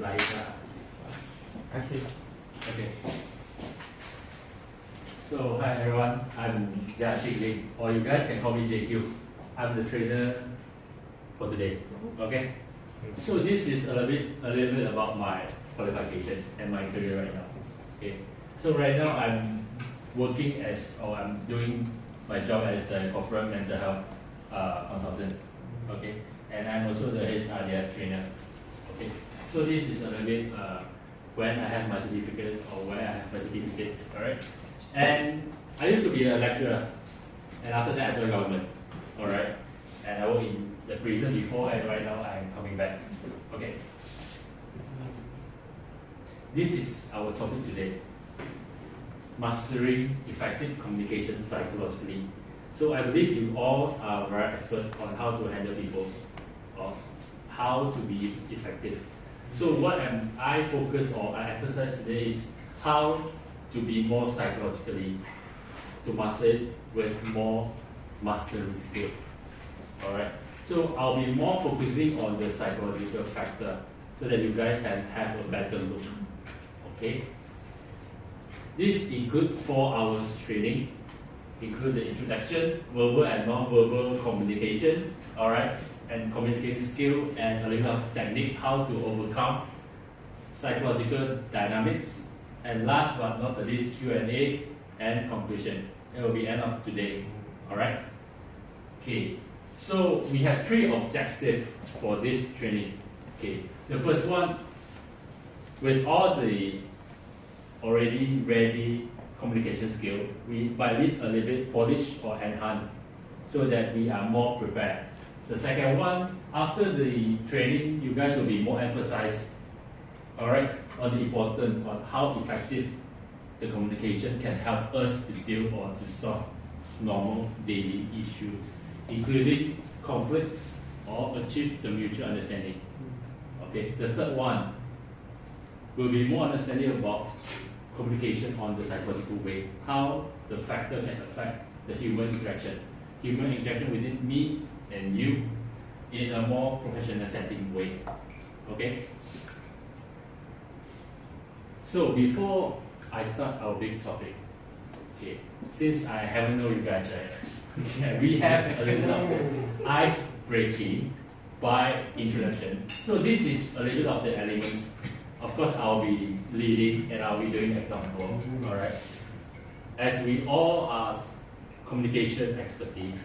live. Okay. Okay. So hi everyone, I'm Jiaqin, or you guys can call me JQ. I'm the trainer for today. Okay. So this is a little bit about my qualifications and my career right now. Okay. So right now I'm working I'm doing my job as a corporate mental health consultant. Okay. And I'm also the HRDF trainer. Okay. So this is a little bit when I have my certificates or where I have my certificates. Alright. And I used to be a lecturer, and after that I joined government. Alright. And I worked in the prison before, and right now I'm coming back. Okay. This is our topic today. Mastering effective communication psychologically. So I believe you all are very expert on how to handle people or how to be effective. So what I focus or I emphasize today is how to be more psychologically, to master it with more mastery skill. Alright. So I'll be more focusing on the psychological factor so that you guys can have a better look. Okay. This includes 4 hours training, include the introduction, verbal and non-verbal communication, alright, and communicating skill and a little of technique, how to overcome psychological dynamics, and last but not the least, Q&A and conclusion. It will be end of today, alright? Okay, so we have 3 objectives for this training. Okay, the first one, with all the already ready communication skill, we by need a little bit polish or enhance so that we are more prepared. The second one, after the training, you guys will be more emphasized, alright, on the importance on how effective the communication can help us to deal or to solve normal daily issues, including conflicts or achieve the mutual understanding. Okay, the third one will be more understanding about communication on the psychological way, how the factor can affect the human interaction within me and you in a more professional setting way. Okay. So before I start our big topic, okay, since I haven't known you guys, right? We have a little of ice breaking by introduction. So this is a little bit of the elements. Of course, I'll be leading and I'll be doing example. All right. As we all are communication expertise.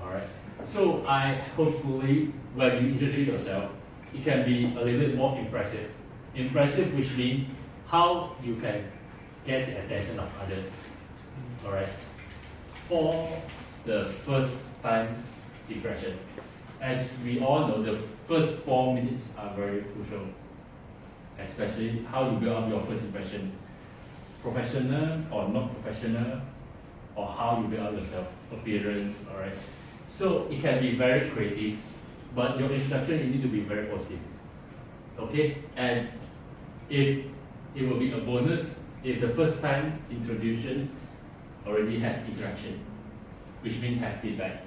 All right. So I hopefully when you introduce yourself, it can be a little bit more impressive. Impressive, which means how you can get the attention of others. All right. For the first time impression, as we all know, the first 4 minutes are very crucial. Especially how you build up your first impression, professional or not professional, or how you build up yourself, appearance, alright. So it can be very creative, but your introduction, you need to be very positive. Okay, and if it will be a bonus if the first time introduction already had interaction, which means have feedback.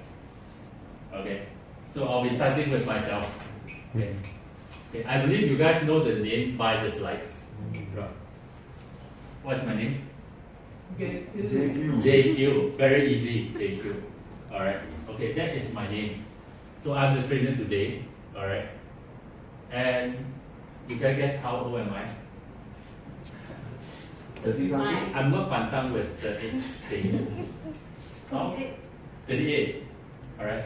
Okay, so I'll be starting with myself. Okay. Okay, I believe you guys know the name by the slides. What's my name? JQ. JQ. Very easy, JQ. Alright. Okay, that is my name. So I'm the trainer today. Alright. And you can guess how old am I? 30-something? I'm not pantang with the age thing. Oh, 38. Alright.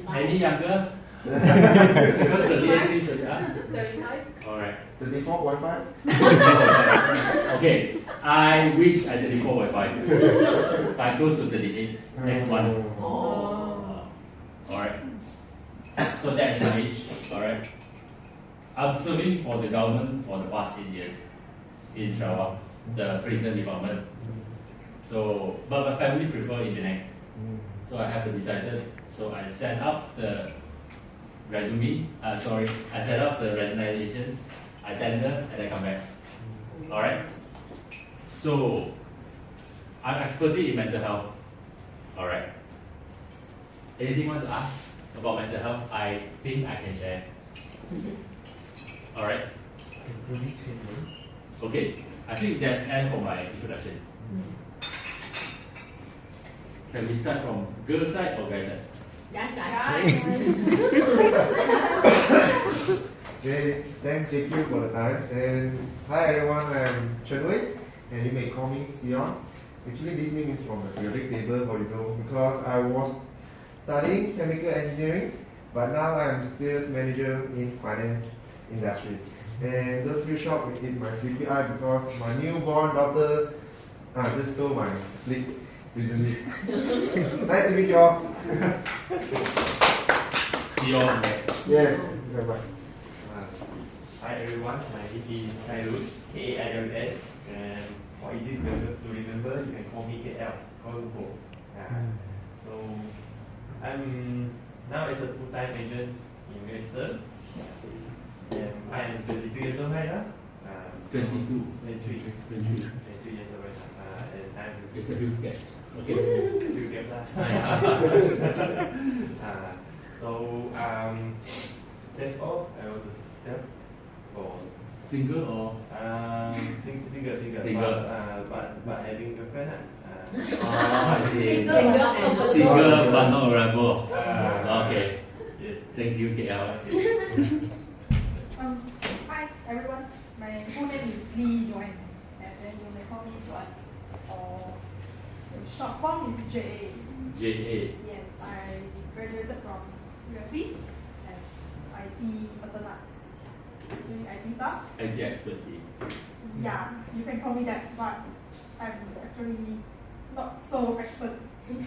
Any younger? Because 38 seems 35. Alright. 34.5? Okay, I wish I 34.5. I close to 38. Next one. Oh. Alright. So that is my age. Alright. I'm serving for the government for the past 8 years in Sarawak, the prison department. So, but my family prefer Internet. So I have decided. So I set up the resume. I set up the resignation. I tender and I come back. Alright. So I'm expert in mental health. Alright. Anything you want to ask about mental health? I think I can share. Alright. including children. Okay, I think that's end of my introduction. Can we start from girl side or guy side? Guys. Okay, thanks JQ for the time. And hi everyone, I'm Chen Wei, and you may call me Sion. Actually, this name is from the periodic table, how you know, because I was studying chemical engineering, but now I'm sales manager in finance industry. And don't feel shocked with my sleepy eye because my newborn daughter just stole my sleep recently. Nice to meet you all. See you all. Yes, bye-bye. Hi everyone, my name is Kairun, K-A-I-R-U-N, and for easy to remember, you can call me KL, Kuala Lumpur. So, I'm now as a full-time agent in Western, and I am 22 years old right now. 22. 23. 23. 23 years old right now, and I'm It's a huge gap. Okay. few gaps. So, that's all I want to tell. For Single or? single. Single. But having girlfriend. I see. Single. Single but not a rebel. Okay. Yes. Thank you, KL. Hi everyone, my full name is Lee Joanne, and then you may call me Joanne, or the short form is JA. JA. Yes, I graduated from UFB as IT personnel, doing IT stuff. IT expert. Yeah, you can call me that, but I'm actually not so expert.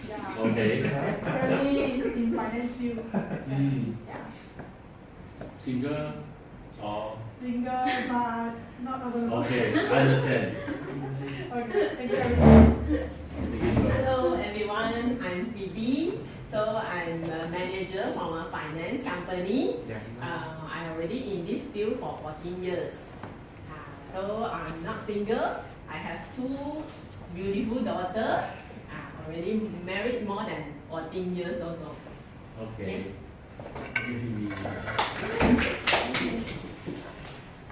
Yeah. Okay. Currently it's in finance field. Yeah. Single or? Single but not available. Okay, I understand. Okay, thank you everyone. Thank you, Joel. Hello everyone, I'm Phoebe. So I'm a manager from a finance company. I'm already in this field for 14 years. So I'm not single. I have two beautiful daughters. Already married more than 14 years also. Okay. Maybe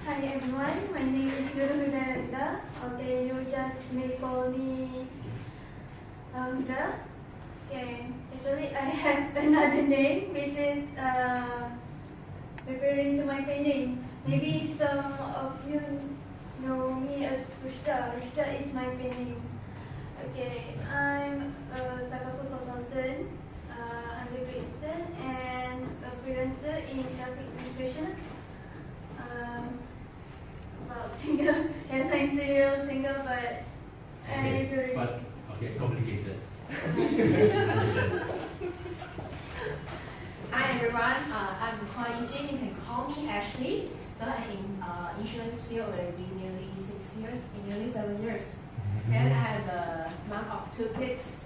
Hi everyone, my name is Guru Hudayanta. Okay, you just may call me Huda. Okay, actually I have another name which is referring to my pen name. Maybe some of you know me as Rushda. Rushda is my pen name. Okay, I'm a technical consultant under Great Eastern and a freelancer in traffic administration. About single, yes, I'm still single, but I agree. But, okay, complicated. Hi everyone, I'm calling Jane. You can call me Ashley. So I'm in insurance field already nearly 6 years, nearly 7 years. And I have a mom of 2 kids.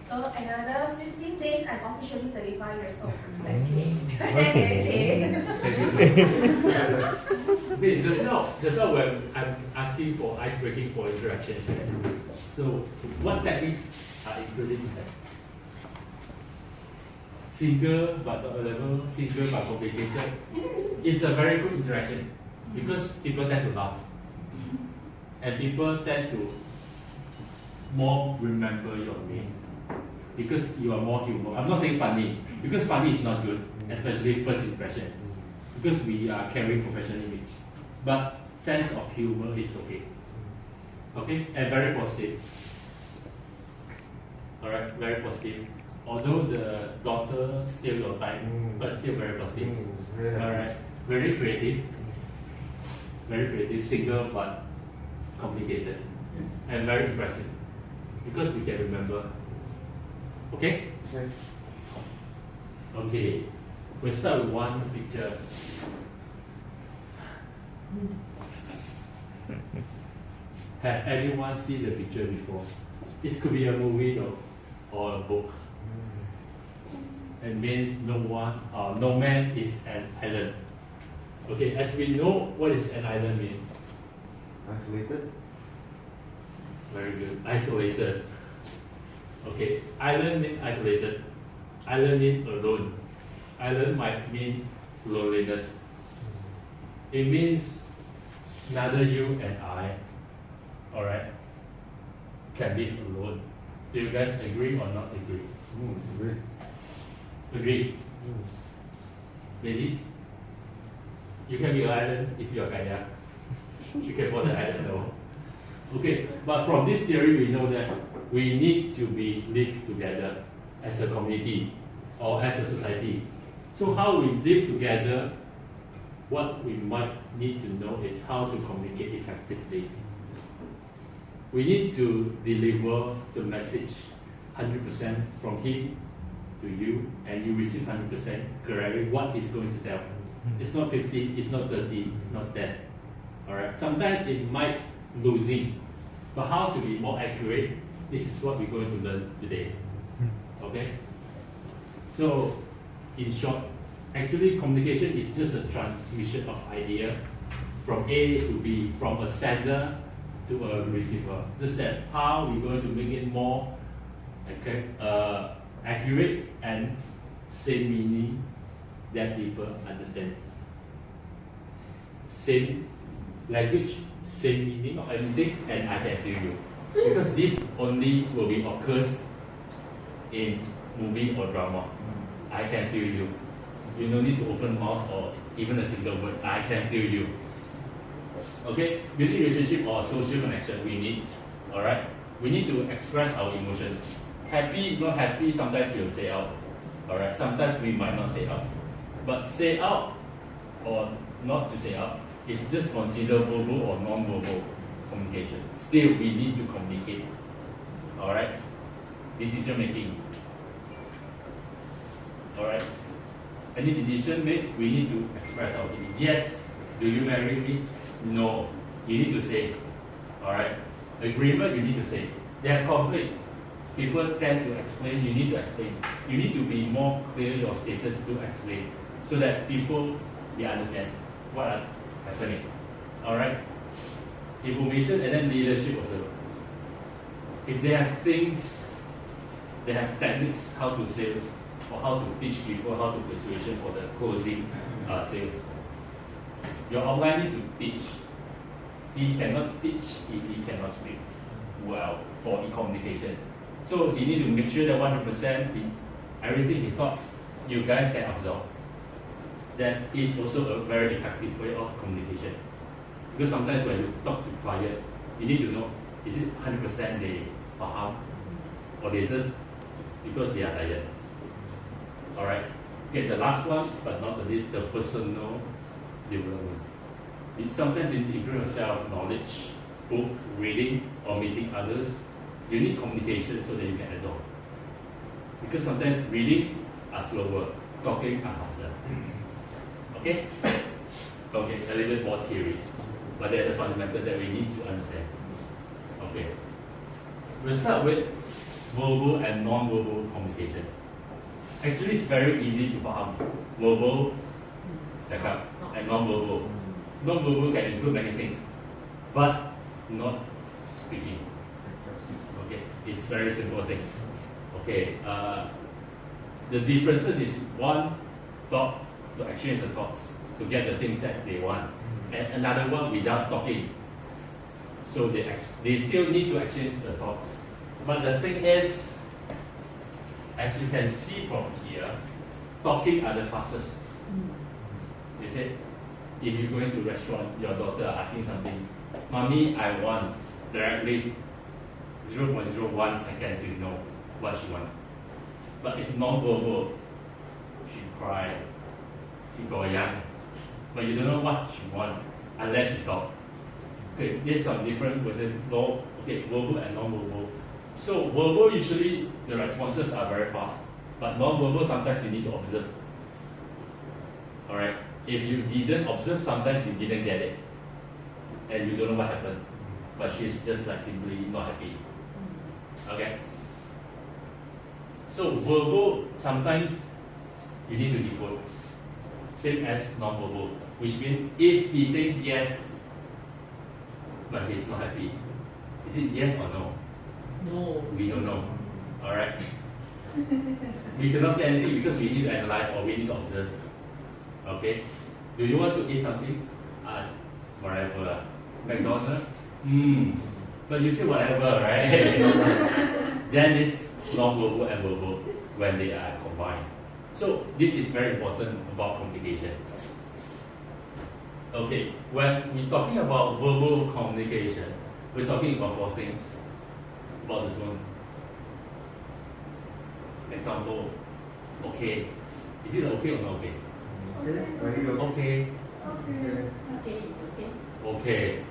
So another 15 days, I'm officially 35 years old. Thank you. Okay, just now when I'm asking for ice breaking for interaction, so what techniques are included inside? Single but not available, single but complicated. It's a very good interaction because people tend to laugh and people tend to more remember your name because you are more humor. I'm not saying funny because funny is not good, especially first impression because we are carrying professional image. But sense of humor is okay. Okay, and very positive. Alright, very positive. Although the daughter steal your time, but still very positive. Alright, very creative. Very creative, single but complicated. And very impressive. Because we can remember. Okay? Yes. Okay. We'll start with one picture. Have anyone seen the picture before? This could be a movie or a book. It means no man is an island. Okay, as we know, what is an island mean? Isolated. Very good. Isolated. Okay, island mean isolated. Island mean alone. Island might mean loneliness. It means neither you and I, alright, can live alone. Do you guys agree or not agree? Agree. Agree? Ladies? You can be an island if you're kayak. You can follow the island though. Okay, but from this theory we know that we need to live together as a community or as a society. So how we live together, what we might need to know is how to communicate effectively. We need to deliver the message 100% from him to you, and you receive 100% correctly what he's going to tell. It's not 50, it's not 30, it's not 10. Alright, sometimes it might losing, but how to be more accurate, this is what we're going to learn today. Okay? So, in short, actually communication is just a transmission of idea from A to B, from a sender to a receiver. Just that how we're going to make it more accurate and same meaning that people understand. Same language, same meaning of everything, and I can feel you. Because this only will be occurs in movie or drama. I can feel you. You don't need to open mouth or even a single word. I can feel you. Okay? Building relationship or social connection, we need. Alright? We need to express our emotions. Happy, not happy, sometimes we'll say out. Alright? Sometimes we might not say out. But say out or not to say out is just considered verbal or non-verbal communication. Still, we need to communicate. Alright? Decision making. Alright? Any decision made, we need to express our feeling. Yes, do you marry me? No. You need to say. Alright? Agreement, you need to say. They have conflict. People tend to explain, you need to explain. You need to be more clear your status to explain so that people they understand what is happening. Alright? Information and then leadership also. If they have things, they have techniques how to sales or how to teach people, how to persuasion for the closing sales. Your outline need to teach. He cannot teach if he cannot speak well for e-communication. So he need to make sure that 100% everything he thought you guys can absorb. That is also a very effective way of communication. Because sometimes when you talk to client, you need to know, is it 100% they faham or they just because they are tired. Alright. Okay, the last one, but not the least, the personal development. Sometimes you need to improve yourself, knowledge, book, reading, or meeting others. You need communication so that you can absorb. Because sometimes reading are slower, talking are faster. Okay? Okay, a little bit more theories. But there's a fundamental that we need to understand. Okay. We'll start with verbal and non-verbal communication. Actually, it's very easy to faham. Verbal, cakap, and non-verbal. Non-verbal can include many things, but not speaking. Okay, it's very simple things. Okay, the differences is one, talk to exchange the thoughts to get the things that they want, and another one without talking. So they still need to exchange the thoughts. But the thing is, as you can see from here, talking are the fastest. You see, if you go into a restaurant, your daughter asking something, Mommy, I want, directly 0.01 seconds you know what she wants. But if non-verbal, she cry, she goyang, but you don't know what she wants unless she talk. Okay, there's some difference with it. Okay, verbal and non-verbal. So verbal usually the responses are very fast, but non-verbal sometimes you need to observe. Alright, if you didn't observe, sometimes you didn't get it, and you don't know what happened. But she's just like simply not happy. Okay. So verbal sometimes you need to decode, same as non-verbal, which means if he's saying yes, but he's not happy, is it yes or no? No. We don't know. Alright? We cannot say anything because we need to analyze or we need to observe. Okay? Do you want to eat something? Whatever. McDonald's, but you say whatever, right? Then it's non-verbal and verbal when they are combined. So this is very important about communication. Okay, when we're talking about verbal communication, we're talking about 4 things about the tone. Example, okay. Is it okay or not okay? Okay, very good. Okay. Okay. Okay, it's okay. Okay.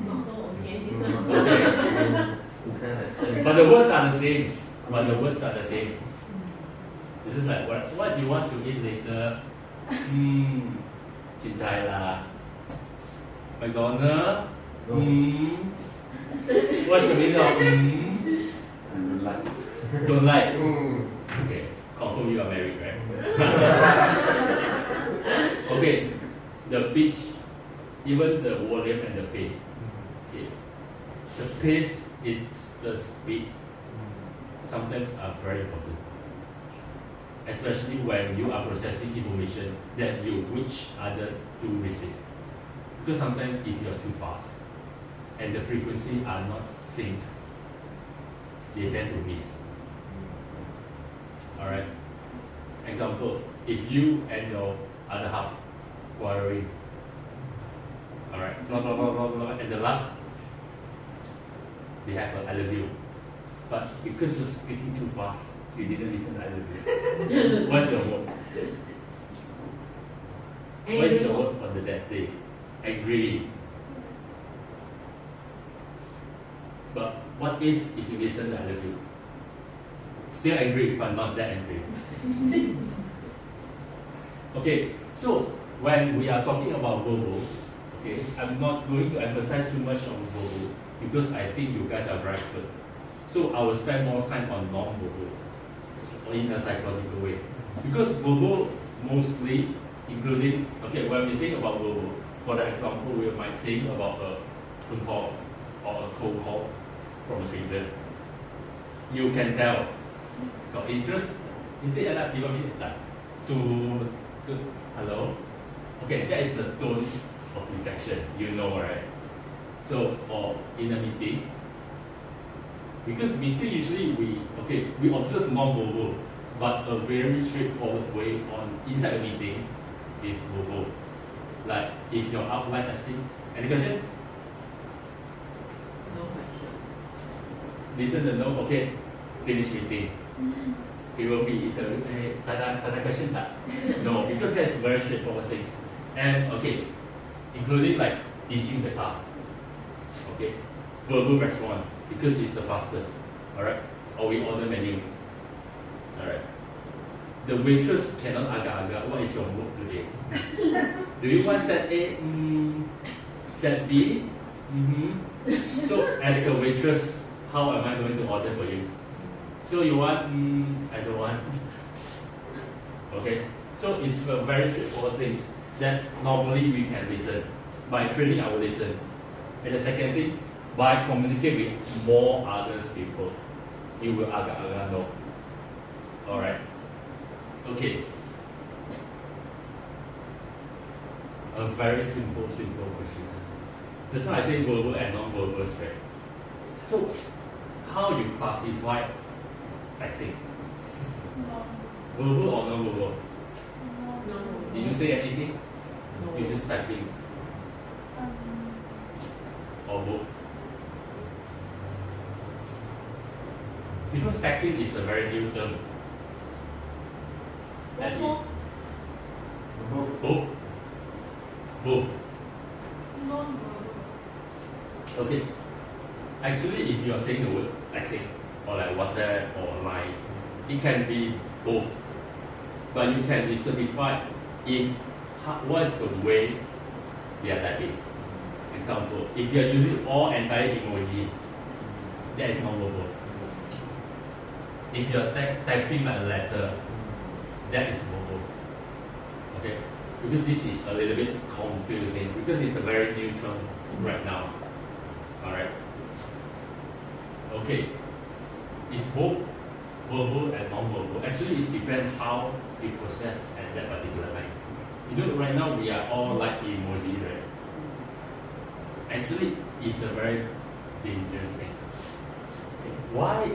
Not so okay. This one. Okay. But the words are the same. But the words are the same. This is like what you want to eat later? Chinchai lah. McDonald's. What's the meaning of I don't like. Don't like. Okay. Confirm you are married, right? Okay. The pitch, even the volume and the pace. Okay. The pace, it's the speed. Sometimes are very important. Especially when you are processing information that you wish other to receive. Because sometimes if you are too fast and the frequency are not synced, they tend to miss. Alright? Example, if you and your other half quarreling, alright, blah blah blah blah blah, and the last they have a I love you. But because you're speaking too fast, you didn't listen to I love you. What's your word? What's your word on that day? Agree. But what if you listen to I love you? Still angry, but not that angry. Okay, so when we are talking about verbal, okay, I'm not going to emphasize too much on verbal because I think you guys are very expert. So I will spend more time on non-verbal in a psychological way. Because verbal mostly including, okay, when we say about verbal, for the example, we might say about a phone call or a cold call from a stranger. You can tell, got interest, instead of you want me to hello? Okay, that is the tone of rejection, you know, right? So, or in a meeting, because meeting usually we observe non-verbal, but a very straightforward way on inside a meeting is verbal. Like if your outline asking, any questions? No question. Listen to no, okay, finish meeting. It will be interview. Ada question tak? No, because that's very straightforward things. And okay, including like teaching the task. Okay, verbal response because it's the fastest. Alright, or we order menu. Alright, the waitress cannot agak-agak. What is your mood today? Do you want set A? Set B? So as a waitress, how am I going to order for you? So you want? I don't want. Okay, so it's a very straightforward things that normally we can listen. By training our listen. And the second thing, by communicate with more others people, you will agak-agak know. Alright. Okay. A very simple question. Just now I say verbal and non-verbal, right? So, how you classify texting? Verbal or non-verbal? No. Did you say anything? No. You just typing or both? Because texting is a very new term. And both? Both. Okay. Actually, if you are saying the word texting or like WhatsApp or Line, it can be both. But you can be certified if what is the way they are typing. Example, if you are using all entire emoji, that is non-verbal. If you are typing like a letter, that is verbal. Okay? Because this is a little bit confusing because it's a very new term right now. Alright? Okay. It's both verbal and non-verbal. Actually, it depends how we process at that particular time. You know, right now we are all like emoji, right? actually is a very dangerous thing. Why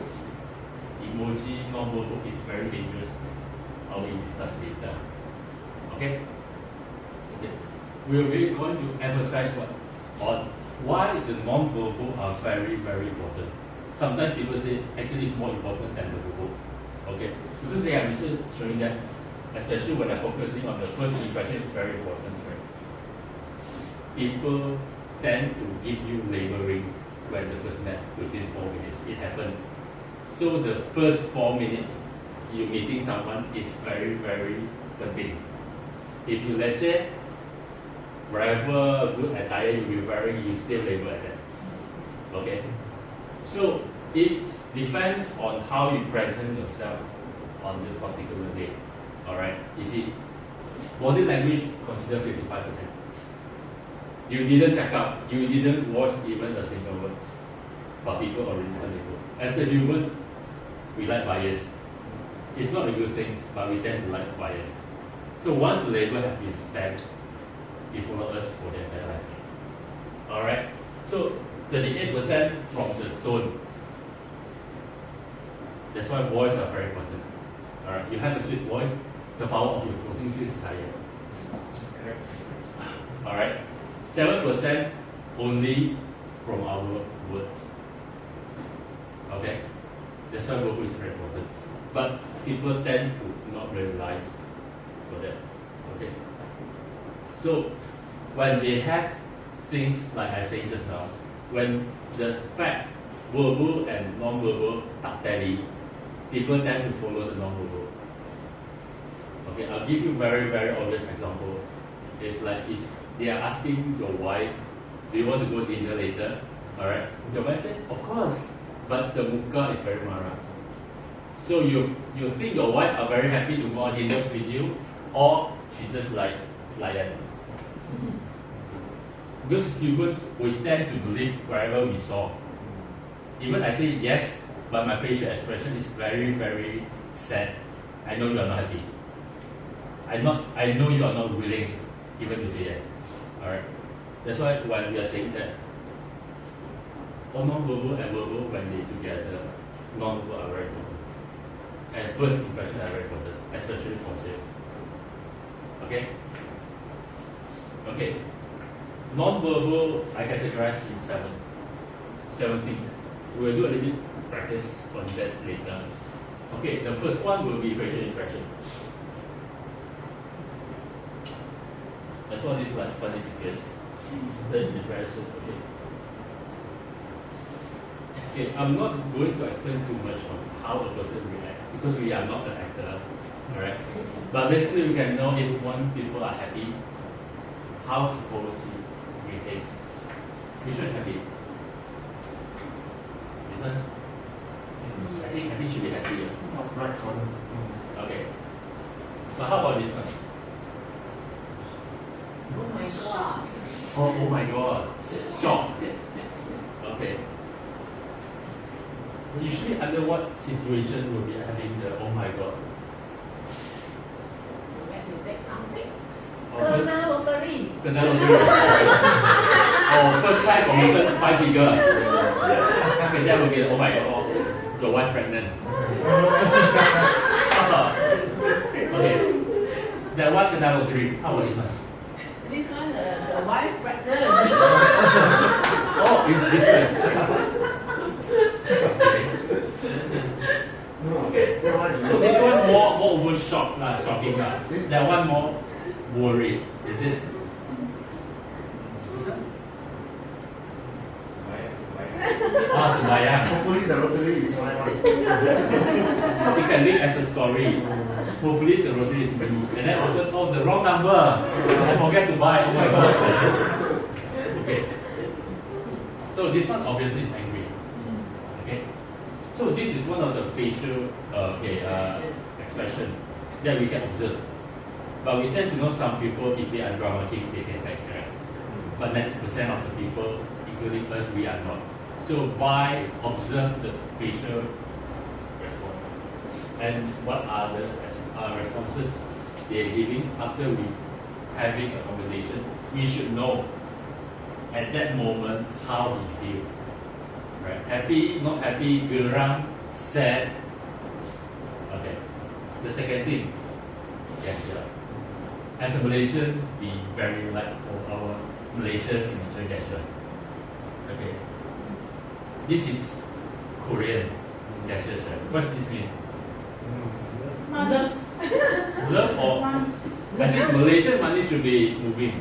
emoji non-verbal is very dangerous? I will discuss later. Okay? Okay. We're going to emphasize on why the non-verbal are very, very important. Sometimes people say actually it's more important than the verbal. Okay? Because they have research showing that, especially when they're focusing on the first impression, is very important, right? People tend to give you labeling when the first met within 4 minutes. It happened. So the first 4 minutes you meeting someone is very, very penting. If you, let's say, whatever good attire you be wearing, you still label at that. Okay? So it depends on how you present yourself on this particular day. Alright? You see, body language consider 55%. You didn't check out, you didn't watch even a single word, but people already start label. As a human, we like bias. It's not a good thing, but we tend to like bias. So once the label has been stamped, it follows us for the entire life. Alright? So 38% from the tone. That's why voice are very important. Alright? You have a sweet voice, the power of your closing skills is higher. Correct. Alright? 7% only from our words. Okay? That's why verbal is very important. But people tend to not realize for that. Okay? So when they have things like I said just now, when the fact verbal and non-verbal tak tally, people tend to follow the non-verbal. Okay, I'll give you very, very obvious example. If they are asking your wife, do you want to go dinner later? Alright? Your wife said, of course. But the muka is very marah. So you think your wife are very happy to go on dinner with you, or she just like that. Because humans, we tend to believe wherever we saw. Even I say yes, but my facial expression is very, very sad. I know you are not happy. I know you are not willing even to say yes. Alright? That's why when we are saying that all non-verbal and verbal, when they together, non-verbal are very important. And first impression are very important, especially for sales. Okay? Okay. Non-verbal I categorize in seven things. We'll do a little bit practice on that later. Okay, the first one will be facial impression. That's what this like funny pictures. The impression, okay. Okay, I'm not going to explain too much on how a person reacts because we are not an actor. Alright? But basically we can know if one people are happy, how suppose he behaves. We should happy. This one? I think should be happy. Top right corner. Okay. But how about this one? Oh my god. Oh my god. Shock. Okay. Usually under what situation will be having the oh my god? When you take something. Kena lottery. Kena lottery. Oh, first time commission 5 figure. Okay, that will be oh my god, your wife pregnant. Okay. That one kena lottery. How about this one? This one, the wife pregnant. Oh, it's different. Okay. So this one more over shocking lah. That one more worried. Is it? Sembayang. Hopefully the rotary is the right one. So it can read as a story. Hopefully the rotary is me. And then oh the wrong number. I forget to buy. Oh my god. Okay. So this one obviously is angry. Okay. So this is one of the facial expression that we can observe. But we tend to know some people, if they are dramatic, they can act, right? But 90% of the people, including us, we are not. So by observe the facial response and what are the responses they are giving after we having a conversation, we should know at that moment how he feel. Right? Happy, not happy, geram, sad. Okay. The second thing, gesture. As a Malaysian, we very like for our Malaysia signature gesture. Okay. This is Korean gesture. What's this mean? Love. Love or I think Malaysian money should be moving.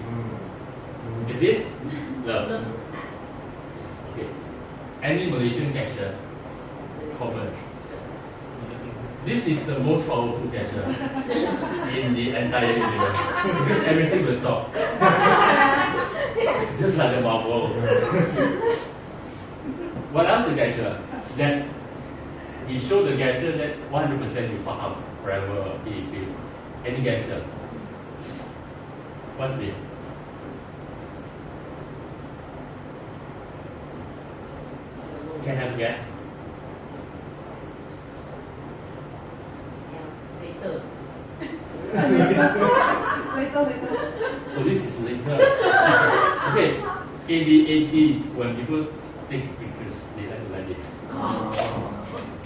Is this love? Love. Okay. Any Malaysian gesture common. This is the most powerful gesture in the entire universe because everything will stop. Just like the Marvel. What else the gesture? That he showed the gesture that 100% you fuck up forever if you feel. Any gesture. What's this? Can I have a guess? Later. Later. Oh, this is later. Okay, in the 80s, when people take pictures, they like to like this.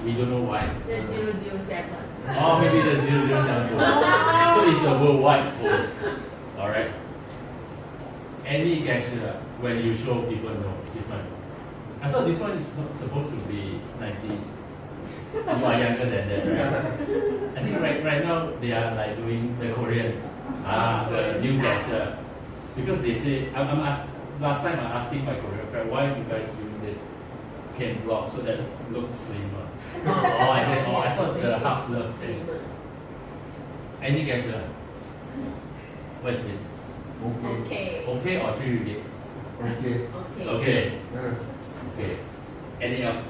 We don't know why. The 007. Oh, maybe the 007 pose. So it's a worldwide pose. Alright. Any gesture when you show people no, this one. I thought this one is not supposed to be 90s. You are younger than that, right? I think right now they are like doing the Koreans. The new gesture. Because they say, last time I'm asking my Korean friend, why you guys doing this? Can block so that it looks slimmer. I thought the half love thing. Any gesture? What is this? Okay. Okay or 3 ringgit? Okay. Okay. Okay. Okay. Anything else?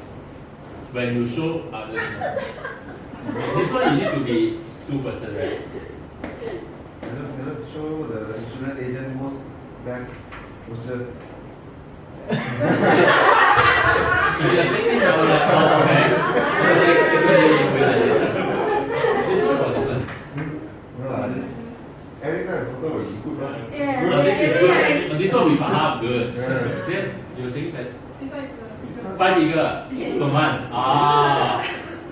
When you show others, this one you need to be 2 person, right? Show the insurance agent most best posture. If you are saying this, I will like, oh, okay. This one or this one? No, every time photo will be good, right? Yeah. Oh, this is good. Oh, this one with half good. Yeah. Then you were saying that This one is the 5 figure per month.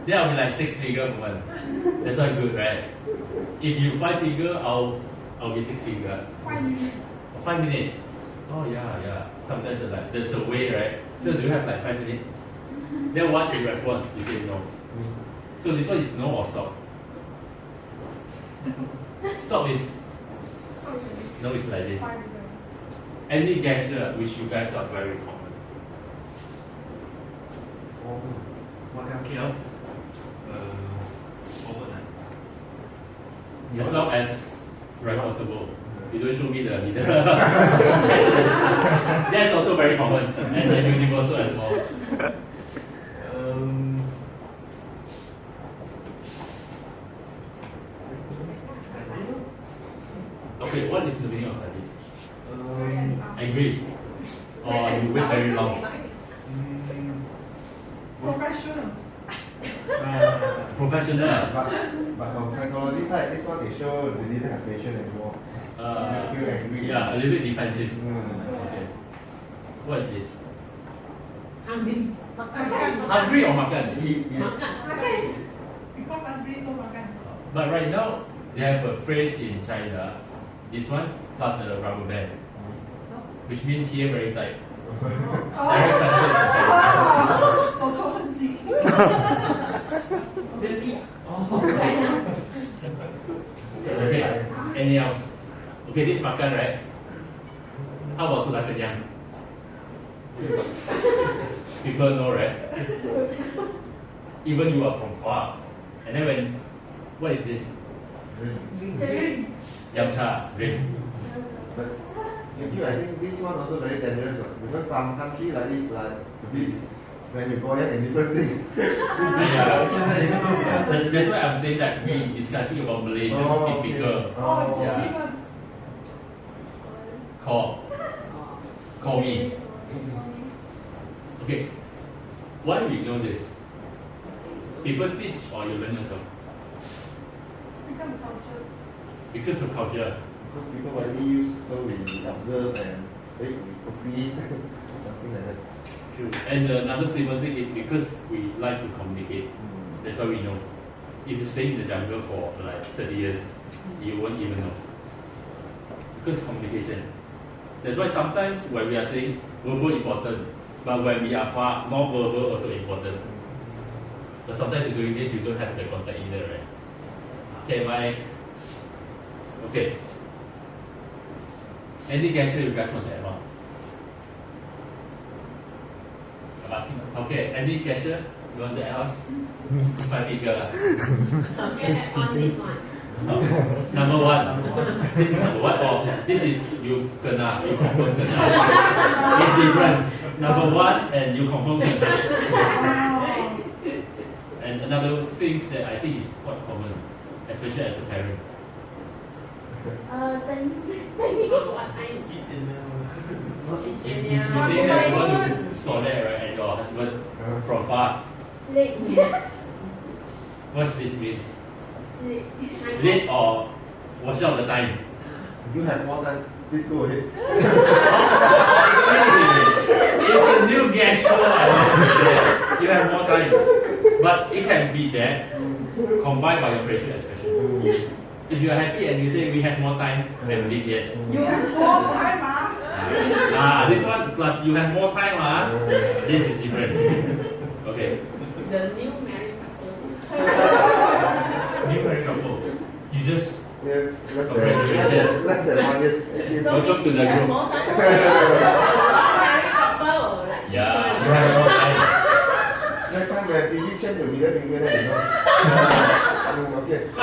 Then I'll be like 6 figure per month. That's not good, right? If you 5 figure, I'll be 6 figure. 5 minutes. 5 minutes. Oh yeah. Sometimes like there's a way, right? So do you have like 5 minutes? Then once you respond, you say no. So this one is no or stop? Stop is no, it's like this. 5 minutes. Any gesture which you guys are very common. What else? You know? Forward. As long as recordable. You don't show me the leader. That's also very common and universal as well. Okay, what is the meaning of like this? I agree. Or you wait very long. Professional. Professional. But from psychology side, this one they show they didn't have patience anymore. They feel angry. Yeah, a little bit defensive. Mm. Okay. What is this? Hungry. Makan. Hungry or makan? Makan. Because hungry, so makan. But right now, they have a phrase in China, this one plus a rubber band, which means here very tight. Direct translate. So 头很紧。 Really? Okay, any else? Okay, this makan, right? How about sudah kenyang? People know, right? Even you are from far. And then when, what is this? Yam cha, drink. But I think this one also very dangerous because some country like this like a bit when you go there a different thing. That's why I'm saying that we discussing about Malaysian typical. Oh, Yeah. this one. Call me. Okay. Why we know this? People teach or you learn yourself? Become culture. Because of culture. Because people widely use, so we observe and we complete something like that. True. And another simple thing is because we like to communicate. That's why we know. If you stay in the jungle for like 30 years, you won't even know. Because communication. That's why sometimes when we are saying verbal important, but when we are far, non-verbal also important. But sometimes you're doing this, you don't have the contact either, right? Okay. Any gesture you guys want to add on? I'm asking. Okay, any gesture you want to add on? Okay, on this one. Number one. This is number one. Or this is you kena, you confirm kena. It's different. Number one and you confirm kena. And another things that I think is quite common, especially as a parent. Thank What I If you say that you want to saw that right at your husband from far, what's this mean? Late or watch out the time? You have more time. Please go ahead. It's a new gesture. You have more time, but it can be that combined by your facial expression. If you are happy and you say we have more time, I believe yes. You have more time, This one plus you have more time, this is different. Okay. The new married couple. New married couple. You just Yes, less Congratulations. than 1 year. So welcome to means the you have group. more time. Married couple. Like Yeah, this you one. have more time. Next time when Phoebe change the middle finger, then you know. Okay. No, I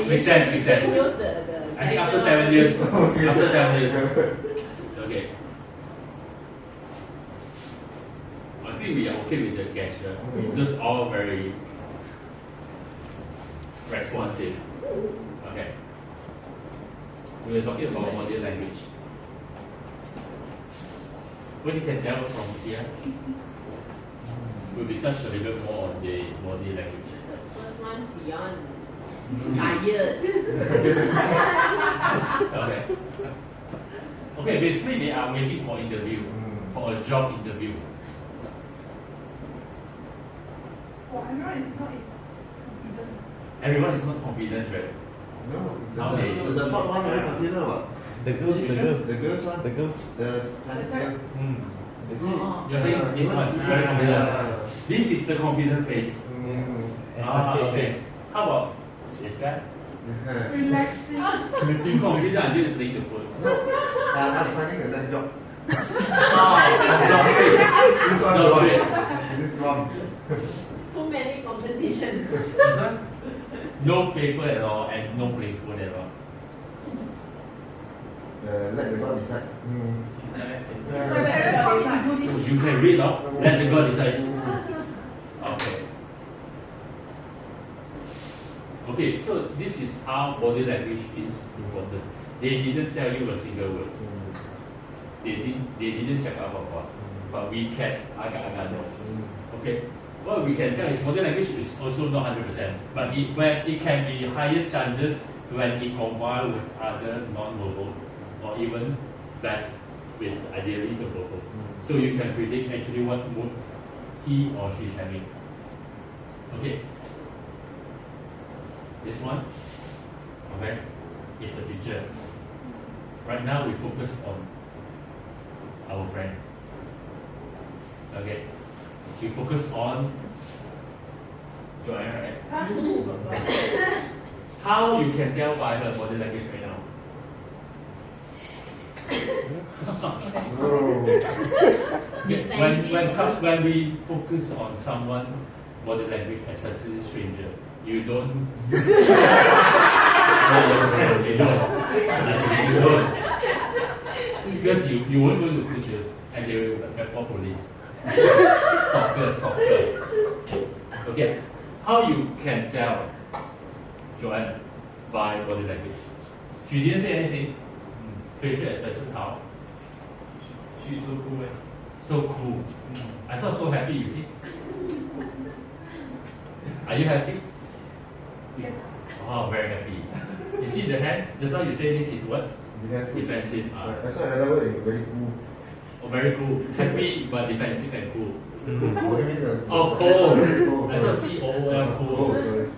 Makes sense, usually makes sense. use the I think after 7 years. Okay. After 7 years. Okay. I think we are okay with the gesture. Just all very responsive. Okay. We were talking about body language. What you can tell from here, we'll be touched a little bit more on the body language. First one, Sion. Tired. Okay. Okay, basically they are waiting for interview, for a job interview. Oh, everyone is not confident. Everyone is not confident, right? No, How they- the fourth one very confident what? The girls, the girls, The girls one? the girls. The Chinese girl. Is it? You're saying this one is very confident. This is the confident face. Okay. How about this guy? This guy. Relaxing. Too confident until you playing the phone. I'm finding the next job. Job straight. This one Job wrong. straight. This wrong. Too many competition. No paper at all and no playing phone at all. Let the God decide. So everybody is do this. You can read out. Let the God decide. Okay. Okay, so this is how body language is important. They didn't tell you a single word. They didn't check out what, but we can agak-agak know. Okay. What we can tell is body language is also not 100%, but it can be higher chances when it combined with other non-verbal or even best with ideally the verbal. So you can predict actually what mood he or she is having. Okay. This one, okay, is a picture. Right now we focus on our friend. Okay. We focus on Joanna, right? How you can tell by her body language right now? Okay, when we focus on someone body language, especially stranger, you don't. You don't. Because you won't go to police and they will report police. Stalker. Okay, how you can tell Joanne by body language? She didn't say anything. Facial expression how? She's so cool, man. So cool. I felt so happy, you see. Are you happy? Yes. Oh, very happy. You see the hand? Just now you say this is what? Defensive. That's another word. Very cool. Oh, very cool. Happy but defensive and cool. What do you mean? Oh, cold. Cold. I thought C-O-L, Cool. cool. Sorry.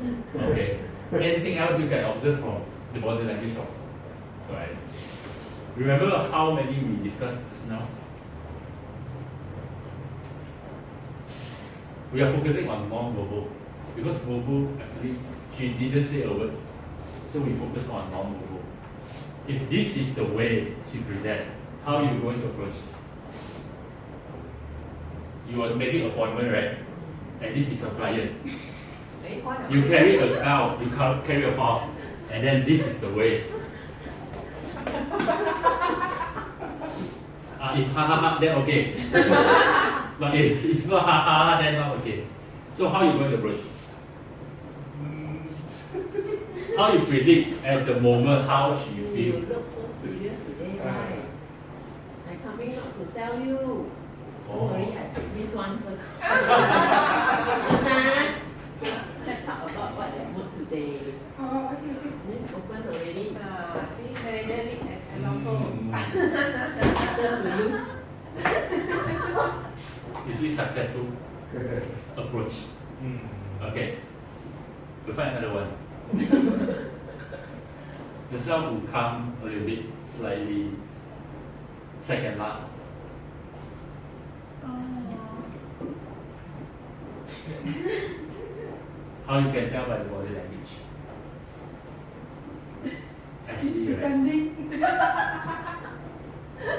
Okay. Anything else you can observe from the body language of? Alright. Remember how many we discussed just now? We are focusing on non-verbal because verbal actually she didn't say a words, so we focus on non-verbal. If this is the way she presents, how are you going to approach? You are making an appointment, right? And this is your client. You carry a file, you carry a file, and then this is the way. If ha ha ha, then okay. But if it's not ha ha ha, then not okay. So how you going to approach? How you predict at the moment how she You feel? look so serious today, right? I'm coming not to sell you. Don't worry, I pick this one first. Let's talk about what I booked today. Oh, okay. It's open already. See, manager need as example. Just to you. You see successful approach. Okay. We'll find another one. Just now who come a little bit slightly second last. How you can tell by the body language? Actually, right? Depending.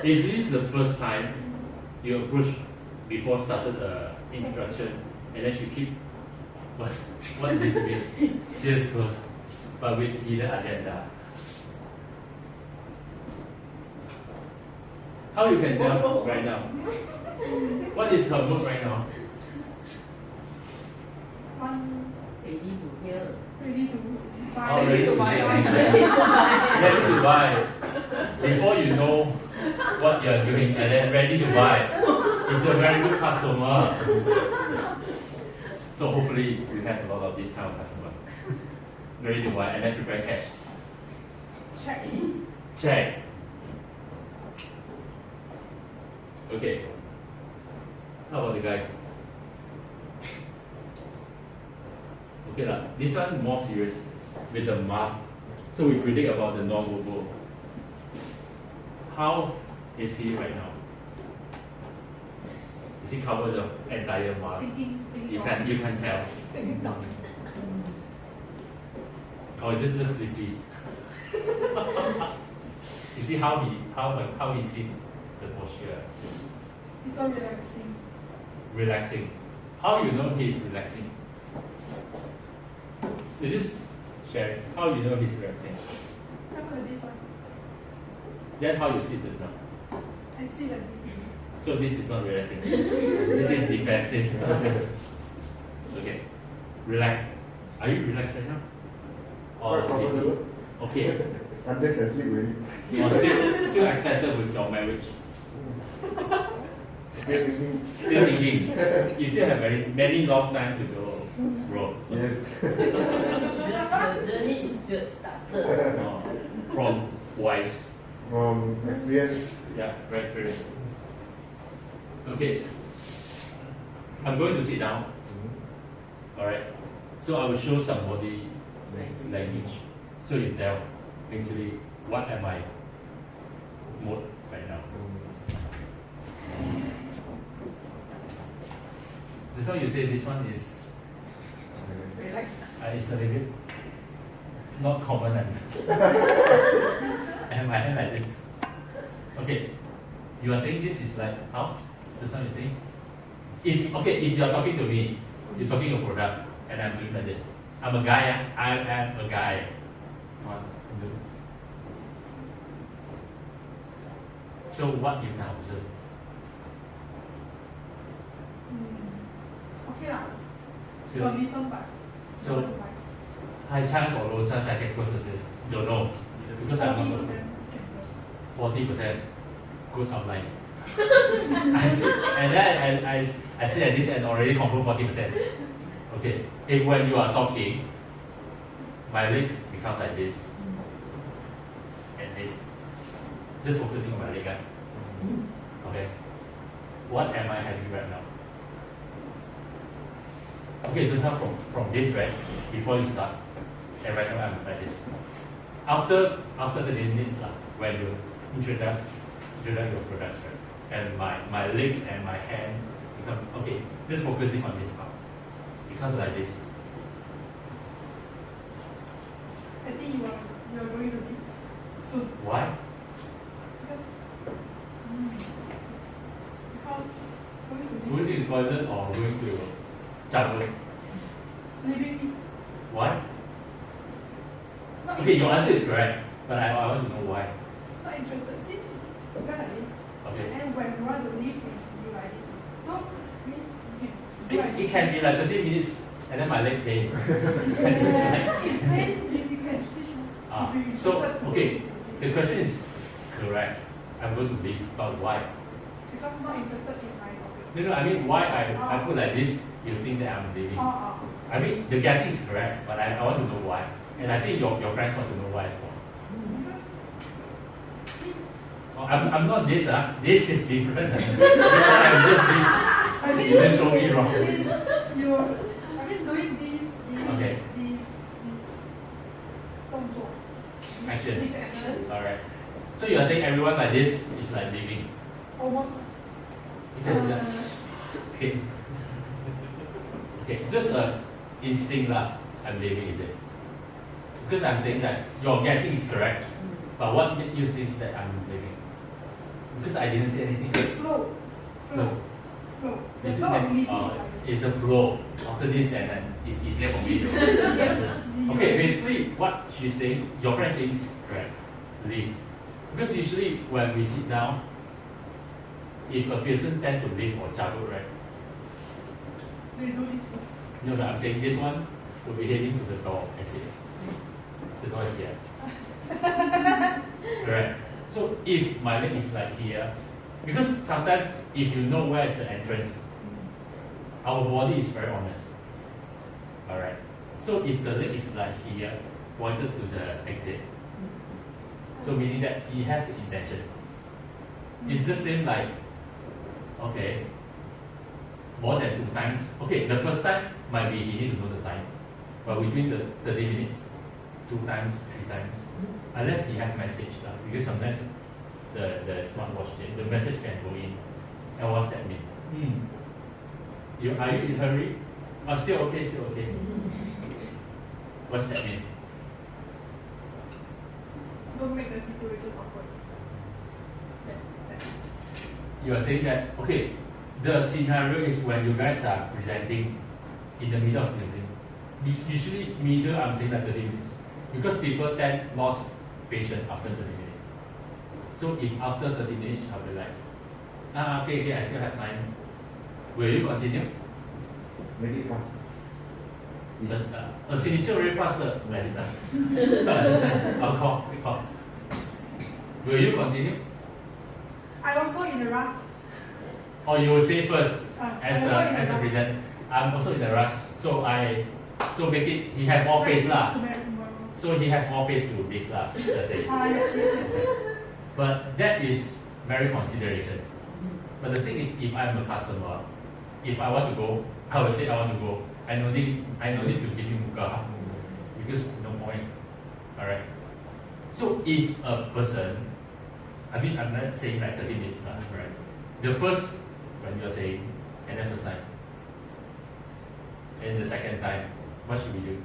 If this is the first time you approach before started the introduction, and then she keep what this mean? Sales close, but with hidden agenda. How you can tell right now? What is her mood right now? One Ready to hear. ready to buy. Oh, ready to buy. Ready to buy. Before you know what you are doing, and then ready to buy. It's a very good customer. So hopefully you have a lot of this kind of customer. Ready to buy and then prepare cash. Check. Check. Okay. How about the guy? Okay lah. This one more serious with the mask. So we predict about the non-verbal. How is he right now? Is he covered the entire mask? You can tell. Or is it just sleepy? You see how he see the posture? It's so relaxing. Relaxing. How you know he's relaxing? You just share how you know he's relaxing. After this one, Then how you sit just now? I see like this. So this is not relaxing. This is defensive. Okay. Relax. Are you relaxed right now? Or Quite sleepy? comfortable. Okay. Under can sleep already. Or still excited with your marriage? Still thinking. Still thinking. You still have many long time to go, bro. Yes. The journey is just started. From WICE. Experience. Yeah, very experience. Okay. I'm going to sit down. Alright. So I will show some body language. So you tell actually what am I mode right now. Just how you say this one is Relax. it's a little bit not common. Am I like this? Okay. You are saying this is like how? Just how you saying? If you are talking to me, you're talking a product, and I'm doing like this. I'm a guy. I am a guy. One, two. So what you can observe? Okay lah. So, Got listen but. so high chance or low chance I can process this? Don't know because I'm not 40% good outline. I see, and then I see at this and already confirm 40%. Okay, if when you are talking, my leg becomes like this and this. Just focusing on my leg. Okay. What am I having right now? Okay, just now from this, right? Before you start, and right now I'm like this. After 30 minutes, when you introduce your products, right? And my legs and my hand become okay. Just focusing on this part. Becomes like this. I think you are going to leave soon. Why? Because going to Going leave. to the toilet or going to shower? Leaving me. Why? Not Okay, your interested. answer is correct, but I want to know why. Not interested since because like this. Okay. And when you want to leave, it's you like this. So means if It can be like 30 minutes and then my leg pain. And just like, then you can switch. If you so prefer to okay, leave, the question is correct. I'm going to leave, but why? because not interested in my topic. No, I mean why I put like this, you think that I'm leaving. I mean the guessing is correct, but I want to know why. And I think your friends want to know why as well. Because it's Oh, I'm not this, this is different. This one I'm just this. I mean, You didn't show me wrong. I mean, doing this, Okay. this 动作 Action. This actions, Alright. So you are saying everyone like this is like leaving. almost. Okay. Okay, just a instinct lah. I'm leaving, is it? Because I'm saying that your guessing is correct, but what made you think that I'm leaving? Because I didn't say anything. Flow. No. Flow. Is There's it no that, ability. it's a flow. After this and then it's easier for me to. Yes. Okay, basically what she's saying, your friend saying is correct. Leave. Because usually when we sit down, if a person tend to leave or juggle, right? They do this. No, I'm saying this one will be heading to the door. I see. The door is here. Correct. So if my leg is like here, because sometimes if you know where is the entrance, our body is very honest. Alright. So if the leg is like here, pointed to the exit, so meaning that he has the intention. It's the same like, okay, more than 2 times. Okay, the first time might be he need to know the time, but within the 30 minutes, 2 times, 3 times, unless he have message because sometimes the smartwatch, the message can go in. And what's that mean? Are you in a hurry? Oh, still okay, still okay. What's that mean? Don't make the situation awkward. You are saying that, okay, the scenario is when you guys are presenting in the middle of the meeting. Usually middle, I'm saying like 30 minutes. Because people tend lost patience after 30 minutes. So if after 30 minutes, I'll be like, okay, I still have time. Will you continue? Make it fast. A signature very fast, like this. This I'll call. Will you continue? I also in a rush. Or you will say first, as I'm also in a rush. present. I'm also in a rush, so make it. He have more face lah. So he have more face to make lah. Let's say. Yes. But that is very consideration. But the thing is, if I'm a customer, if I want to go, I will say I want to go. I no need to give you muka because no point. Alright. So if a person, I mean I'm not saying like 30 minutes lah, right? The first when you're saying, and the first time, and the second time, what should we do?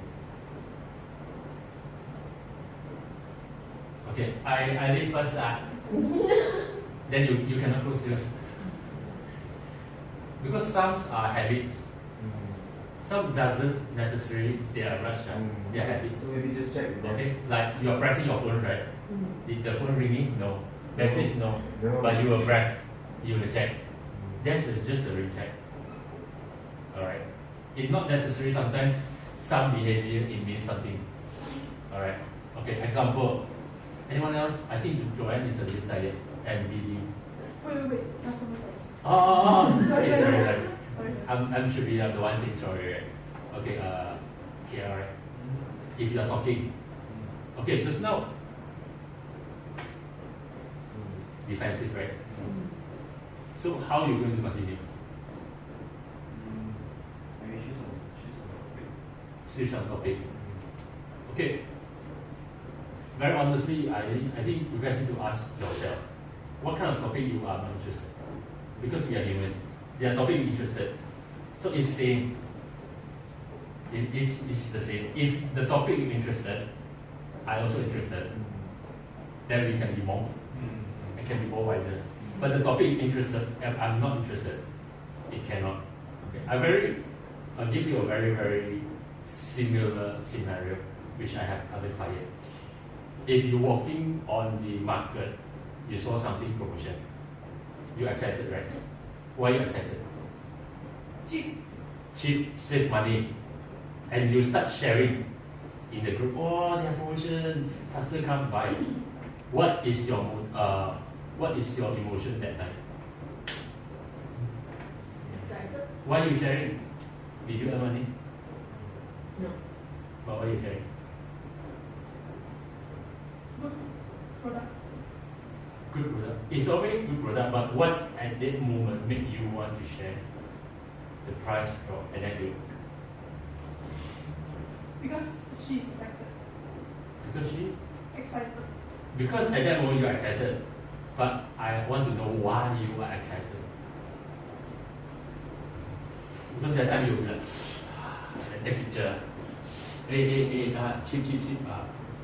Okay, I leave first then you cannot close yours. Because some are habits. Some doesn't necessarily they are rush, they are habits. So maybe just check with them. Okay, like you are pressing your phone, right? Did the phone ringing? No. Message? No. No. But you will press, you will check. That's just a recheck. Alright. It's not necessary sometimes some behavior it means something. Alright. Okay, example. Anyone else? I think Joanne is a bit tired and busy. Wait. Customer service. Oh, Sorry. sorry. Sorry. I'm should be the one saying sorry, right? Okay, okay, alright. If you are talking, okay, just now, defensive, right? So how are you going to continue? Maybe choose on topic. Switch on topic. Okay. Very honestly, I think you guys need to ask yourself, what kind of topic you are not interested? Because we are human. There are topics we're interested. So it's same. It's the same. If the topic you're interested, I also interested, then we can be more. It can be more wider. But the topic is interested, if I'm not interested, it cannot. Okay. I'll give you a very, very similar scenario which I have other clients. If you're walking on the market, you saw something promotion, you're excited, right? Why are you excited? Cheap, save money. And you start sharing in the group, oh, they have promotion, faster come buy. What is your emotion that time? Excited. Why are you sharing? Did you earn money? No. But why are you sharing? Good product. Good product. It's already good product, but what at that moment make you want to share? The price drop and then you. Because she's excited. Because she? Excited. Because at that moment you are excited. But I want to know why you are excited. Because that time you like, take picture. Hey, cheap,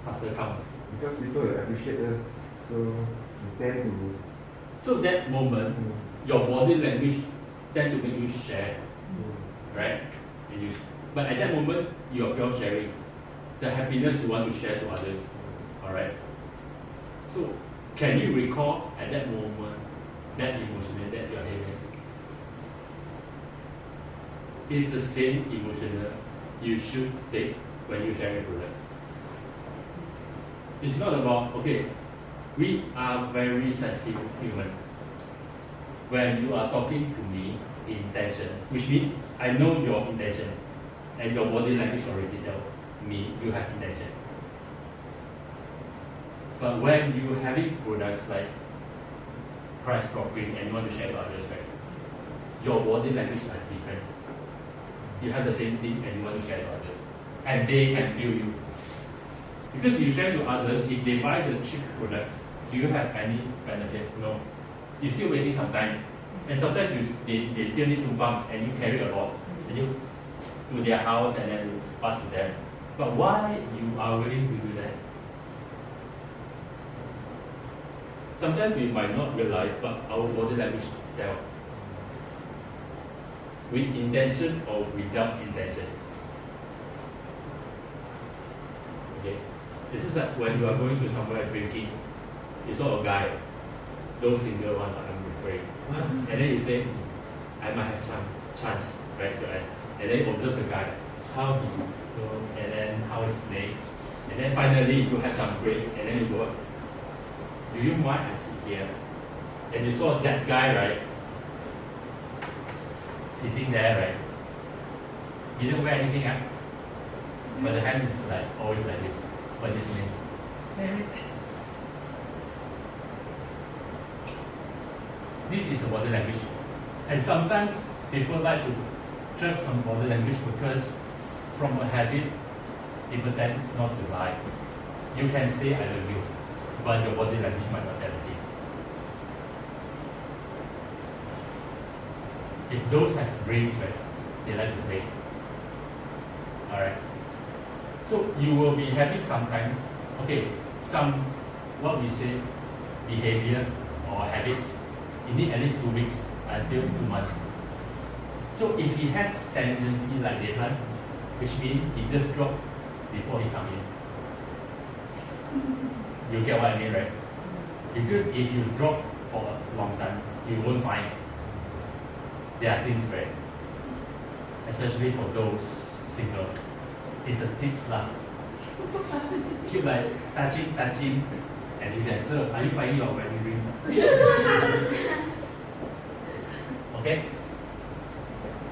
faster come. Because people appreciate us, so we tend to. So that moment, your body language tend to make you share, right? But at that moment, you are pure sharing. The happiness you want to share to others, all right? So, can you recall at that moment, that emotion that you are having? It's the same emotional you should take when you share your products. It's not about, okay, we are very sensitive human. When you are talking to me in intention, which means I know your intention, and your body language already tell me you have intention. But when you having products like price dropping and you want to share with others, right? Your body language are different. You have the same thing and you want to share with others, and they can feel you. Because you share to others, if they buy the cheap products, do you have any benefit? No. You're still wasting some time. And sometimes they still need to bump and you carry a lot. And you to their house and then you pass to them. But why you are willing to do that? Sometimes we might not realize, but our body language tell. With intention or without intention. Okay. This is like when you are going to somewhere drinking, you saw a guy, those single one I'm referring, and then you say, I might have some chance, right? And then you observe the guy, how he go, and then how his leg, and then finally you have some break, and then you go, do you mind I sit here? And you saw that guy, right? Sitting there, right? He didn't wear anything up, but the hand is like always like this. What does this mean? Very. This is a body language. And sometimes people like to trust on body language because from a habit, people tend not to lie. You can say I love you, but your body language might not tell the same. If those have brains, right, they like to play. Alright. So you will be having sometimes, okay, some, what we say, behavior or habits, you need at least 2 weeks until 2 months. So if he has tendency like this one, which means he just dropped before he come in. You get what I mean, right? Because if you drop for a long time, you won't find. There are things, right? Especially for those single. It's a tips lah. Keep like touching, and you can serve. Are you finding your wedding rings? Okay?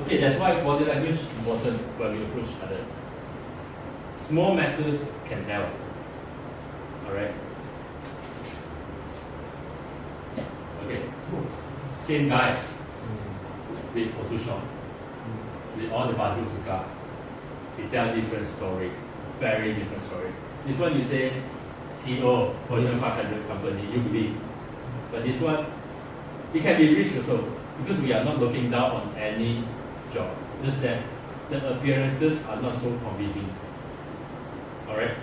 Okay, that's why body language is important when we approach others. Small matters can tell. Alright? same guy with Photoshop, with all the baju tukar. He tell different story, very different story. This one you say CEO, Fortune 500 company, you believe. But this one, it can be rich also, because we are not looking down on any job. Just that the appearances are not so convincing. Alright?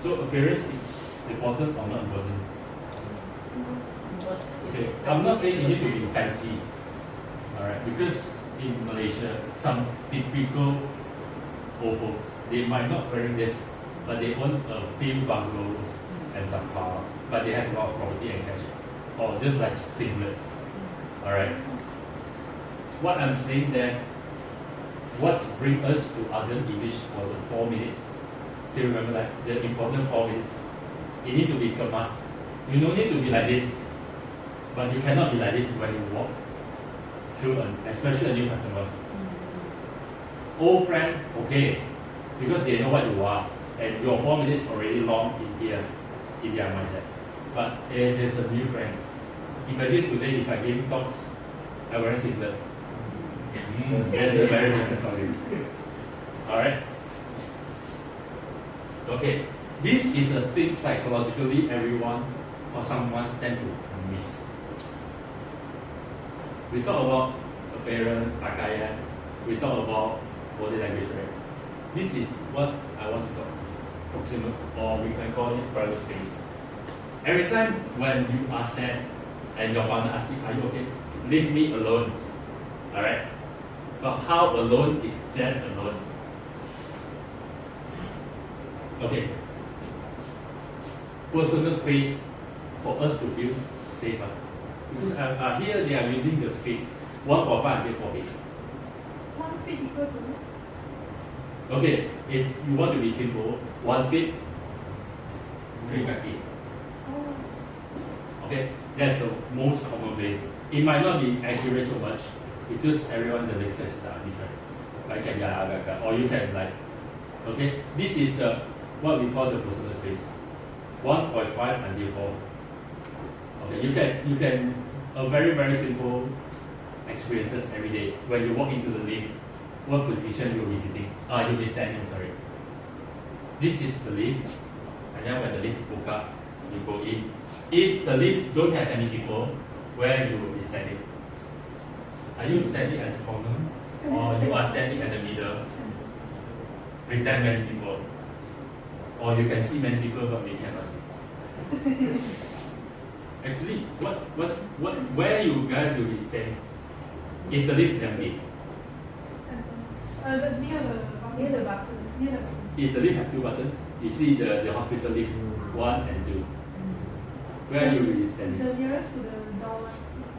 So appearance is important or not important? Okay, I'm not saying you need to be fancy. Alright, because in Malaysia, some typical OFO, they might not wearing this, but they own a few bungalows and some cars, but they have a lot of property and cash, or just like singlets. Alright. What I'm saying there, what brings us to other image for the 4 minutes? Still remember that the important 4 minutes. You need to be kemas. You don't need to be like this, but you cannot be like this when you walk through, especially a new customer. Old friend, okay, because they know what you are, and your 4 minutes already long in here, in their mindset. But if it's a new friend, imagine today if I give talks, I wear singlets. That's a very different story. Alright? Okay, this is a thing psychologically everyone or someone tend to miss. We talk about appearance, pakaian, we talk about body language, right? This is what I want to talk about. Proximate, or we can call it private space. Every time when you are sad and your partner asks you, are you okay? Leave me alone. Alright? But how alone is that alone? Okay. Personal space for us to feel safer. Because here they are using the feet. 1.5 until 4 feet. 1 feet equal to? Okay, if you want to be simple, 1 feet, 3 feet. Oh. Okay, that's the most common way. It might not be accurate so much because everyone the leg sizes are different. Like or you can like, okay, this is the what we call the personal space. 1.5 until 4. Okay, you can a very simple experiences every day. When you walk into the lift, what position you'll be sitting? You'll be standing, sorry. This is the lift, and then when the lift woke up, you go in. If the lift don't have any people, where you will be standing? Are you standing at the corner? Or you are standing at the middle? Pretend many people. Or you can see many people but we cannot see. Actually, where you guys will be standing? If the lift is empty. Near the buttons. If the lift have 2 buttons, you see the hospital lift 1 and 2. Where you will be standing? The nearest to the door.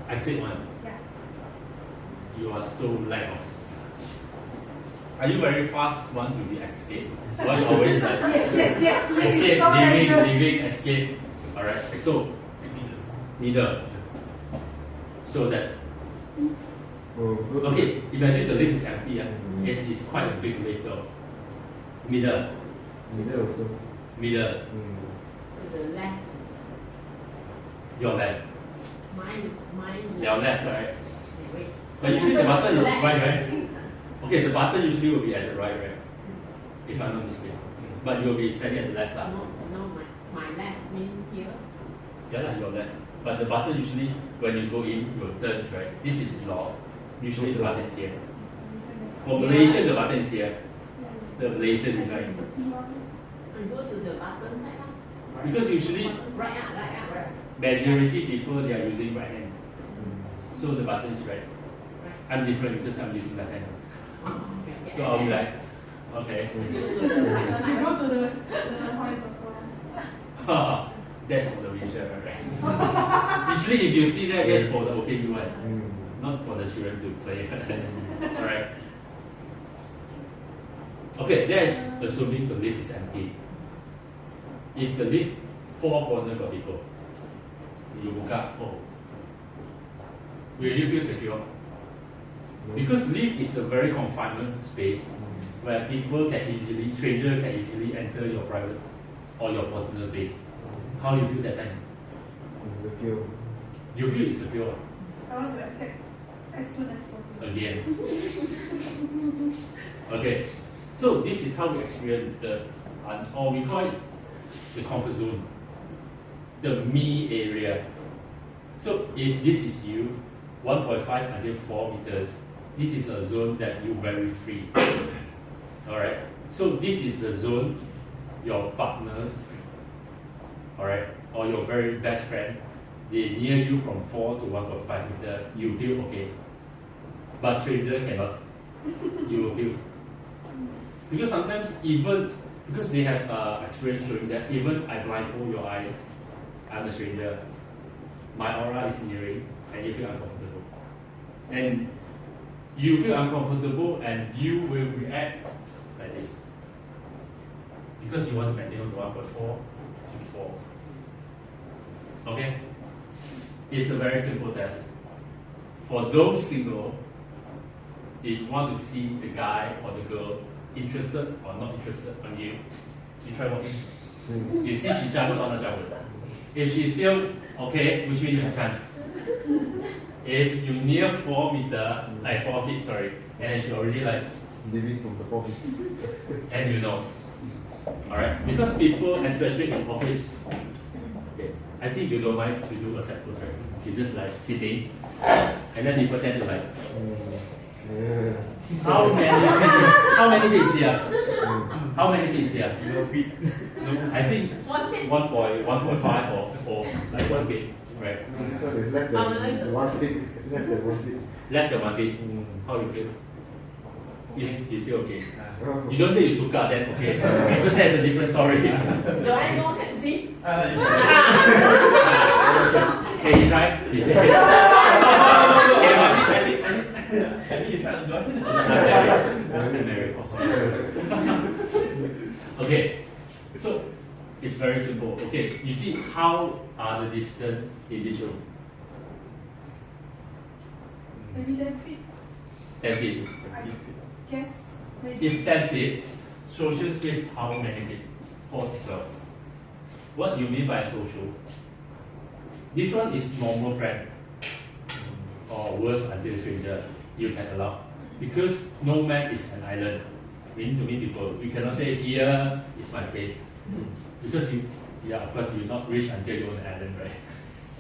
Exit 1. Yeah. You are still lack of. Are you very fast want to be escape? Why you always like Yes. escape, So leaving, escape. Alright, so middle. So that okay, imagine the lift is empty. Yes, it's quite a big lift though. Middle. Middle also. Middle. To the left. Your left. Mine Your left, right? Wait. But usually the button is right, right? Okay, the button usually will be at the right, right? If I'm not mistaken. But you'll be standing at the left. No, my left mean here. Yeah, your left. But the button usually, when you go in, you'll turn, right? This is law. Usually the button is here. For Malaysia, the button is here. The Malaysian design. I go to the button side lah. Because usually, Right. majority people, they are using right hand. So the button is right. I'm different because I'm using left hand. Okay. So I'll be like, okay. I go to the horizontal. That's for the wheelchair, right? Usually if you see that, that's for the okay one. Not for the children to play. Alright. Okay, that's assuming the lift is empty. If the lift 4 corner got people, you woke up, oh, will you feel secure? Because lift is a very confinement space where people can easily, stranger can easily enter your private or your personal space. How do you feel that time? Secure. You feel it's secure. I want to escape as soon as possible. Again. Okay. So this is how we experience the, or we call it the comfort zone, the me area. So if this is you, 1.5 until 4 meters, this is a zone that you're very free. Alright? So this is the zone your partners, alright, or your very best friend, they near you from 4 to 1.5 meter, you feel okay. But stranger cannot. You will feel. Because sometimes even, because they have experience showing that even I blindfold your eyes, I'm a stranger, my aura is nearing, and you feel uncomfortable. And you feel uncomfortable and you will react like this. Because you want to maintain the 1.4 to 4. Okay? It's a very simple test. For those single, if you want to see the guy or the girl interested or not interested on you, you try walking. You see she jumbled or not jumbled. If she's still okay, which means you have chance. If you near 4 meter, like 4 feet, sorry, and then she already like Living from the 4 feet. and you know. Alright? Because people, especially in office, okay, I think you don't mind to do a set pose, right? You just like sitting, and then people tend to like, Yeah. how many feet is here? How many feet is here? No feet. No, I think 1.5 or like 1 feet, right? So there's less than 1 feet. Less than 1 feet. Less than 1 feet. How you feel? You still okay? Oh. You don't say you suka, then okay. Because that's a different story. Do I know can see? Okay, you try? You say, okay, I think you try to join. I'm married. Okay, so it's very simple. Okay, you see how are the distance in this room? Maybe 10 feet. 10 feet. I guess. Maybe. If 10 feet, social space how many feet? 4 to 12. What you mean by social? This one is normal friend, or worse until stranger, you can allow. Because no man is an island. We need to meet people. We cannot say here is my place. Because you, yeah, of course you not reach until you own an island, right?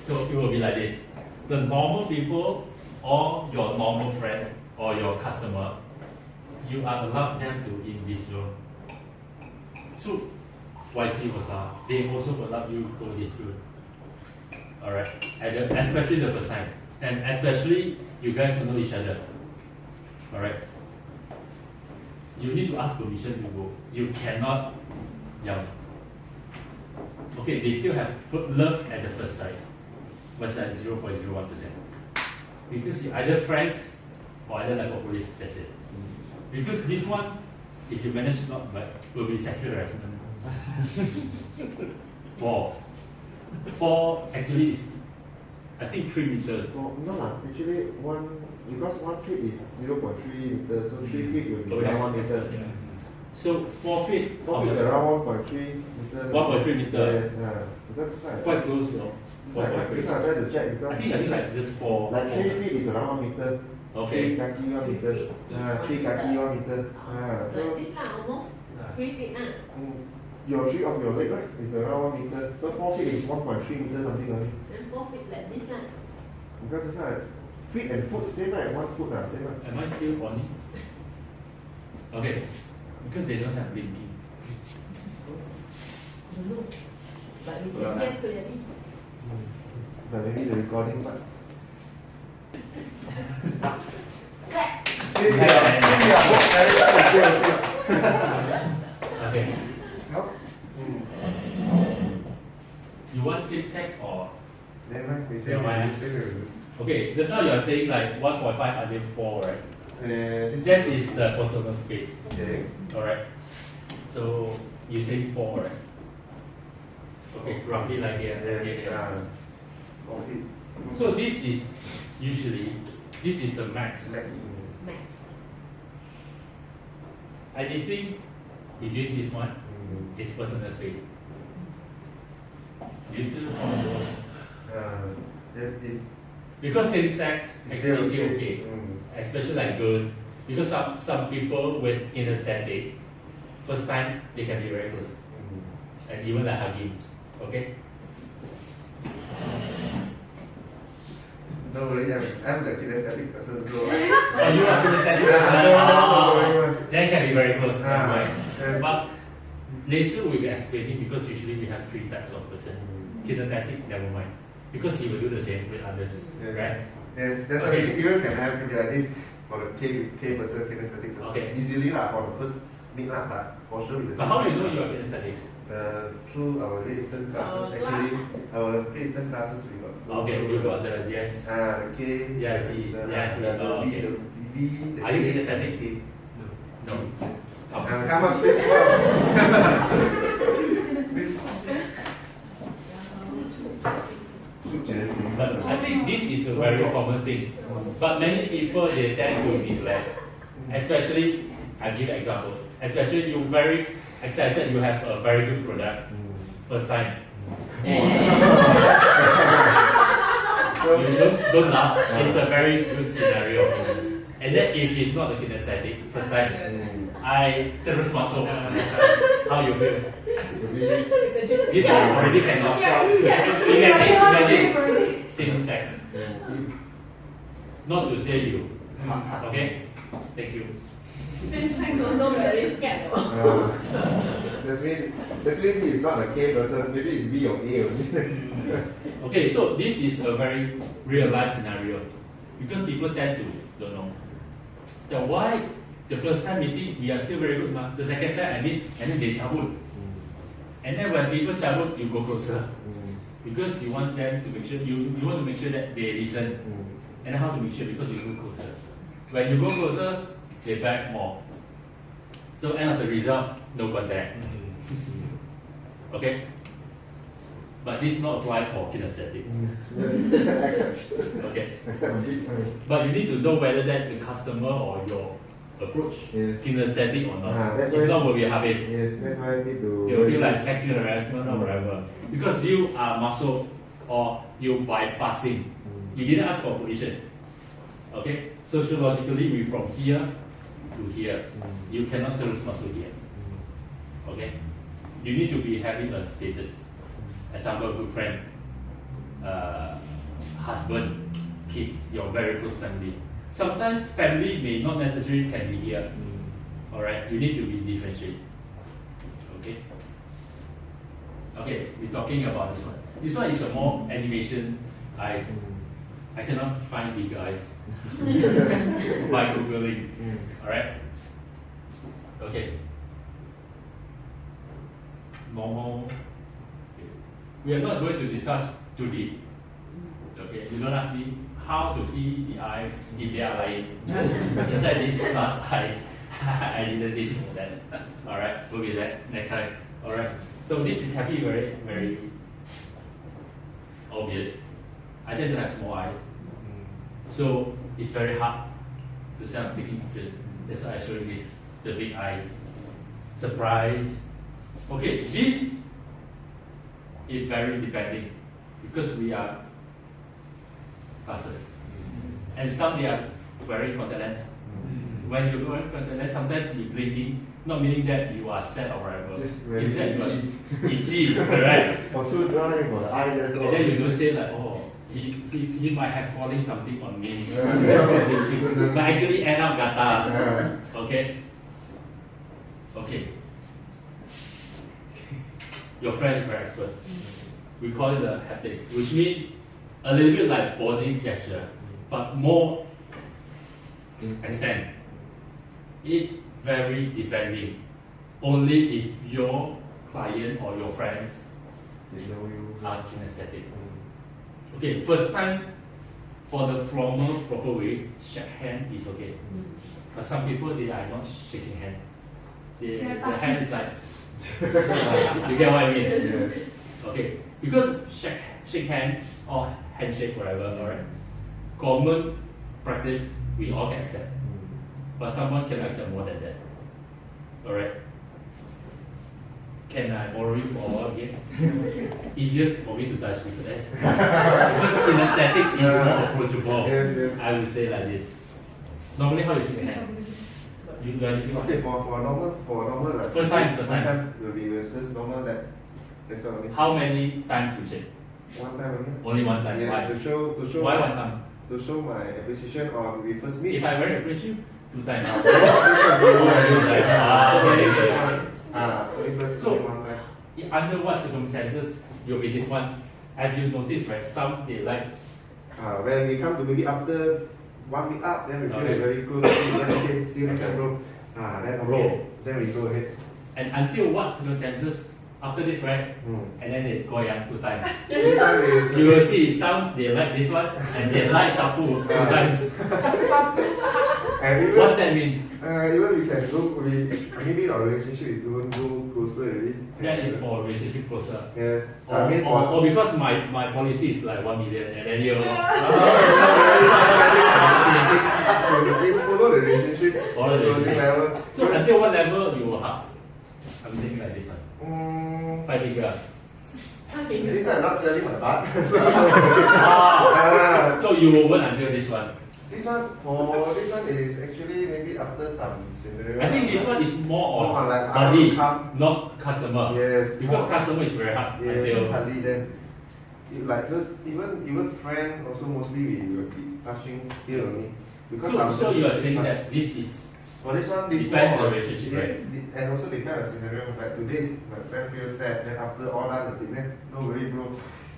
So it will be like this. The normal people or your normal friend or your customer, you are allowed them to in this zone. So WICE was they also allow you to go this route. Alright. Especially the first time. And especially you guys don't know each other. Alright. You need to ask permission to go. You cannot jump. Okay, they still have love at the first sight. But it's like 0.01%. Because you're either friends or either like a police, that's it. Because this one, if you manage not, but will be sexual harassment. 4 actually is, I think 3 meters. So, no, actually, because 1 feet is 0.3 meters, so 3 feet will be around 1 meter. Yeah. So 4 feet. 4 feet is around 1.3 meters. 1.3 meter. Yes, because like, Quite close, you know. like, I think I try to check because I think like just 4. like 3 feet is around 1 meter. Okay. 3 kaki 1 meter. 3 kaki 1 meter. So Like this lah, almost 3 feet lah. your 3 of your leg right, is around 1 meter. So 4 feet is 1.3 meters something only. And 4 feet like this lah. Because it's like feet and foot same right, 1 foot same right. Am I still on it? Okay. Because they don't have blinking. No. But we can hear clearly. But maybe the recording part. Okay. How? You want same sex or? Never mind, we say Never mind. Okay, just now you are saying like 1.5 until 4, right? This is the personal space. Okay. Alright. So you say 4, right? Okay, roughly like here. Yes, 4 feet. So this is usually, this is the max. Max. Max. Anything between this one is personal space. Do you still follow? Then if Because same sex actually is still okay, Mm. especially like girls. Because some people with kinesthetic, first time they can be very close, and even like hugging. Okay. No worry, I'm the kinesthetic person, so. Oh, you are kinesthetic. That can be very close. Never mind. Yes. But later we'll be explaining because usually we have 3 types of person. Kinesthetic, never mind. Because he will do the same with others, Yes. right? Yes, that's Okay. why even can be like this for the K person, kinesthetic person. Okay. Easily for the first meet but for sure. But how do you know you are kinesthetic? Through our Great Eastern classes, Class. actually, our Great Eastern classes we got. Okay, through you the- got the yes. the K. Yeah, I see. The, Yeah, I see. the, Oh, the okay. V, the B, the Are you K, kinesthetic? the K. No. Come. Come on, please come on. Please. But I think this is a very common thing. But many people they tend to neglect. Especially, I give an example. Especially you very excited, you have a very good product first time. You don't laugh. It's a very good scenario. And then if it's not a kinesthetic first time, I terus masuk. How you feel? This one already cannot. Imagine same sex. Not to say you. Okay? Thank you. This time also very scared. That's mean he's not a K person, maybe it's B or A only. Okay, so this is a very real life scenario because people tend to don't know. The why the first time meeting we are still very good, ma. The second time I meet and then they cabut. And then when people cabut, you go closer because you want them to make sure you want to make sure that they listen. And how to make sure because you go closer. When you go closer, they back more. So end of the result, no contact. Okay. But this not apply for kinesthetic. Okay. Except a bit. But you need to know whether that the customer or your approach Yes. kinesthetic or not. That's If why- not, will be habis. Yes, that's why I need to. You will feel like sexual harassment or whatever. Because you are muscle or you bypassing. You didn't ask for permission. Okay? Sociologically, we from here to here. You cannot terus muscle here. Okay? You need to be having a status. Example, good friend, husband, kids, your very close family. Sometimes family may not necessarily can be here. Alright, you need to be differentiated. Okay? Okay, we're talking about this one. This one is a more animation eyes. I cannot find bigger eyes by Googling. Alright? Okay. Normal. We are not going to discuss too deep. Okay, you don't ask me how to see the eyes if they are lying. Just like this last eye, I didn't teach you that. Alright, we'll be that next time. Alright, so this is happy, very, very obvious. I tend to have small eyes, so it's very hard to start taking pictures. That's why I show you this, the big eyes. Surprise. Okay, this is very depending because we are classes. And some they are wearing contact lens. When you wear contact lens, sometimes you blinking, not meaning that you are sad or whatever. Just very It's that you are itchy, correct? For too dry for the eye, that's all. And then you don't say like, oh, he might have falling something on me. Yeah. But actually end up gata. Yeah. Okay? Okay. Your friend is very expert. We call it the haptics, which means a little bit like body gesture, but more extent. It very depending. Only if your client or your friends They know you. are kinesthetic. Okay, first time for the formal proper way, shake hand is okay. But some people they are not shaking hand. The hand is like you get what I mean? Yeah. Okay, because shake hand or handshake, whatever, alright. Common practice we all can accept, but someone cannot accept more than that. Alright. can I borrow you for a while again? Easier for me to touch with that. Because kinesthetic is more approachable. I would say like this. Normally, how you shake hand? You do anything? Okay, for normal like First time. will be just normal that. That's all. How many times you shake? One time only. Only one time. Yes, Why? to show Why one time? to show my appreciation on we first meet. If I very appreciate you, 2 times. This one's So, only one time. under what circumstances you'll be this one? Have you noticed, right? Some they like. When we come to maybe after 1 week up, then we feel Okay. very close. Then okay, see you next time, bro. Then okay, Bro. then we go ahead. And until what circumstances? After this, right? And then they go young 2 times. This one is You will see some they like this one and they like Sapu 2 times. and even, What's that mean? even we can go. Maybe our relationship is even go closer already. That is for relationship closer. Yes. Or, I mean or because my policy is like 1 million and then you It's follow the relationship. Follow the closing relationship. level. So until what level you will hug? I'm thinking like this one. 5 finger. This I'm not selling my butt. So you will wait until this one. This one is actually maybe after some scenario. I think this one is more More on like buddy, come. not customer. Yes. Because more- customer is very hard Yes, until. hardly then. Like just even friend also mostly we will be touching here only. Because So you are saying that this is for this one this depends more on on- the relationship, right? And also depends on scenario. Like today my friend feels sad, then after all that then no worry bro.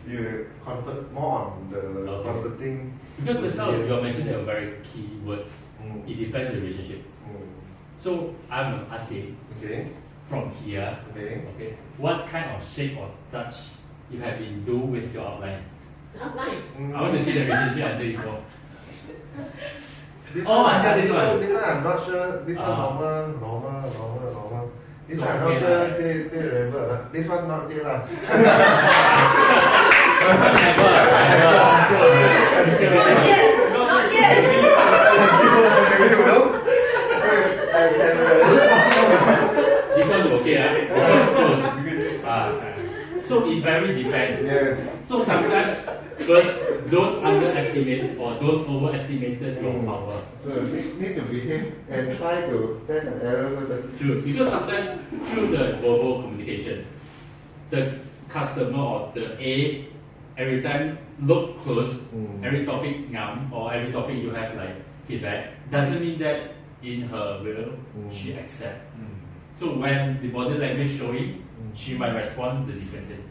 You comfort more on the Okay. comforting. because just now you are mentioning a very key words. Mm. It depends on the relationship. Mm. So I'm asking Okay. from here, Okay. okay, what kind of shape or touch you have been do with your outline? Outline. I want to see the relationship until you go. This Oh, one, I got this one. This one I'm not sure. This one normal. This one I'm not sure. Still remember. This one not here lah. Not yet. Not yet. This one okay, so it very depends. Yes. So sometimes first don't underestimate or don't overestimate your power. So need to behave and try to test and error first. True, because sometimes through the verbal communication, the customer or the A every time look close, every topic or every topic you have like feedback, doesn't mean that in her will she accept. So when the body language showing, she might respond the different thing.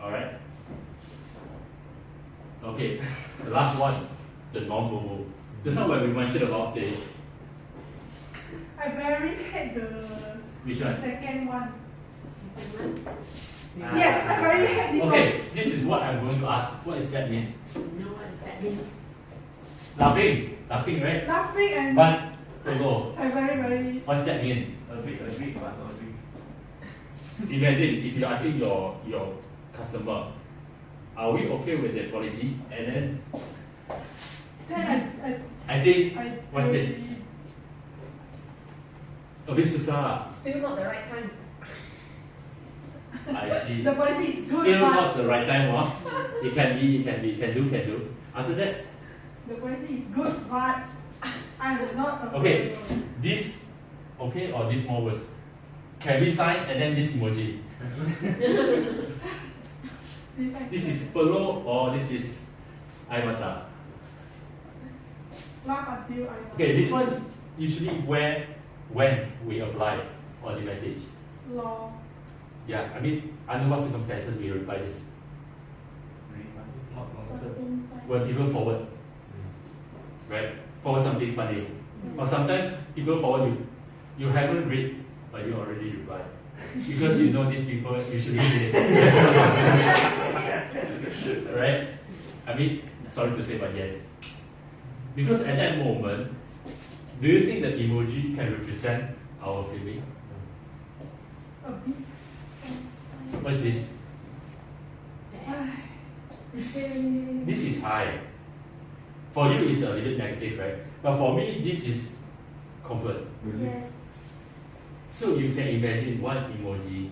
Alright? Okay, the last one, the non-verbal. Just now when we mentioned about the I very hate the which one? second one. Yes, I very hate this Okay, this is what I'm going to ask. What does that mean? No, what does that mean? Laughing, right? one. Laughing and But no. I very What's that mean? Agree, but not agree. Imagine if you're asking your customer, are we okay with the policy? And then I think what's this? A bit susah. Still not the right time. I see. The policy is good, Still but not the right time, huh? It can be, can do. After that, the policy is good, but I am not okay, available. this okay or this more words? Can we sign and then this emoji? This is perlu or this is air mata? laugh until I Okay, this one usually when we apply on the message. law. Yeah, I mean under what circumstances we reply this? Very funny. Not nonsense. Something When people forward, right? Forward something funny. Or sometimes people forward you haven't read but you already reply. Because you know these people usually read. Right? I mean, sorry to say but yes. Because at that moment, do you think the emoji can represent our feeling? A bit. What is this? Okay. This is high. For you, it's a little bit negative, right? But for me, this is comfort. Yes. So you can imagine one emoji,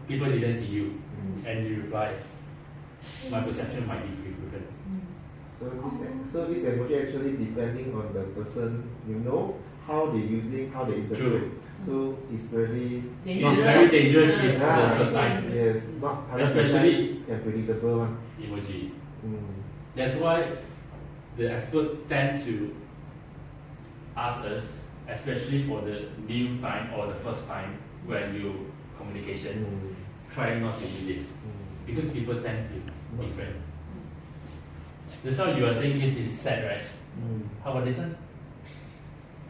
people didn't see you, and you reply. My perception might be different. So this emoji actually depending on the person, how they using, how they interpret. True. So it's really It's very dangerous if the first time. Yes, not 100% Especially and predictable one. emoji. Mm. That's why the expert tend to ask us, especially for the new time or the first time when you communication, try not to do this because people tend to be different. That's why you are saying this is sad, right? How about this one?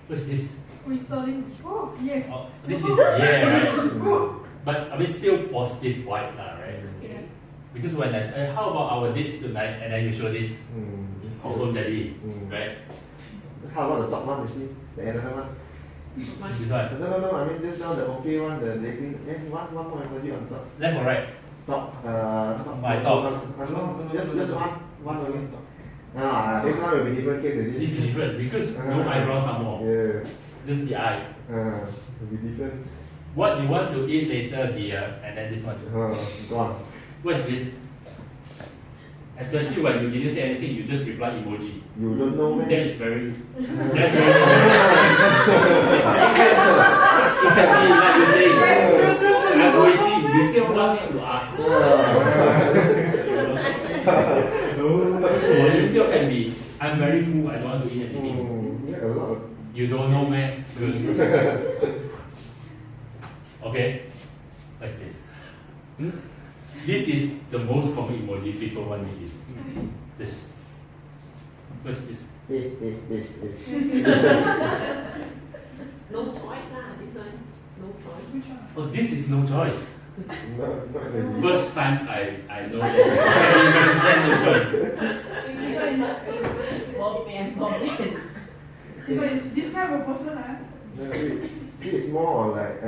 What's this? Whistling. Oh, yeah. Oh, this is yeah, right? But I mean, still positive vibe, right? Yeah. Because when I say, how about our dates tonight, and then you show this, confirm jadi, right? How about the top one, you see? The another one? This one. No, I mean just now the okay one, the dating, one more emoji on top. Left or right? Top, My top. No, just one only. This one will be different case already. This is different because no eyebrows some more. Yes. Just the eye. Will be different. What you want to eat later, dear, and then this one. Gone. What's this? Especially when you didn't say anything, you just reply emoji. You don't know, man. That's very. That's very. It can be like you say. I'm waiting. You still want me to ask. Or you still can be. I'm very full. I don't want to eat anything. Yeah, a lot. You don't know, man. Good. Okay. What's this? This is the most common emoji people want to use. This. What's this? No choice lah, this one. No choice. Which one? Oh, this is no choice. Not really. First time I know that. You understand no choice. Bobian. So it's this kind of person, No, it is more like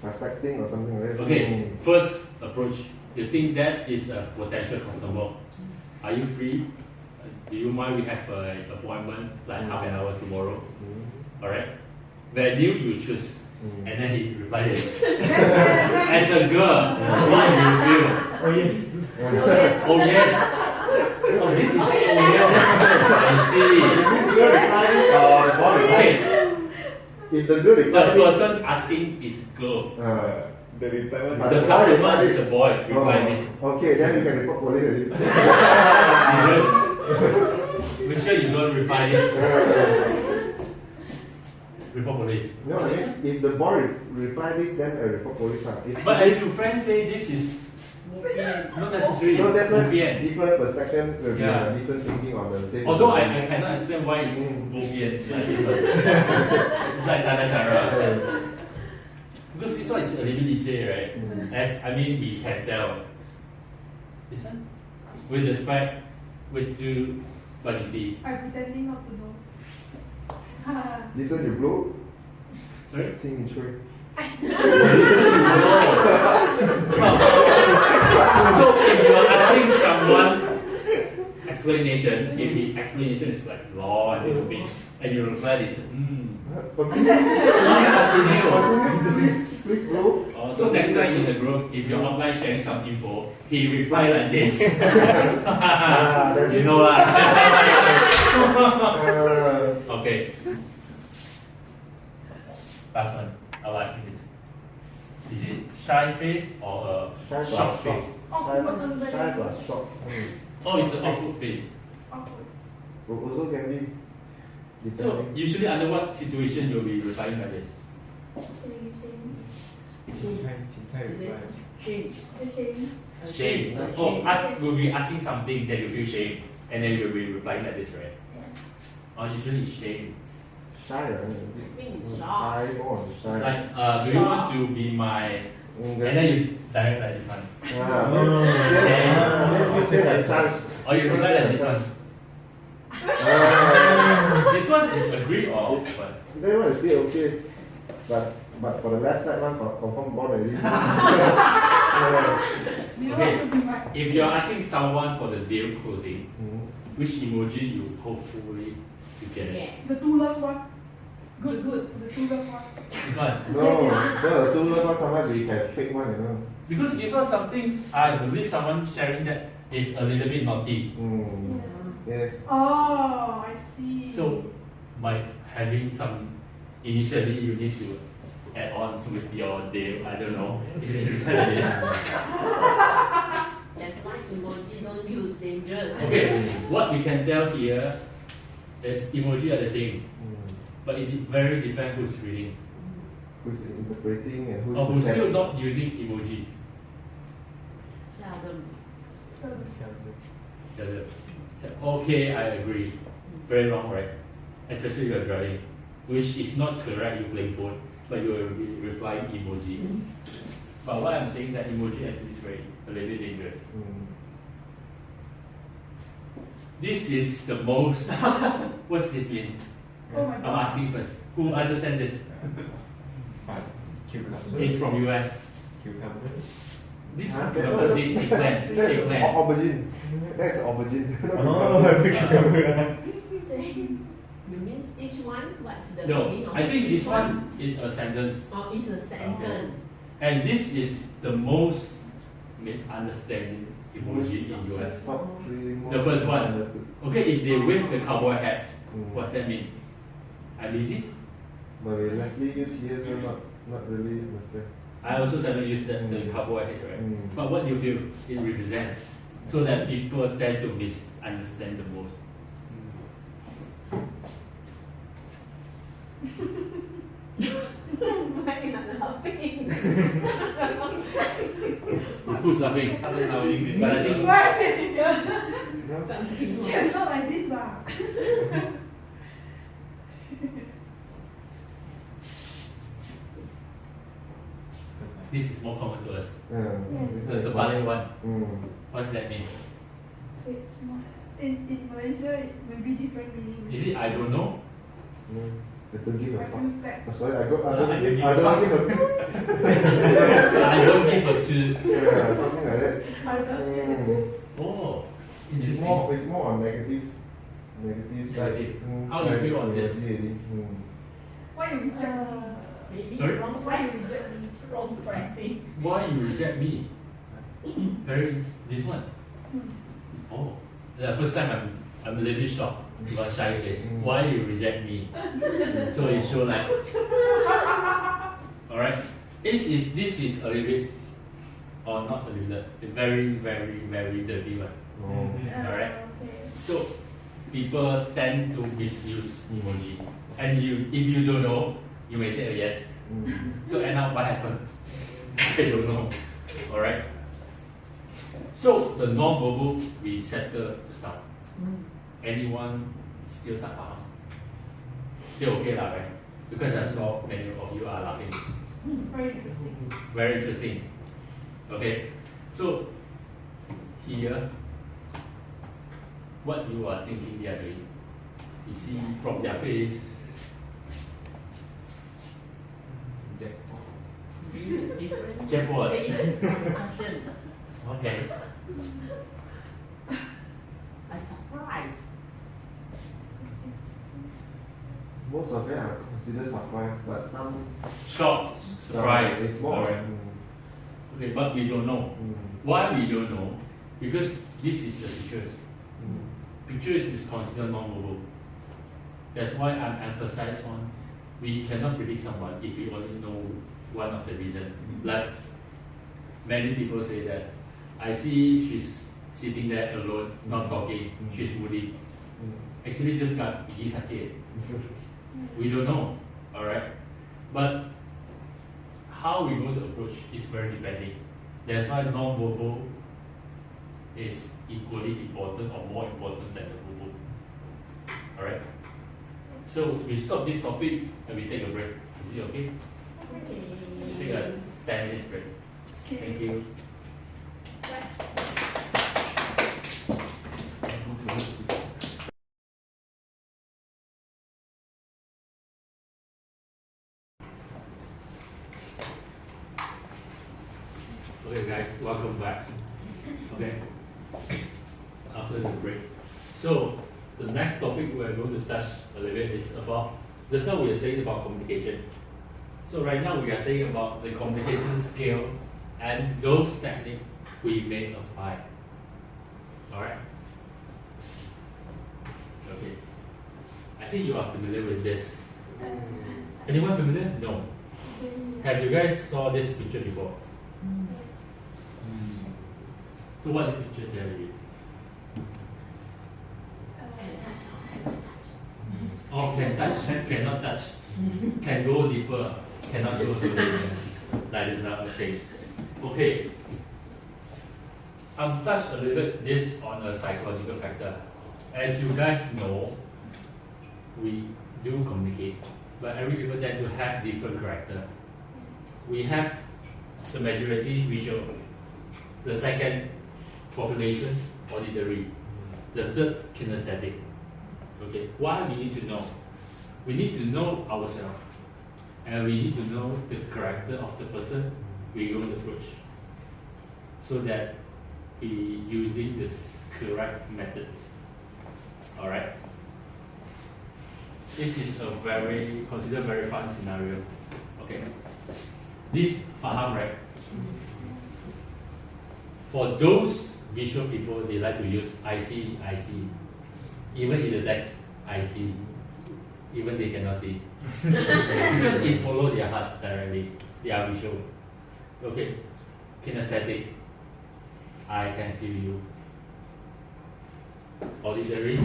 suspecting or something like that. Okay, first approach. You think that is a potential customer. Are you free? Do you mind we have an appointment like half an hour tomorrow? Alright? Venue you choose. And then he replied this. As a girl, what do you feel? Oh yes. Oh yes. Oh this is oh yeah. I see. Okay. If the girl The reply person asking is girl. The reply one. The customer is the boy. Reply this. Okay, then you can report police already. Make sure you don't reply this. Report police. No, I mean, if the boy reply this, then I report police. But as your friend say, this is not necessary. So that's a bobian. different perspective, Yeah. different thinking on the same. Although I cannot explain why it's bobian like this one. It's like Tana Cara. Because this one is a little DJ, right? As I mean, we can tell. This one? With the spec, with two quality. I'm pretending not to know. Listen, you blow. Sorry? Think in true. So if you are asking someone explanation, if the explanation is like law and little and you reply this, Continue. Please blow. So next time in the group, if you're online sharing some info, he reply like this. You know lah. Okay. Last one. I'll ask you this. Is it shy face or a Shy shock plus face? Shy plus shock. Oh, it's an awkward face. Awkward. Also can be So depending. usually under what situation you'll be replying like this? Shame. Oh, we'll be asking something that you feel shame, and then you'll be replying like this, right? Oh, usually shame. Shy, right? Shock. Shy more. Shy. Like, do you want to be my? And then you direct like this one. Or you reply like this one. This one is agree or what? That one is still okay. But for the left side one, confirm born already. Do you Okay. want to be my? If you're asking someone for the deal closing, which emoji you hopefully you get it? Yeah. The two love one. Good, good. The true love one. This one. No, the two love one sometimes we can fake one, you know. Because this one some things I believe someone sharing that is a little bit naughty. Yes. Oh, I see. So by having some initially you need to add on with your deal, I don't know. That's why emoji don't use, dangerous. Okay, what we can tell here is emoji are the same, but it very depends who's reading. Who's interpreting and who's Or who's still sending. not using emoji. Seldom. Okay, I agree. Very wrong, right? Especially you're driving, which is not correct, you playing phone, but you are replying emoji. But what I'm saying that emoji actually is very a little bit dangerous. This is the most. What's this mean? Oh my I'm god. asking first. Who understands this? Cucumber. It's from US. Cucumber. This Huh? cucumber, this eggplant, That's eggplant. aubergine. That's aubergine. You mean each one? What's the No, meaning of I think each this one is a sentence, Oh, it's a sentence. and this is the most misunderstanding emoji in US. Top three most The first one. misunderstood. Okay, if they wave the cowboy hat, Mm. what's that mean? I'm busy. But we Leslie use here, so not really understand. I also seldom use that the cowboy hat, right? Mm. But what do you feel it represents? So that people tend to misunderstand the most. Why are you laughing? Who's laughing? But I think Why? No? Something wrong. It's not like this, lah. this is more common to us. Yeah. The balik one. Mm. What's that mean? It's more. In Malaysia, it will be different meaning. Is it I don't know? Mm. I don't give a I fuck. feel sad. Oh, sorry, I don't I give don't a give a yeah, I don't give a two. something like that. I don't Mm. Oh, It's interesting. more on negative side. Negative. Mm, How do you feel on side, this? see already. Mm. Why you reject me? Maybe Sorry? wrong Why you press. reject me? Wrong pressing. Why you reject me? Very this one. Oh, the first time I'm a little bit shocked about shy face. Why you reject me? So it show like. All right. This is a little bit, or not a little bit, a very very dirty one. Oh. Alright. Okay. So people tend to misuse emoji, and if you don't know, you may say a yes. Mm. So end up what happened? I don't know. Alright. So the non-verbal we settle to start. Anyone still tak faham? Still okay lah, right? Because I saw many of you are laughing. Very interesting. Very interesting. Okay. So here, what you are thinking they are doing, you see from their face. Different. Jackpot. Assumption. Okay. A surprise. Most of them are considered surprise, but some Shock, surprise. It's more. Alright. Okay, but we don't know. Why we don't know? Because this is the pictures. Pictures is considered non-verbal. That's why I'm emphasized on we cannot predict someone if we only know one of the reason. Like many people say that I see she's sitting there alone, not talking, she's moody. Actually just got gigi sakit. We don't know, alright? But how we go to approach is very depending. That's why non-verbal is equally important or more important than the verbal. Alright? So we stop this topic and we take a break. Is it okay? Okay. Take a 10 minutes break. Thank you. Okay guys, welcome back. Okay. After the break. So the next topic we're going to touch a little bit is about Just now we were saying about communication. So right now we are saying about the communication skill and those techniques we may apply. Alright? Okay. I think you are familiar with this. Anyone familiar? No. Have you guys saw this picture before? So what the picture tell you? Oh, can touch, cannot touch. Can go deeper, cannot go so deeper. That is not the same. Okay. I'm touched a little bit this on a psychological factor. As you guys know, we do communicate, but every people tend to have different character. We have the majority visual, the second population auditory, the third kinesthetic. Okay, why we need to know? We need to know ourselves, and we need to know the character of the person we're going to approach, so that we using this correct methods. All right. This is a considered very fun scenario. Okay. This faham, right? For those visual people, they like to use I see. Even in the text, I see. Even they cannot see. Because it follows their hearts directly. They are visual. Okay. Kinesthetic. I can feel you. Auditory.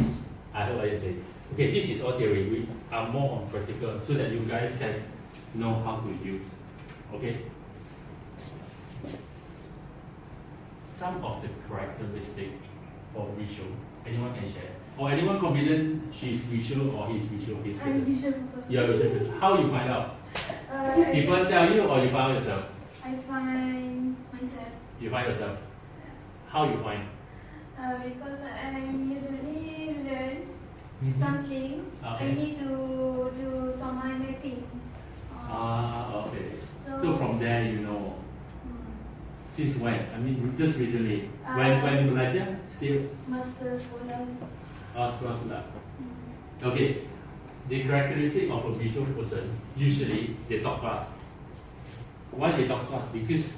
I hope I say. Okay, this is all theory. We are more on practical so that you guys can know how to use. Okay. Some of the characteristics for visual. Anyone can share? Or anyone confident she's visual or he's visual? I'm visual. You are visual person. How you find out? People tell you or you find out yourself? I find myself. You find yourself? How you find? Because I usually learn something. Okay. I need to do some mind mapping. Okay. So from there you know. Since when? I mean, just recently. When you belajar, still? Masa sekolah. Sekolah. Okay. The characteristic of a visual person, usually they talk fast. Why they talk fast? Because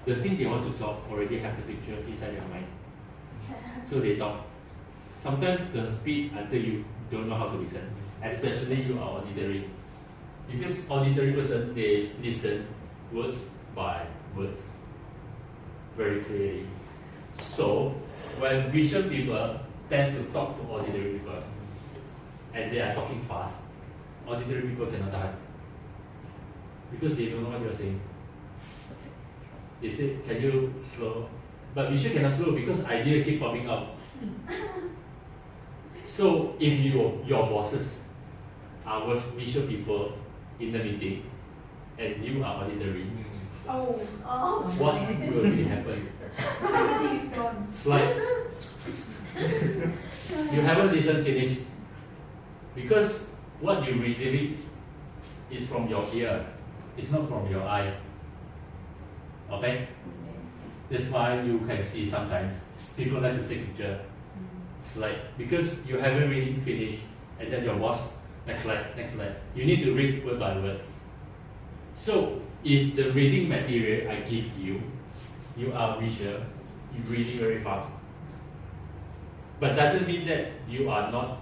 the thing they want to talk already have the picture inside their mind. So they talk. Sometimes the speed until you don't know how to listen. Especially you are auditory. Because auditory person, they listen words by words very clearly. So when visual people tend to talk to auditory people and they are talking fast, auditory people cannot tahan because they don't know what you are saying. They say, can you slow? But visual cannot slow because idea keep popping up. So if your bosses are visual people in the meeting and you are auditory, what will really happen? Everything is gone. Slide. You haven't listened finish because what you receiving is from your ear, it's not from your eye. Okay? That's why you can see sometimes people like to take picture. Slide because you haven't really finished, and then your boss next slide. You need to read word by word. So if the reading material I give you, you are visual, you're reading very fast. But doesn't mean that you are not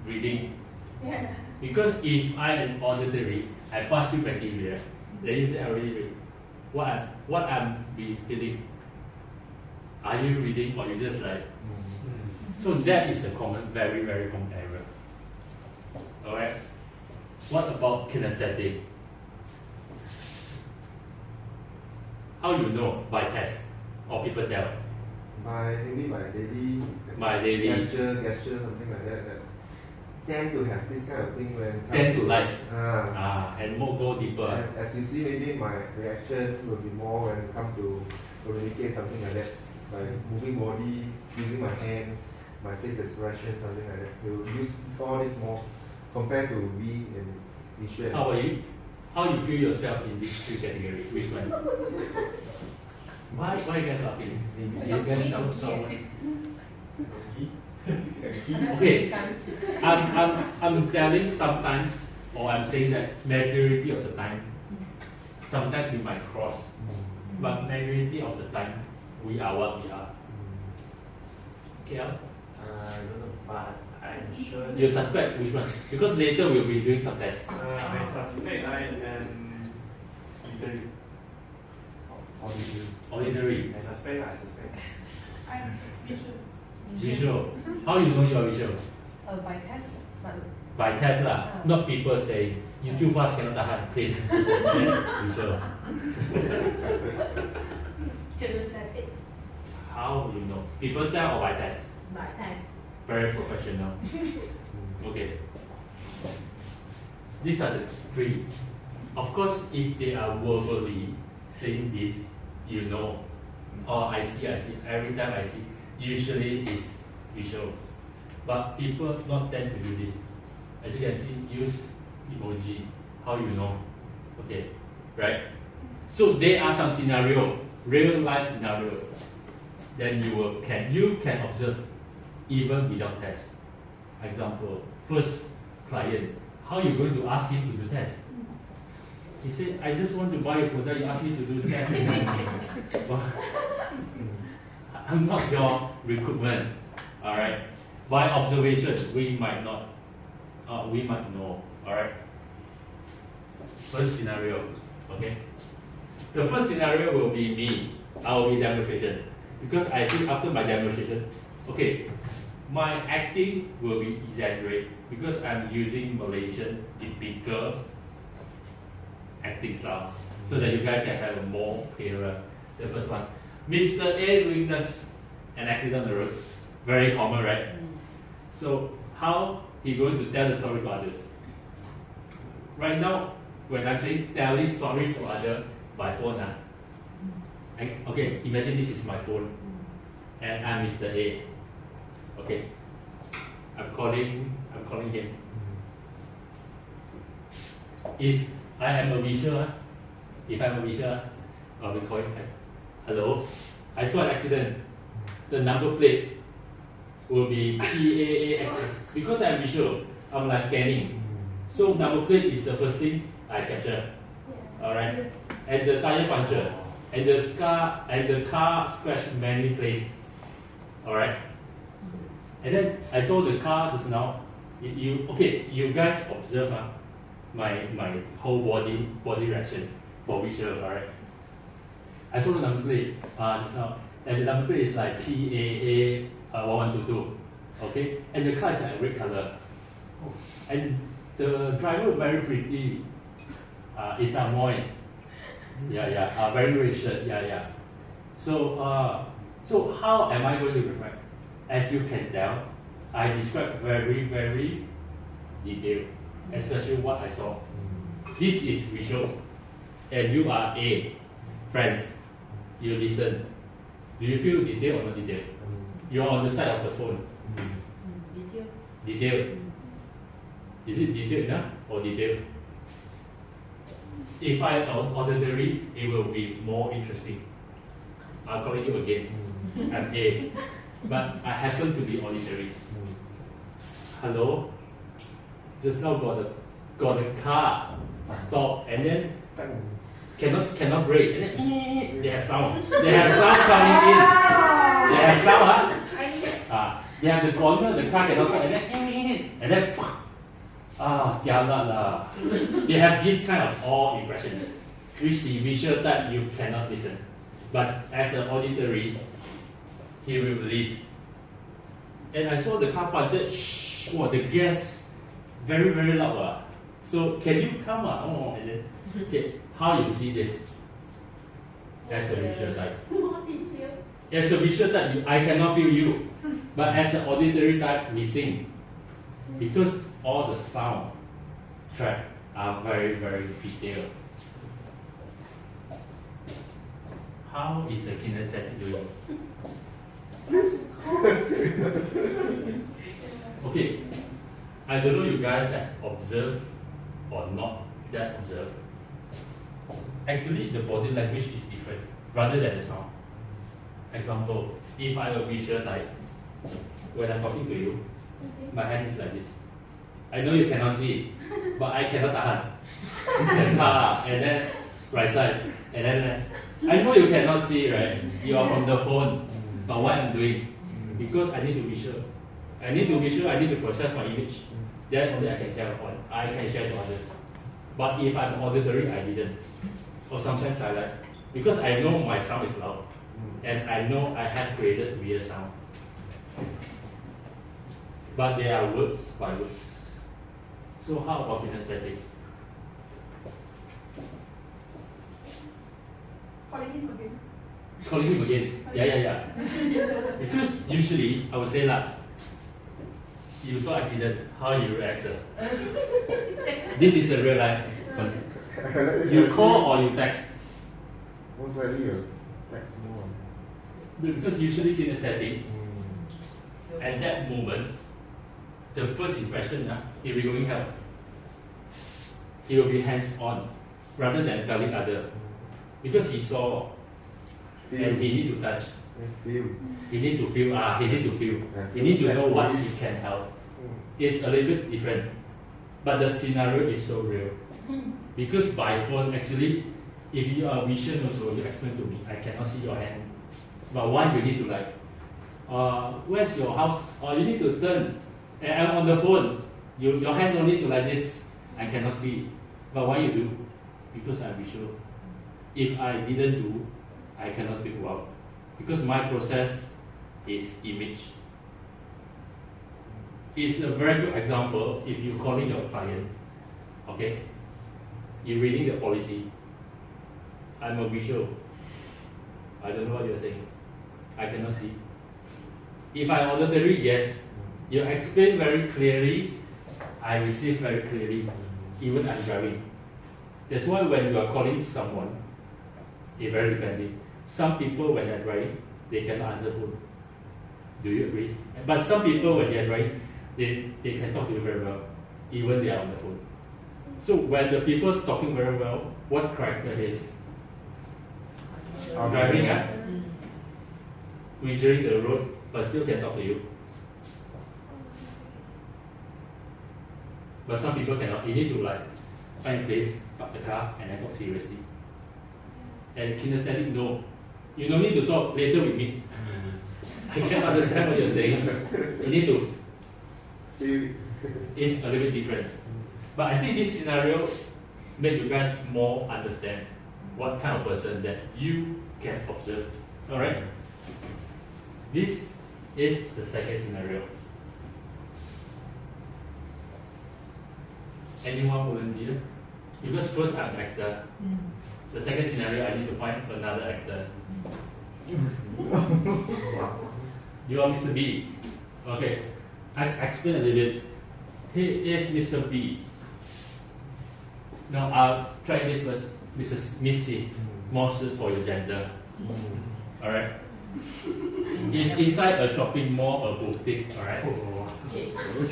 reading. Yeah. Because if I am auditory, I pass you material, then you say I already read. What I'm be feeling? Are you reading or you just like? So that is a very common error. Alright? What about kinesthetic? How you know? By test or people tell? Maybe my daily gesture, something like that. Tend to have this kind of thing when Tend to like. And more go deeper. And as you see, maybe my reactions will be more when it comes to communicate something like that, like moving body, using my hand, my face expression, something like that. We'll use all this more compared to we and visual. How about you? How you feel yourself in these three categories? Which one? Why you guys laughing? You guys don't sound. Okay, I'm telling sometimes or I'm saying that majority of the time, sometimes we might cross, but majority of the time, we are what we are. KL? I don't know, but I'm sure. You suspect which one? Because later we'll be doing some tests. I suspect I am literally. Ordinary. I suspect. I'm visual. Visual. How you know you are visual? By test, but By test lah. Not people say, you too fast cannot tahan, please. Visual. Kinesthetic. How you know? People tell or by test? By test. Very professional. Okay. These are the three. Of course, if they are verbally saying this, you know. Oh, I see. Every time I see, usually it's visual. But people not tend to do this. As you can see, use emoji. How you know? Okay, right? So there are some scenario, real life scenario. Then you can observe even without test. Example, first client, how you going to ask him to do test? He said, I just want to buy a product, you ask me to do test. I'm not your recruitment, all right? By observation, we might not, we might know, all right? First scenario, okay? The first scenario will be me. I will be demonstration. Because I think after my demonstration, okay, my acting will be exaggerated because I'm using Malaysian typical acting style so that you guys can have a more clearer. The first one, Mr. A witnessed an accident on the road. Very common, right? So how he going to tell the story to others? Right now, when I'm saying telling story to others by phone, okay, imagine this is my phone and I'm Mr. A. Okay, I'm calling him. If I am a visual, I'll be calling. Hello, I saw an accident. The number plate will be PAAXX. Because I'm visual, I'm like scanning. So number plate is the first thing I capture. Alright? Yes. And the tire puncture. And the car scratch many places. Alright? And then I saw the car just now. You guys observe my whole body reaction for visual, alright? I saw the number plate just now. And the number plate is like PAA 1122. Okay? And the car is like red color. And the driver very pretty. Is Amoy. Very red shirt. So how am I going to reflect? As you can tell, I describe very, very detailed, especially what I saw. This is visual, and you are A, friends. You listen. Do you feel detailed or not detailed? You're on the side of the phone. Detailed. Is it detailed enough or detailed? If I am ordinary, it will be more interesting. I'll call you again. I'm A, but I happen to be ordinary. Hello? Just now got a car stop and then cannot brake and then they have sound. They have sound coming in. They have sound. They have the corner, the car cannot stop and then jialat lah. They have this kind of awe impression, which the visual type you cannot listen. But as an auditory, he will release. And I saw the car punctured, the gas very, very loud. So can you come? And then, okay, how you see this? As a visual type. As a visual type, I cannot feel you. But as an auditory type, we sing. Because all the sound track are very, very detailed. How is the kinesthetic doing? Okay, I don't know you guys have observed or not that observed. Actually, the body language is different rather than the sound. Example, if I'm a visual type, when I'm talking to you, my hand is like this. I know you cannot see, but I cannot tahan. The car, and then right side, and then I know you cannot see, right? You are from the phone, but what I'm doing, because I need to be sure. I need to be sure, I need to process my image. Then only I can tell on, I can share to others. But if I'm auditory, I didn't. Or sometimes I like, because I know my sound is loud, and I know I have created weird sound. But they are words by words. So how about kinesthetic? Calling him again. Calling him again. Yeah. Because usually I would say like, you saw accident, how you react, sir? This is a real life. You call or you text? Most likely you text more. Because usually kinesthetic, at that moment, the first impression, it will be going help. It will be hands-on rather than telling other. Because he saw and he need to touch. Feel. He need to feel, he need to feel. He need to know what he can help. It's a little bit different. But the scenario is so real. Because by phone, actually, if you are vision also, you explain to me, I cannot see your hand. But once you need to like, where's your house? Or you need to turn. And I'm on the phone. Your hand don't need to like this. I cannot see. But why you do? Because I'm visual. If I didn't do, I cannot speak well. Because my process is image. It's a very good example if you're calling your client, okay? You're reading the policy. I'm a visual. I don't know what you're saying. I cannot see. If I auditory, yes. You explain very clearly, I receive very clearly, even I'm driving. That's why when you are calling someone, it's very depending. Some people when they're driving, they cannot answer phone. Do you agree? But some people when they're driving, they can talk to you very well, even they are on the phone. So when the people talking very well, what character is? Driving, visually the road, but still can talk to you. But some people cannot. You need to like find a place, park the car, and then talk seriously. And kinesthetic, no. You don't need to talk later with me. I can't understand what you're saying. You need to. It's a little bit different. But I think this scenario make you guys more understand what kind of person that you can observe. Alright? This is the second scenario. Anyone volunteer? Because first I'm an actor. The second scenario, I need to find another actor. You are Mr. B. Okay. I explain a little bit. He is Mr. B. Now I'll try this first. Mrs. Missy. More suit for your gender. Alright. He's inside a shopping mall or boutique, alright?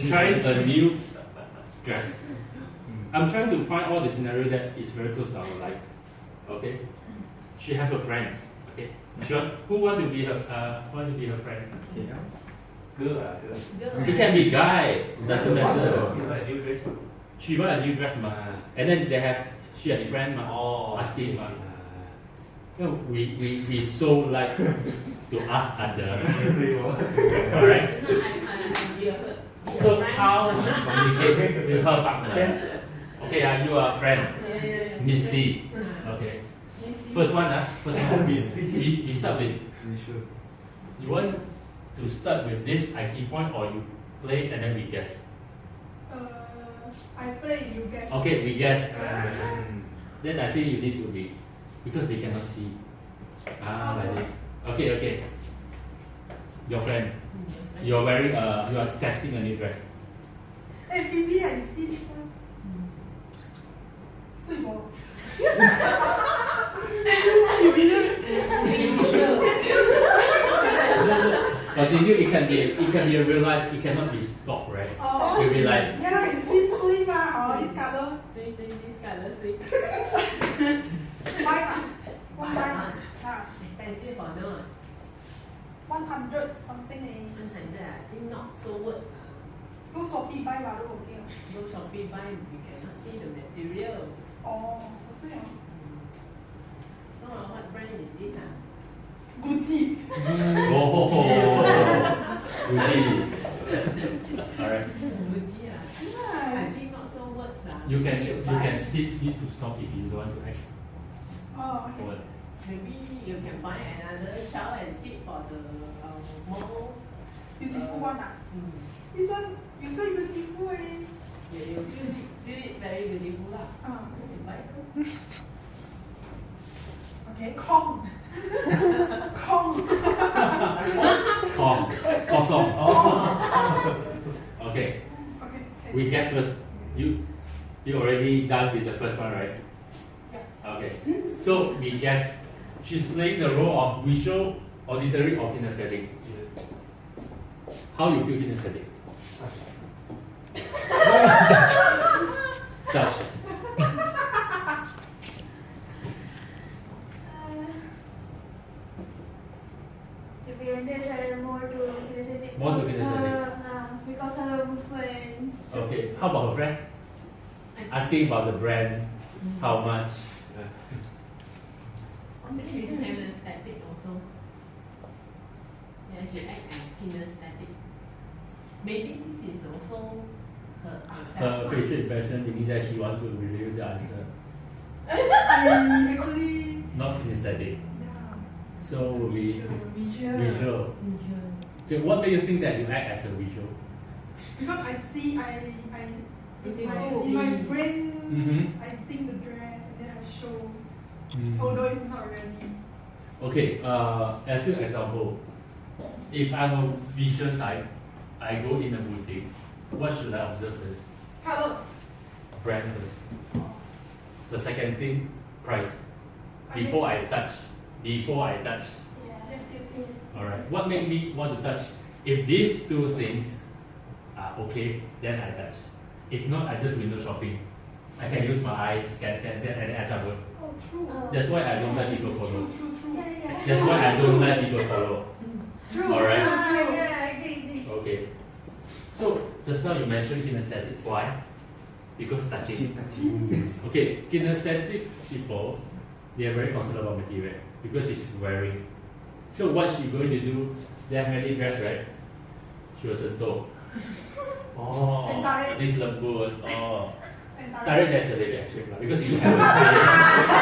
Trying a new dress. I'm trying to find all the scenario that is very close to our life. Okay? She has a friend. Okay? Sure. Who want to be her friend? Girl. It can be guy, doesn't matter. She buy a new dress, and then she has friend asking. We so like to ask other. Alright? So how she communicate with her partner? Okay, you are a friend. Missy. Okay. First one, we start with. You want to start with this key point or you play and then we guess? I play, you guess. Okay, we guess. Then I think you need to read because they cannot see. Like this. Okay. Your friend. You're you are testing a new dress. Hey, Phoebe, you see this one? Continue. It can be a real life. It cannot be stock, right? Oh. It will be like. Yeah, you see sui ma, this color. Sui, this color, sui. White one white. Expensive or not? 100 something. 100, I think not so worth. Go Shopee buy 吧都 OK 了。 Go Shopee buy, we cannot see the material. 哦，对哦。What brand is this? Gucci. Oh, Gucci. Alright. Gucci. I Nice. think not so words. You can teach me to stop if you don't want to act Oh, okay. forward. Maybe you can buy another child and skip for the more Beautiful one ah. mm, This one you so beautiful eh. you feel it very beautiful lah. Ah. You can buy. Okay, Kong. Kong. Kosong. Oh. Okay, Okay. we guess first. You already done with the first one, right? Yes. Okay. So we guess she's playing the role of visual, auditory, or kinesthetic. How you feel kinesthetic? Touch. To be honest, I'm more to kinesthetic. More to kinesthetic. Because her movement. Okay. How about her friend? Asking about the brand, how much? She's kinesthetic also. Yeah, she act as kinesthetic. Maybe this is also her Her facial impression, meaning that she want to reveal the answer. I actually Not kinesthetic. yeah. So will be Visual. visual. Okay, what made you think that you act as a visual? Because I see Beautiful. in my brain Mm-hmm. I think the dress and then I show. Mm. Although it's not really. Okay, a few example. If I'm a visual type, I go in a boutique. What should I observe first? Color. Brand first. The second thing, price. Before I touch. Yes, yes, yes. Alright. What made me want to touch? If these two things are okay, then I touch. If not, I just window shopping. I can use my eyes, scan, and then I jump. Oh, true. That's why I don't let people follow. True. That's why I don't let people follow. True. Alright. Yeah, I agree. Okay. So just now you mentioned kinesthetic. Why? Because touching. Okay, kinesthetic people, they are very concerned about material because it's wearing. So what she going to do? Definitely dress, right? She will sentuh. Oh, And tarik. this lembut. Oh, And tarik that's a little extreme lah because you haven't paid.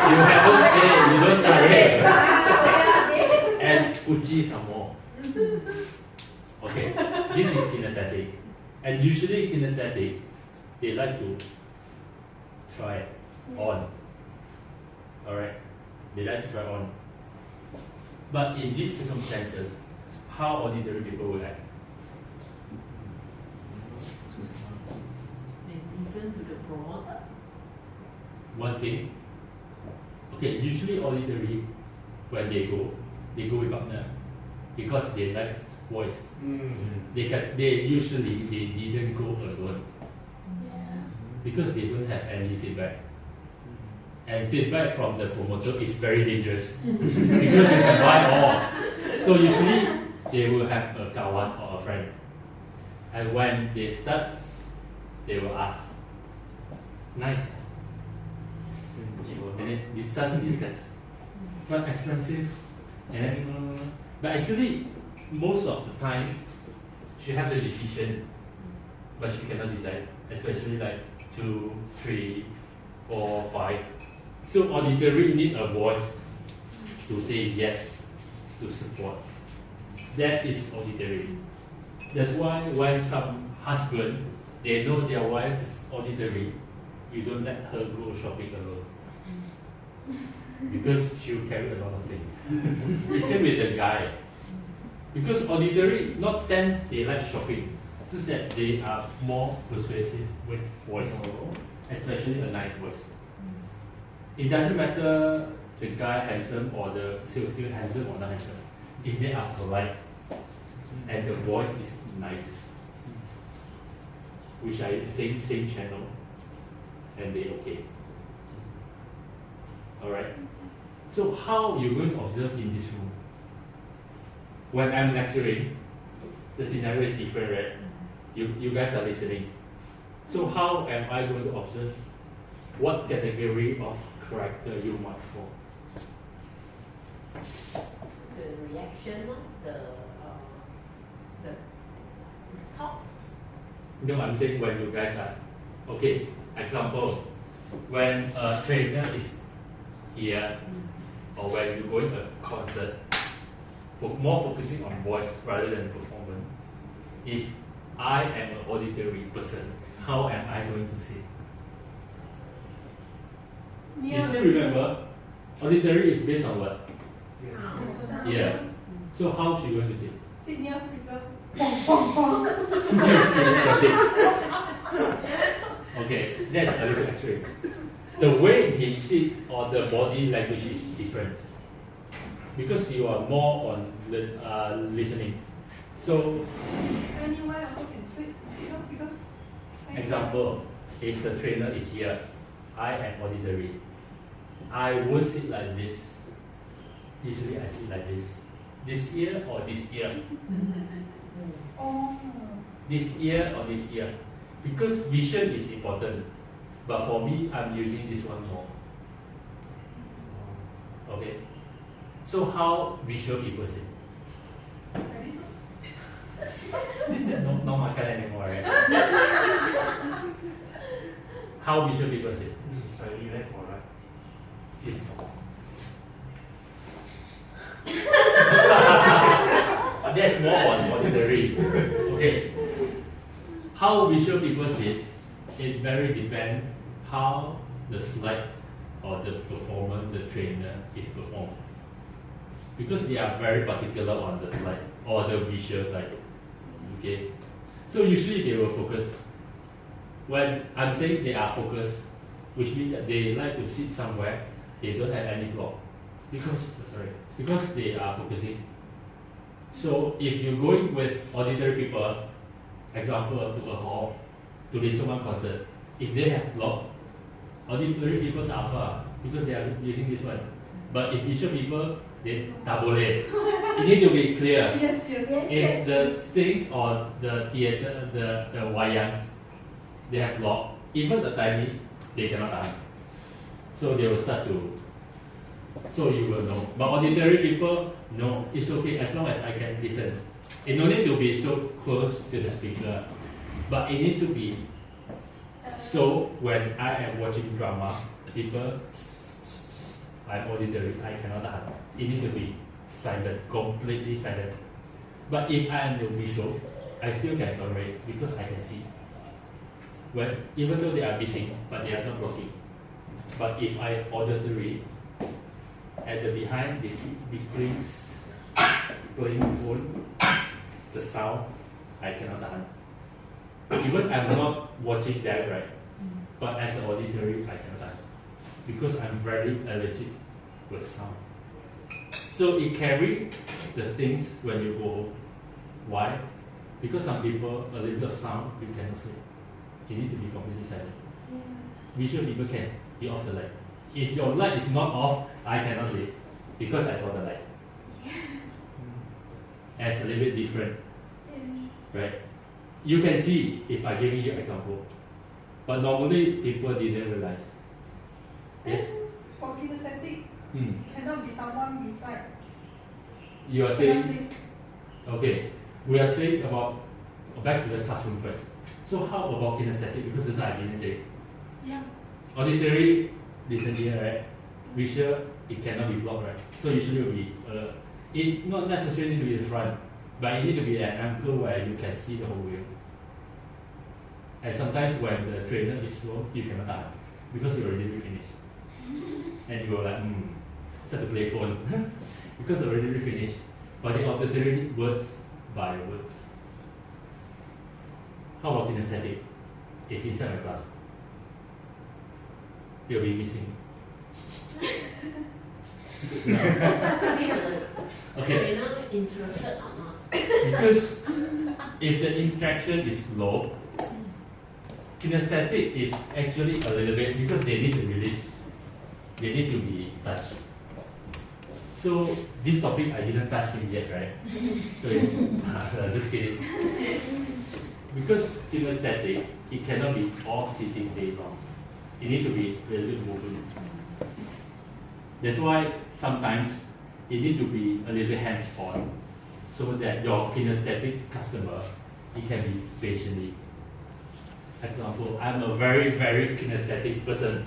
You haven't paid. You don't tarik. And uchi some more. Okay, this is kinesthetic. And usually kinesthetic, they like to try it on. Alright? They like to try on. But in these circumstances, how ordinary people will act? They listen to the promoter. One thing, okay, usually ordinary, when they go with partner because they like voice. They usually didn't go alone because they don't have any feedback. And feedback from the promoter is very dangerous because you can buy all. So usually they will have a kawan or a friend. And when they start, they will ask, nice. And then they start to discuss. But expensive. And then, but actually, most of the time, she have the decision, but she cannot decide. Especially like 2, 3, 4, 5. So auditory need a voice to say yes, to support. That is auditory. That's why when some husband, they know their wife is auditory, you don't let her go shopping alone. Because she will carry a lot of things. The same with the guy. Because auditory, not 10, they like shopping. Just that they are more persuasive with voice. Especially a nice voice. It doesn't matter the guy handsome or the sales girl handsome or not handsome. If they are polite and the voice is nice, which I same channel, and they okay. Alright. So how you going to observe in this room? When I'm lecturing, the scenario is different, right? You guys are listening. So how am I going to observe what category of character you mark for? The reaction, the talk. No, I'm saying when you guys are, okay, example, when a trainer is here, or when you're going to a concert, more focusing on voice rather than performance. If I am an auditory person, how am I going to see? You still remember, auditory is based on what? Yeah. So how is she going to see? Sit near speaker. Bong, bong, bong. Okay, that's a little extreme. The way he sit or the body language is different because you are more on listening. So, Anyone also can sit because. example, if the trainer is here, I am auditory. I won't sit like this. Usually I sit like this. This ear or this ear. Oh. This ear or this ear. Because vision is important. But for me, I'm using this one more. Okay? So how visual people sit? No makan anymore, right? How visual people sit? Slightly left or right? Is that's more on auditory. Okay. How visual people sit, it very depends how the slide or the performance the trainer is performed. Because they are very particular on the slide or the visual like. Okay. So usually they will focus. When I'm saying they are focused, which means that they like to sit somewhere, they don't have any block. Because they are focusing. So if you're going with auditory people, example to a hall, to listen one concert, if they have block, auditory people tak apa because they are using this one. But if visual people, they tak boleh. It need to be clear. Yes. If the things or the theater, the wayang, they have block, even the tiny, they cannot tahan. So they will start to. So you will know. But auditory people, no, it's okay as long as I can listen. It no need to be so close to the speaker, but it needs to be. So when I am watching drama, people, I'm auditory, I cannot tahan. It needs to be silent, completely silent. But if I am the visual, I still can tolerate because I can see. When even though they are missing, but they are not blocking. But if I auditory, at the behind they keep whispering, playing phone, the sound, I cannot tahan. Even I'm not watching that right, but as an auditory, I cannot tahan because I'm very allergic with sound. So it carry the things when you go home. Why? Because some people, a little bit of sound, you cannot sleep. You need to be completely silent. Visual people can. You off the light. If your light is not off, I cannot sleep because I saw the light. As a little bit different, right? You can see if I give you an example, but normally people didn't realize. Yes. For kinesthetic, cannot be someone beside. You are saying, okay, we are saying about back to the classroom first. So how about kinesthetic? Because this I didn't say. Yeah. Auditory, listen here, right? Visual, it cannot be blocked, right? So usually it will be, it not necessarily need to be the front, but it need to be an angle where you can see the whole wheel. And sometimes when the trainer is slow, you cannot tahan because you already finished. And you are like, start to play phone because already finished. But the auditory words by words. How about kinesthetic? If inside my class, they'll be missing. Okay. You're not interested or not? Because if the interaction is low, kinesthetic is actually a little bit because they need to release, they need to be touched. So this topic I didn't touch him yet, right? So it's just kidding. because kinesthetic, it cannot be all sitting day long. It need to be a little bit moving. That's why sometimes it need to be a little bit hands-on, so that your kinesthetic customer, he can be patiently. Example, I'm a very, very kinesthetic person.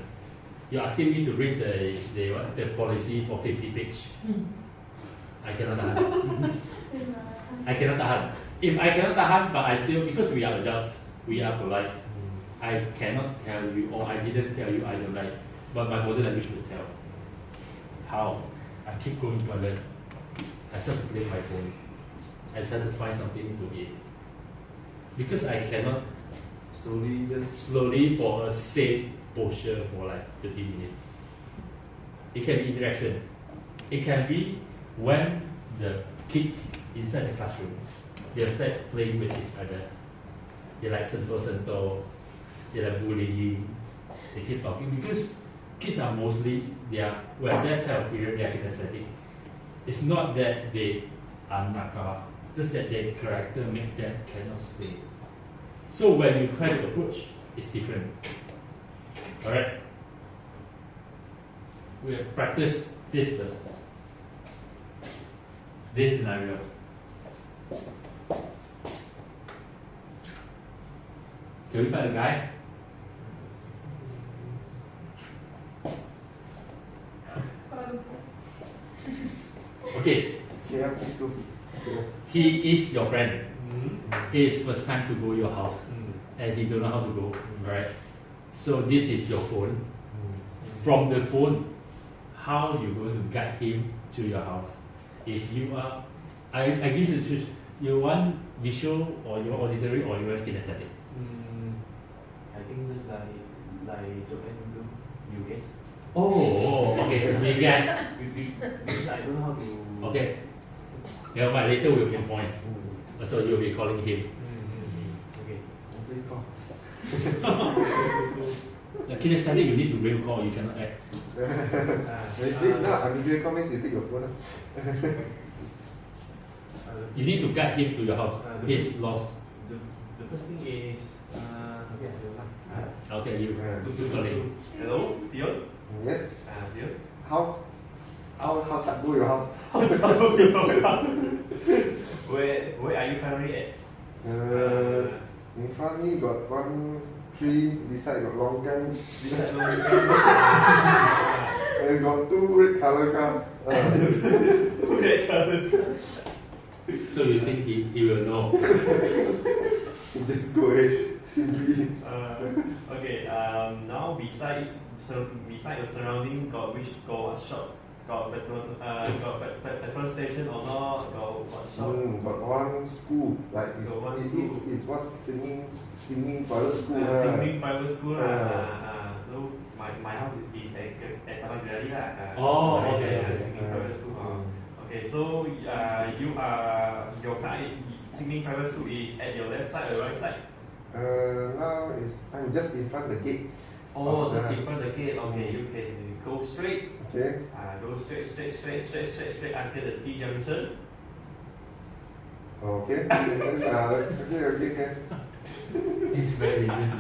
You're asking me to read the policy for 50 pages. I cannot tahan. I cannot tahan. If I cannot tahan, but I still, because we are adults, we are polite. I cannot tell you, or I didn't tell you I don't like, but my body language will tell. How? I keep going to toilet. I start to play my phone. I start to find something to eat. Because I cannot slowly for a safe posture for like 30 minutes. It can be interaction. It can be when the kids inside the classroom, they start playing with each other. They like sentuh, they like bullying, they keep talking because kids are mostly, when that type of period, they are kinesthetic. It's not that they are nakal, just that their character makes them cannot stay. So when you try to approach, it's different. Alright? We have practiced this first. This scenario. Can we find a guy? Okay. Yeah, please go. He is your friend. He is first time to go your house, and he don't know how to go. Right? So this is your phone. From the phone, how you going to guide him to your house? If you are, I give you the choice. You want visual or you want auditory or you want kinesthetic? I think just like Japan do, you guess. Oh, okay. We guess. Because I don't know how to. Okay. Yeah, but later we'll pinpoint. So you'll be calling him. Okay. Please call. The kinesthetic, you need to real call. You cannot act. I mean, video call means you take your phone. You need to guide him to your house. He's lost. The first thing is okay, I don't know. Okay, you. Sorry. Hello, Sion. Yes. Sion. How to go your house? Where are you currently at? In front of me got one tree, beside got longkang, Beside Longkang. and got two red color car. Red color. So you think he will know? Just go ahead, simply. Okay. Now beside your surrounding got what shop? Got petrol station or not? Got what shop? Got one school, like Got one it's what singing private school. Singing private school. So my house is at Taman Gerali lah. Oh, So okay. Singing private school. Okay, so your car is singing private school is at your left side or right side? Now I'm just in front of the gate. Oh, just in front of the gate. Okay, you can go straight. Okay. Go straight until the T junction. Okay. Okay. It's very dangerous.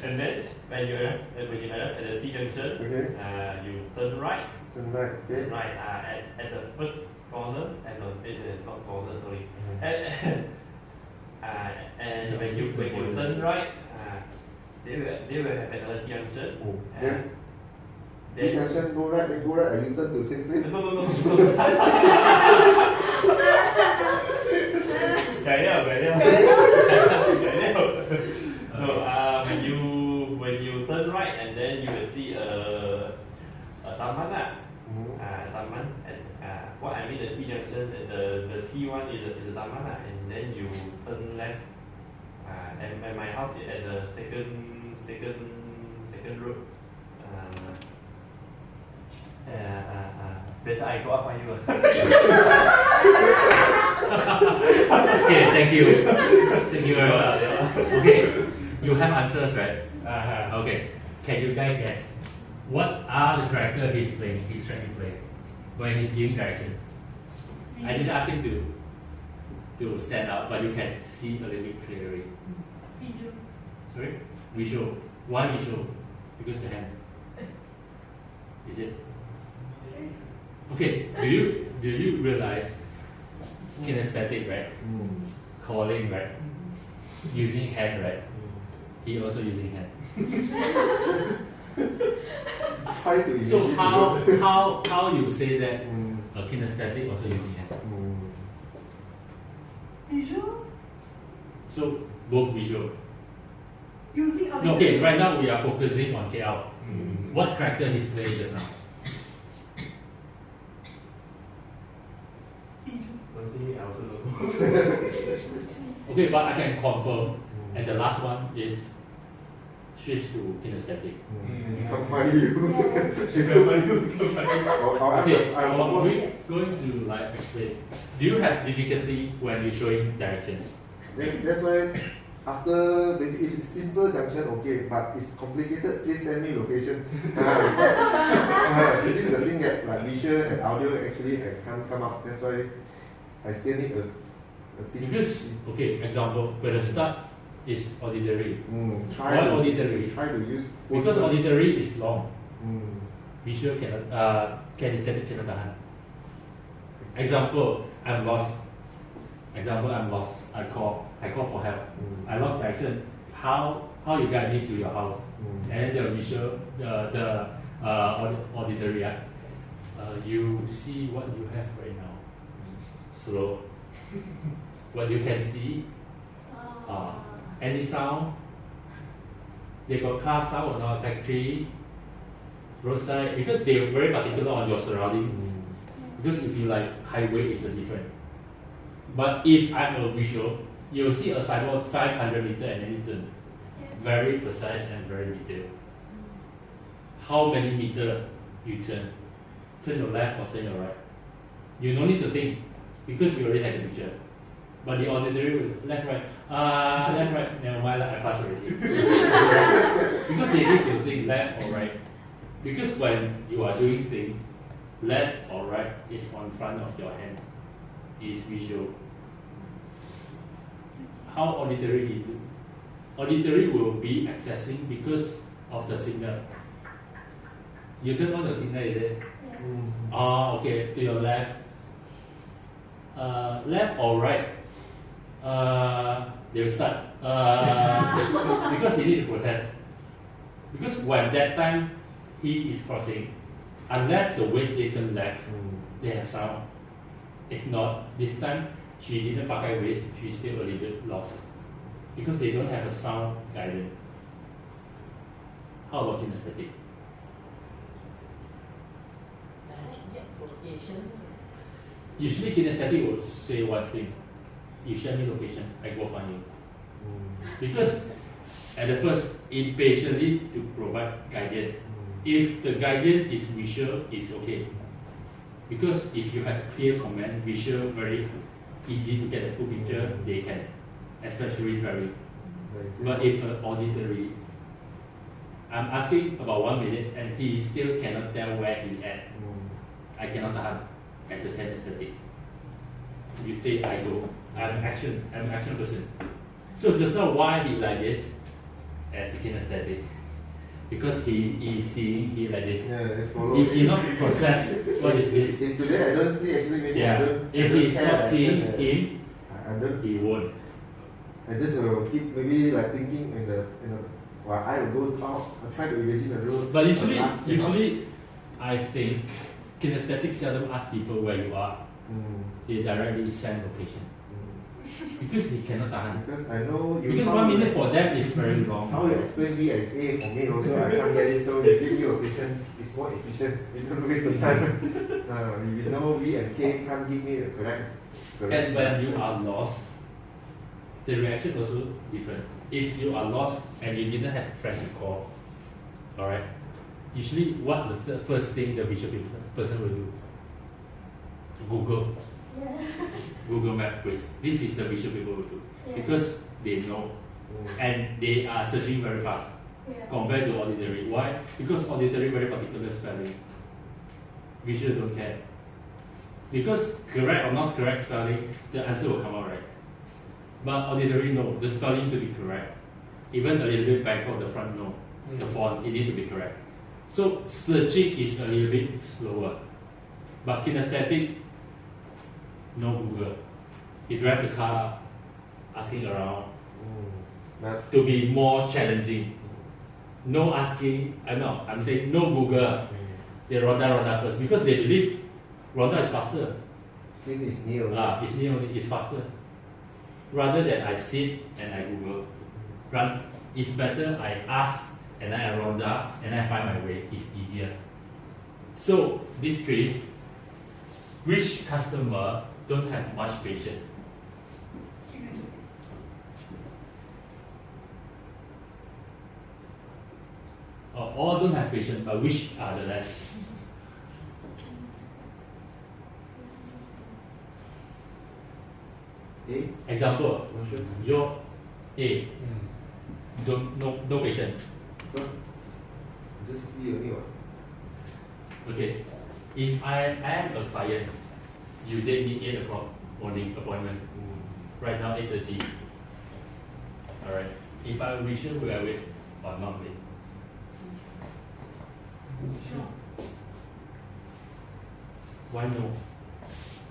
And then when you arrive at the T junction, Okay. you turn right. Tonight, okay. Turn right at the first corner. Not corner, sorry. And when you turn right, they will have another junction. Then Then junction go right, and you turn to the same place. no. No, when you turn right and then you will see a taman lah. Taman, and what I mean the T junction, the T one is the taman lah, and then you turn left. And my house is at the second road. Better I go up on you. Okay, thank you. Thank you very much. Okay, you have answers, right? Okay, can you guys guess what are the character he's trying to play when he's giving direction? I didn't ask him to. to stand out, but you can see a little bit clearly. Visual. Sorry? Visual. Why visual? Because the hand. Is it? Okay, do you realize kinesthetic, right? Calling, right? Using hand, right? He also using hand. Try to So imagine how you say that a kinesthetic also using hand? Visual. So both visual. Using No, okay, right now we are focusing on KL. What character he's playing just now? Visual. Don't see me, I also don't know. Okay, but I can confirm. And the last one is switch to kinesthetic. Come find you. Okay, we're going to like explain. Do you have difficulty when you're showing directions? That's why after maybe if it's simple junction, okay, but it's complicated, please send me location. This is the thing that like visual and audio actually I can't come up. That's why I still need a thing. Because okay, example, where the start is auditory. Try Why to, auditory? Try to use Because auditory is long. Mm. Visual cannot, kinesthetic cannot tahan. Example, I'm lost. Example, I'm lost. I call for help. I lost direction. How you guide me to your house? And then the visual, the auditory, you see what you have right now. Slow. What you can see. Any sound. They got car sound or not, factory, roadside, because they're very particular on your surrounding. Because if you like highway is a different. But if I'm a visual, you'll see a signboard 500 meter and then you turn. Very precise and very detailed. How many meter you turn? Turn your left or turn your right? You don't need to think because you already had the picture. But the auditory will left, right, left, right, never mind, I pass already. Because they need to think left or right. Because when you are doing things, left or right is on front of your hand, is visual. How auditory you do? Auditory will be accessing because of the signal. You turn on the signal, is it? Okay, to your left. Left or right? They will start. Because he need to process. Because when that time he is crossing, unless the waist they turn left, they have sound. If not, this time she didn't pakai waist, she's still a little bit lost. Because they don't have a sound guidance. How about kinesthetic? Usually kinesthetic will say one thing. You show me location, I go find you. Because at the first, impatiently to provide guidance. If the guidance is visual, it's okay. Because if you have clear command, visual, very easy to get a full picture, they can, especially driving. But if auditory, I'm asking about 1 minute and he still cannot tell where he at. I cannot tahan as a kinesthetic. You say I go. I'm an action person. So just now why he like this as a kinesthetic? Because he is seeing he like this. If he not process what is this. If today I don't see, actually maybe I don't. If he's not seeing him, he won't. I just will keep maybe like thinking well, I will go out. I'll try to imagine the road. But usually, I think kinesthetic seldom ask people where you are. They directly send location. Because he cannot tahan. Because I know you. Because 1 minute for them is very long. How you explain B and A for me also I can't get it. So you give me location, it's more efficient. You don't waste the time. You know B and K can't give me the correct. And when you are lost, the reaction also different. If you are lost and you didn't have friends to call, alright, usually what the first thing the visual person will do? Google. Google Map quiz. This is the visual people will do. Because they know. And they are searching very fast. Compared to auditory. Why? Because auditory very particular spelling. Visual don't care. Because correct or not correct spelling, the answer will come out right. But auditory, no, the spelling to be correct. Even a little bit back of the front, no. The font, it need to be correct. So searching is a little bit slower. But kinesthetic, no Google. You drive the car, asking around, to be more challenging. No asking, I'm saying no Google. They Ronda first because they believe Ronda is faster. Since it's new. It's new, it's faster. Rather than I sit and I Google. It's better I ask and then I Ronda and then I find my way. It's easier. So this three, which customer don't have much patience? All don't have patience, but which are the less? A? Example, Not sure. your A, no patience. Because just see only what. Okay, if I am a client, you date me 8 o'clock morning appointment. Right now 8:30. Alright, if I reach you, will I wait or not wait? Why no?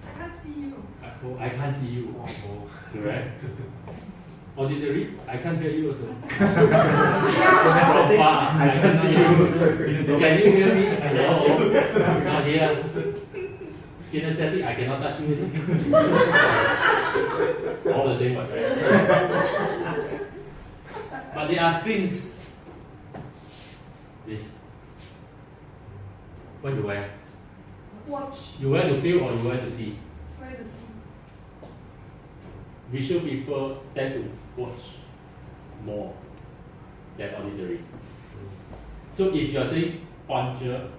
I can't see you. I can't see you. Correct. Auditory, I can't hear you also. From far, I can't hear you. Can you hear me? Hello? Not here. Kinesthetic, I cannot touch you. All the same, right? But there are things. This. What you wear? Watch. You wear to feel or you wear to see? Where to see? Visual people tend to watch more than auditory. So if you are saying punctual,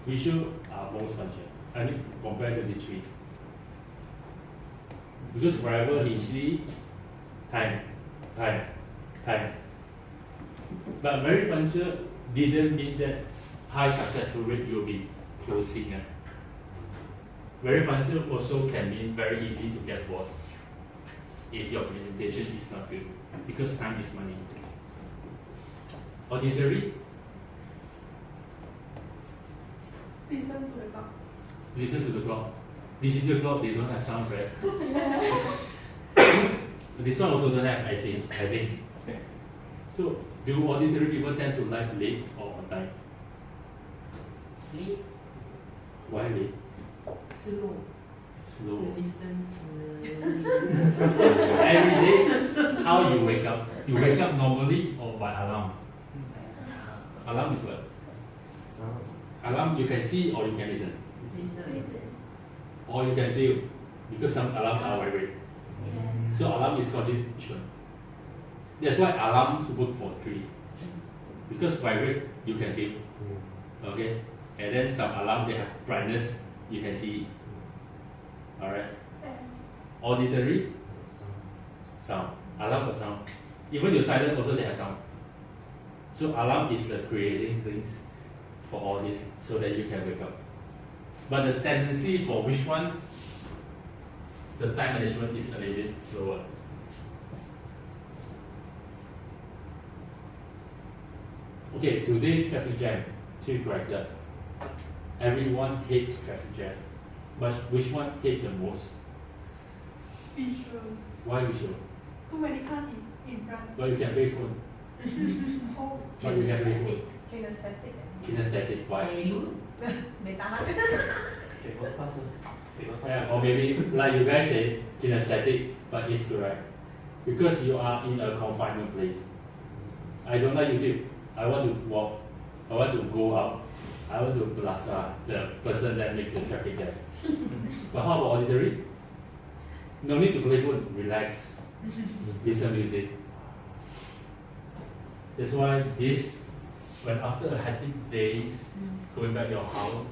visual are most punctual. I mean, compared to these three. Because wherever he sees, time. But very punctual didn't mean that high successful rate will be closing. Very punctual also can mean very easy to get bored if your presentation is not good, because time is money. Auditory, Listen to the clock. listen to the clock. Digital clock, they don't have sound, right? This one also don't have, I think. So, do auditory people tend to like late or on time? Late, Why late? slow. Slow. Listen Every day, how you wake up? You wake up normally or by alarm? Alarm is what? Alarm you can see or you can listen. Listen. Or you can feel, because some alarms are vibrate. Yeah. So alarm is constitution. That's why alarms work for 3. Because vibrate, you can feel. Okay? And then some alarm, they have brightness, you can see. Alright? Auditory, sound. Alarm for sound. Even your silence also they have sound. So alarm is creating things for audit so that you can wake up. But the tendency for which one, the time management is a little bit slower. Okay, today traffic jam, 3 character. Everyone hates traffic jam. But which one hate the most? Visual. Why visual? Too many cars in front. But you can play phone. Oh, But you can play phone. kinesthetic. Kinesthetic, why? Table pass. Yeah, or maybe like you guys say, kinesthetic, but it's correct. Because you are in a confinement place. I don't like YouTube. I want to walk. I want to go out. I want to plaza the person that makes the traffic jam. But how about auditory? No need to play phone. Relax. Listen music. That's why this, when after a hectic days, going back your house,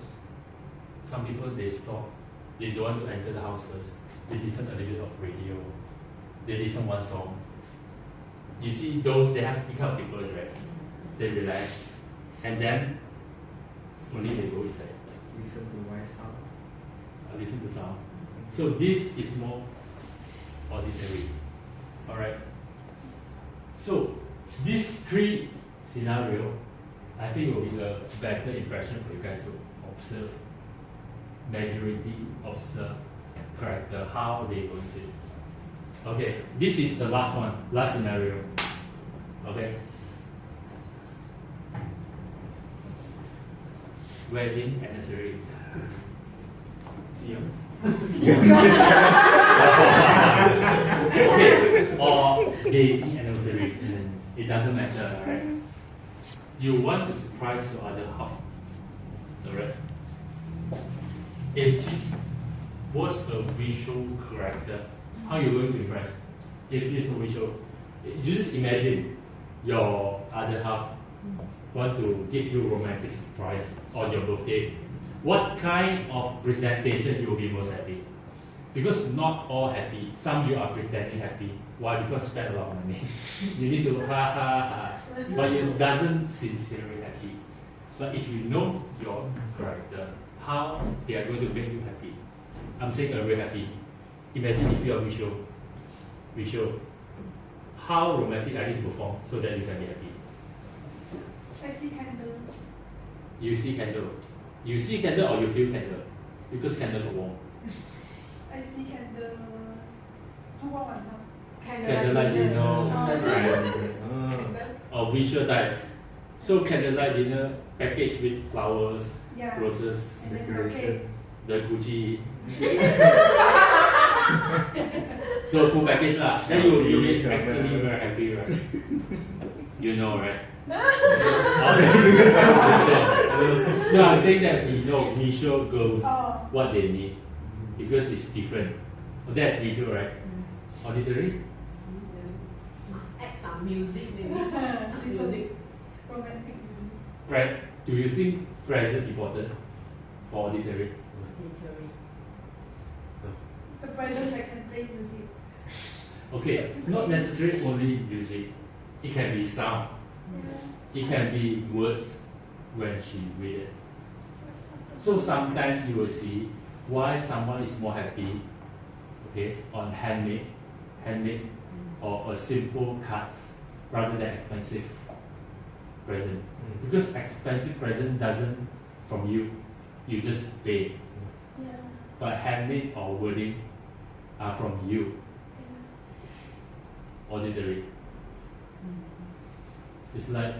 some people they stop. They don't want to enter the house first. They listen a little bit of radio. They listen one song. You see those, they have this kind of people, right? They relax. And then only they go inside. Listen to WICE sound. listen to sound. So this is more auditory. Alright. So these three scenarios, I think will be a better impression for you guys to observe, majority observe character, how they going to. Okay, this is the last one, last scenario. Okay. Wedding anniversary. See you. Okay, or dating anniversary. It doesn't matter, right? You want to surprise your other half, alright? If she was a visual character, how you going to impress? If it's a visual, you just imagine your other half want to give you romantic surprise on your birthday. What kind of presentation you will be most happy? Because not all happy. Some you are pretending happy. Why? Because spend a lot of money. You need to ha ha ha. But it doesn't sincerely happy. But if you know your character, how they are going to make you happy. I'm saying a real happy. Imagine if you are visual. How romantic I need to perform so that you can be happy. I see candle. You see candle. You see candle or you feel candle? Because candle got warm. I see candle. 烛光晚上. Candlelight dinner, right? Or visual type. So candlelight dinner packaged with flowers, Yeah. roses, And then okay. the Gucci. So full package lah. Then you'll be actually very happy, right? You know, right? No, I'm saying that we show girls what they need because it's different. Oh, that's visual, right? Auditory? Add some music maybe. Some music. Romantic music. Right? Do you think present important for auditory? Auditory. The present I can play music. Okay, not necessarily only music. It can be sound. Yeah. It can be words when she read it. So sometimes you will see why someone is more happy, okay, on handmade, or a simple cards rather than expensive present. Because expensive present doesn't from you, you just pay. Yeah. But handmade or wording are from you, auditory. It's like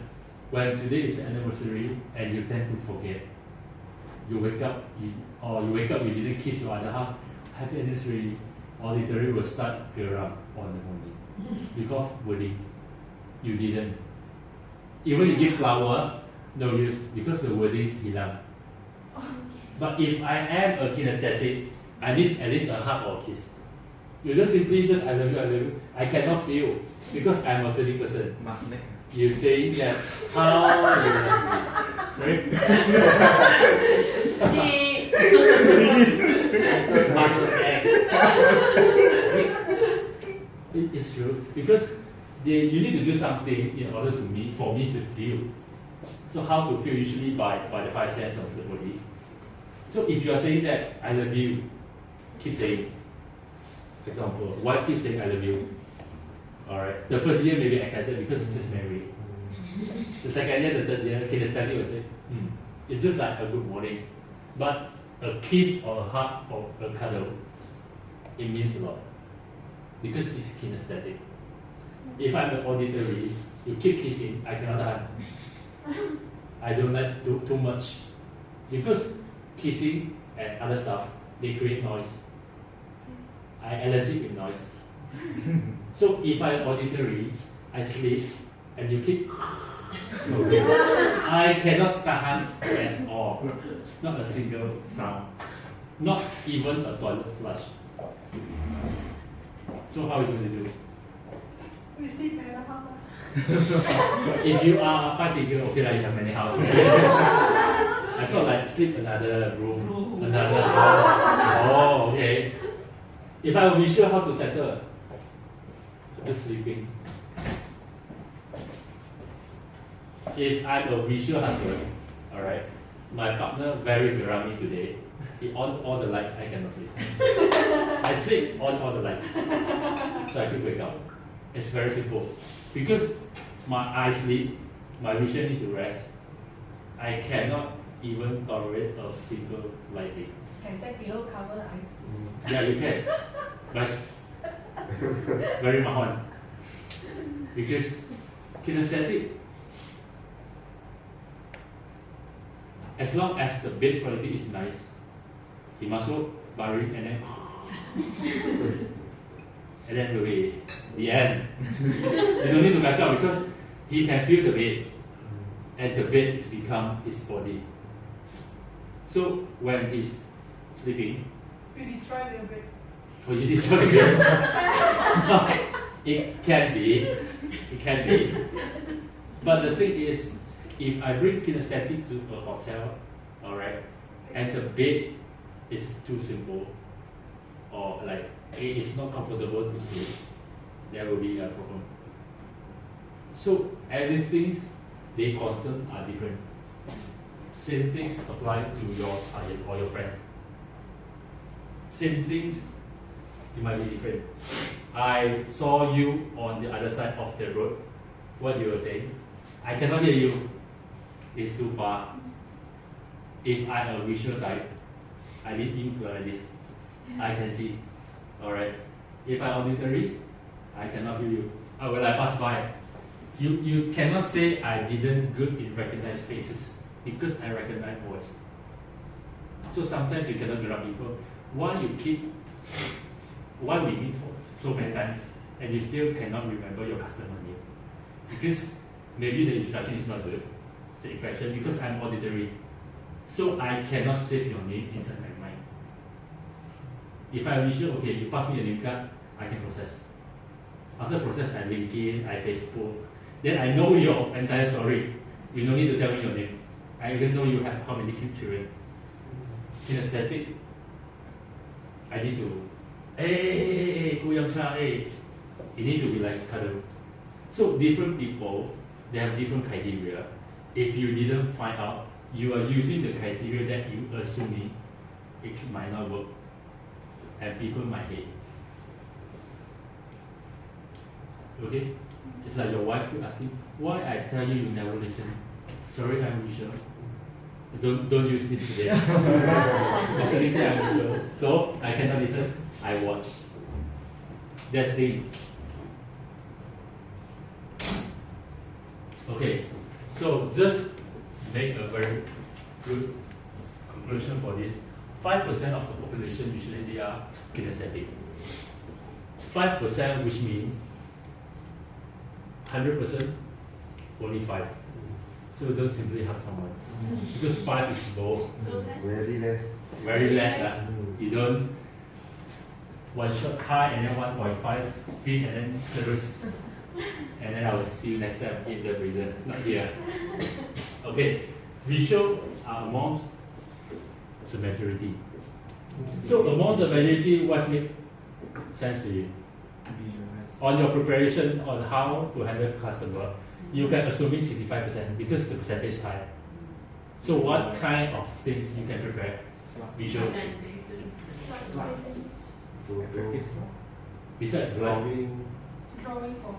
when today is anniversary and you tend to forget. You wake up, you didn't kiss your other half. Happy anniversary. Auditory will start geram on the morning because wording, you didn't. Even you give flower, no use because the wording is hilang. But if I am a kinesthetic, I need at least a hug or a kiss. You just simply I love you. I cannot feel because I'm a feeling person. You say that how you love me. Sorry? It's true because you need to do something in order for me to feel. So how to feel usually by the 5 senses of the body. So if you are saying that I love you, keep saying. Example, wife keeps saying I love you. Alright. The first year may be excited because it's just married. The second year, the third year, okay, the study will say, it's just like a good morning. But a kiss or a hug or a cuddle, it means a lot. Because it's kinesthetic. If I'm an auditory, you keep kissing, I cannot tahan. I don't like too much. Because kissing and other stuff, they create noise. I'm allergic with noise. So if I'm auditory, I sleep and you keep okay. I cannot tahan at all. Not a single sound. Not even a toilet flush. So how are you going to do? We sleep at the house. If you are a 5 figure, okay, like you have many houses. I thought like sleep another room, another house. Oh, okay. If I were visual, how to settle? Just sleeping. If I'm a visual husband, alright, my partner very gerami today, He on all the lights, I cannot sleep. I sleep on all the lights, so I could wake up. It's very simple. Because my eyes sleep, my vision need to rest. I cannot even tolerate a single lighting. Can take below cover eyes. Yeah, you can. But it's very mahal. Because kinesthetic, as long as the bed quality is nice, he masuk, baring, and then away. The end. You don't need to catch up because he can feel the bed, and the bed is become his body. So when he's sleeping, You destroy the bed. oh, you destroy the bed. It can be. It can be. But the thing is, if I bring kinesthetic to a hotel, alright, and the bed is too simple, or like it is not comfortable to sleep, there will be a problem. So everything they concern are different. Same things apply to your client or your friends. Same things, it might be different. I saw you on the other side of the road. What you were saying? I cannot hear you. It's too far. If I'm a visual type, I need you to like this. I can see. Alright. If I'm auditory, I cannot hear you. When I pass by, you cannot say I didn't good in recognize faces because I recognize voice. So sometimes you cannot grab people. Why we meet for so many times and you still cannot remember your customer name? Because maybe the instruction is not good, the impression, because I'm auditory. So I cannot save your name inside my mind. If I visual, okay, you pass me a name card, I can process. After process, I link in, I Facebook. Then I know your entire story. You don't need to tell me your name. I even know you have how many children. Kinesthetic, I need to, hey, Kuyang Cha, hey. You need to be like cuddle. So different people, they have different criteria. If you didn't find out, you are using the criteria that you assuming it might not work, and people might hate. Okay? It's like your wife keep asking, why I tell you never listen? Sorry, I'm visual. Don't use this today. Mr. Lee said I'm visual. So I cannot listen, I watch. That's the okay. So just make a very good conclusion for this. 5% of the population usually they are kinesthetic. 5% which means 100%, only 5. So don't simply hug someone. Because 5 is low. Very less. Very less. You don't one shot high and then 1.5 feet and then close. And then I'll see you next time in the prison, not here. Okay, visual are among the majority. So among the majority, what makes sense to you? On your preparation on how to handle customer, you can assuming 65% because the percentage is high. So what kind of things you can prepare? Visual. Besides drawing.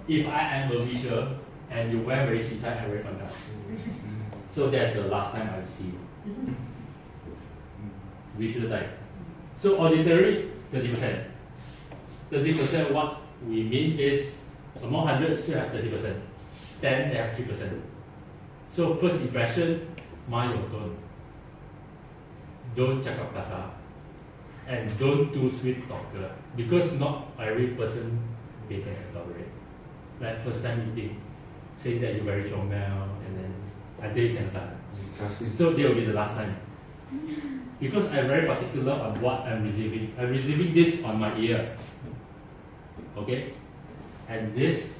If I am a visual and you wear very chincai, I wear panda. So that's the last time I see you. Visual type. So auditory, 30%. 30% what we mean is among 100 still have 30%. 10 they have 3%. So first impression, mind your tone. Don't cakap kasar. And don't do sweet talker. Because not every person they can tolerate. Like first time meeting, say that you're very comel and then until you can start. So they will be the last time. Because I'm very particular on what I'm receiving. I'm receiving this on my ear. Okay? And this,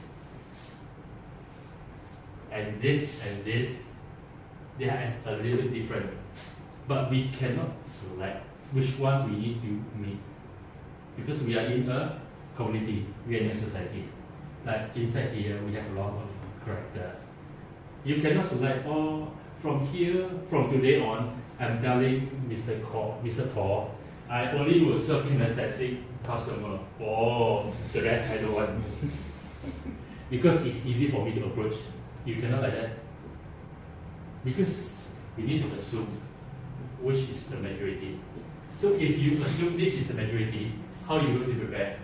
and this, and this, they are a little bit different. But we cannot select which one we need to meet. Because we are in a community, we are in a society. Like inside here, we have a lot of characters. You cannot select, oh, from here, from today on, I'm telling Mr. Thor, I only will serve kinesthetic customer. Oh, the rest I don't want. Because it's easy for me to approach. You cannot like that. Because we need to assume which is the majority. So if you assume this is the majority, how are you going to prepare?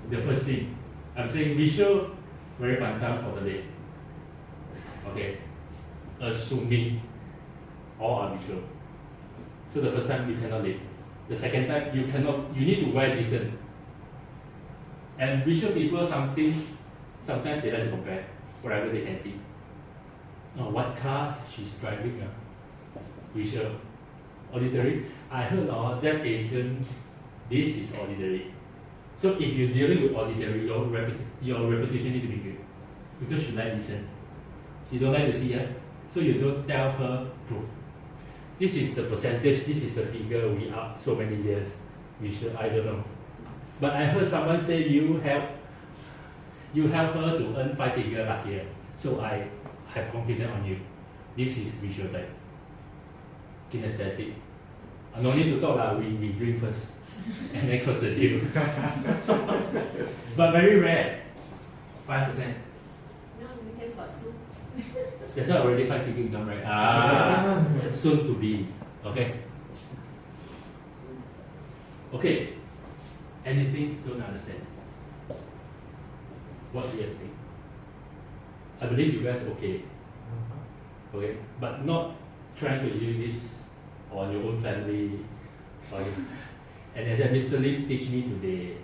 The first thing, I'm saying visual, very pantang for the day. Okay, assuming all are visual. So the first time you cannot late. The second time you need to wear decent. And visual people, sometimes they like to compare whatever they can see. Oh, what car she's driving? Visual. Auditory. I heard that agent, this is auditory. So if you're dealing with auditory, your reputation need to be good. Because you like listen. You don't like to see it, so you don't tell her proof. This is the percentage, this is the figure, we are so many years. I don't know. But I heard someone say you help her to earn 5 figures last year. So I have confidence on you. This is visual type. Kinesthetic. No need to talk, we drink first. And then close the deal. But very rare. 5%. No, we have got 2. That's why already 5 figure income, right? Soon to be. Okay. Okay. Anything don't understand? What do you think? I believe you guys okay. Okay, but not trying to use this on your own family. And as Mr. Lim teach me today,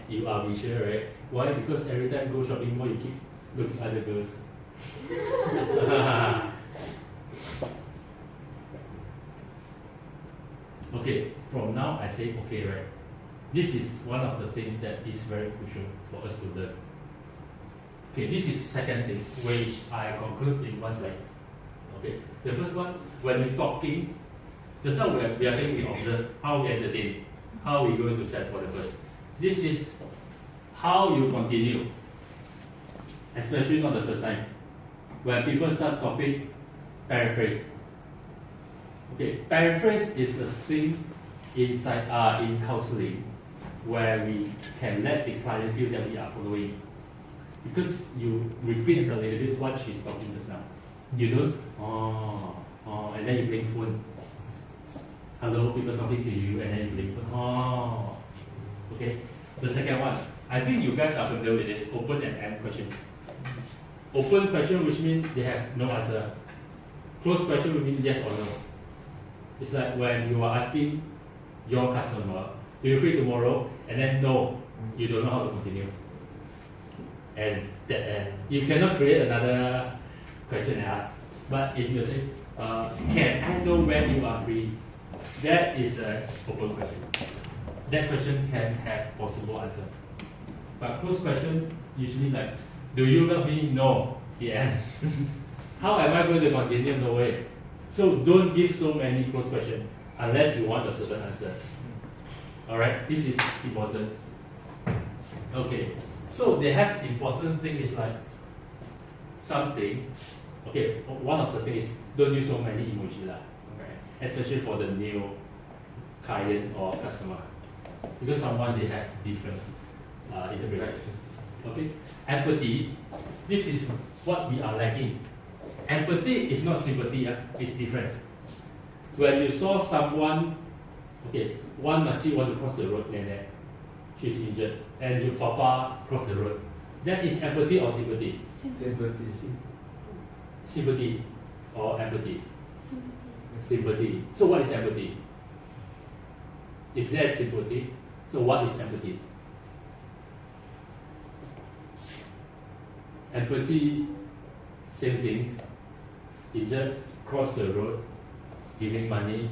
you are visual, right? Why? Because every time you go shopping mall, you keep looking at other girls. Okay, from now I say okay, right? This is one of the things that is very crucial for us to learn. Okay, this is second thing, which I conclude in one slide. Okay, the first one, when we're talking, just now we are saying we observe how we entertain, how we going to set for the first. This is how you continue, especially not the first time. When people start topic, paraphrase. Okay, paraphrase is a thing inside in counseling where we can let the client feel that we are following. Because you repeat a little bit what she's talking just now. You don't, and then you blink phone. Hello, people talking to you, and then you blink phone. Okay. The second one, I think you guys are familiar with this, open and end question. Open question, which means they have no answer. Closed question, which means yes or no. It's like when you are asking your customer, do you free tomorrow? And then no, you don't know how to continue. And you cannot create another question and ask. But if you say, can I know when you are free? That is an open question. That question can have possible answer. But closed question, usually like, do you love me? No. The end. How am I going to continue? No way. So don't give so many closed questions unless you want a certain answer. Alright, this is important. Okay, so they have important thing is like something. Okay, one of the things is don't use so many emoji lah. Okay, especially for the new client or customer, because someone they have different interpretation. Okay, empathy. This is what we are lacking. Empathy is not sympathy. It's different. When you saw someone, okay, one makcik want to cross the road, and she's injured, and your papa cross the road. That is empathy or sympathy? Sympathy. Sympathy or empathy? Sympathy. So what is empathy? If there's sympathy, so what is empathy? Empathy, same things. Injured, cross the road, giving money,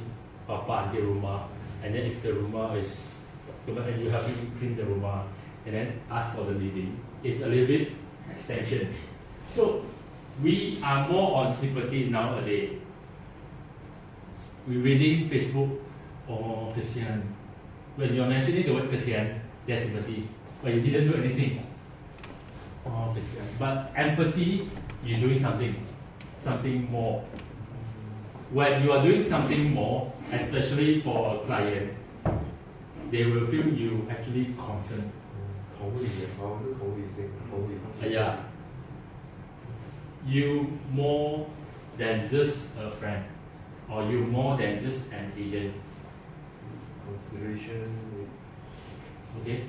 papa until rumah, and then if the rumah is, and you help him clean the rumah, and then ask for the living, it's a little bit extension. So we are more on sympathy nowadays. We're reading Facebook, oh kesian. When you're mentioning the word kesian, there's sympathy. But you didn't do anything. Oh kesian. But empathy, you're doing something. something more. When you are doing something more, especially for a client, they will feel you actually concerned. Yeah. You more than just a friend, or you more than just an agent. Consideration. Okay.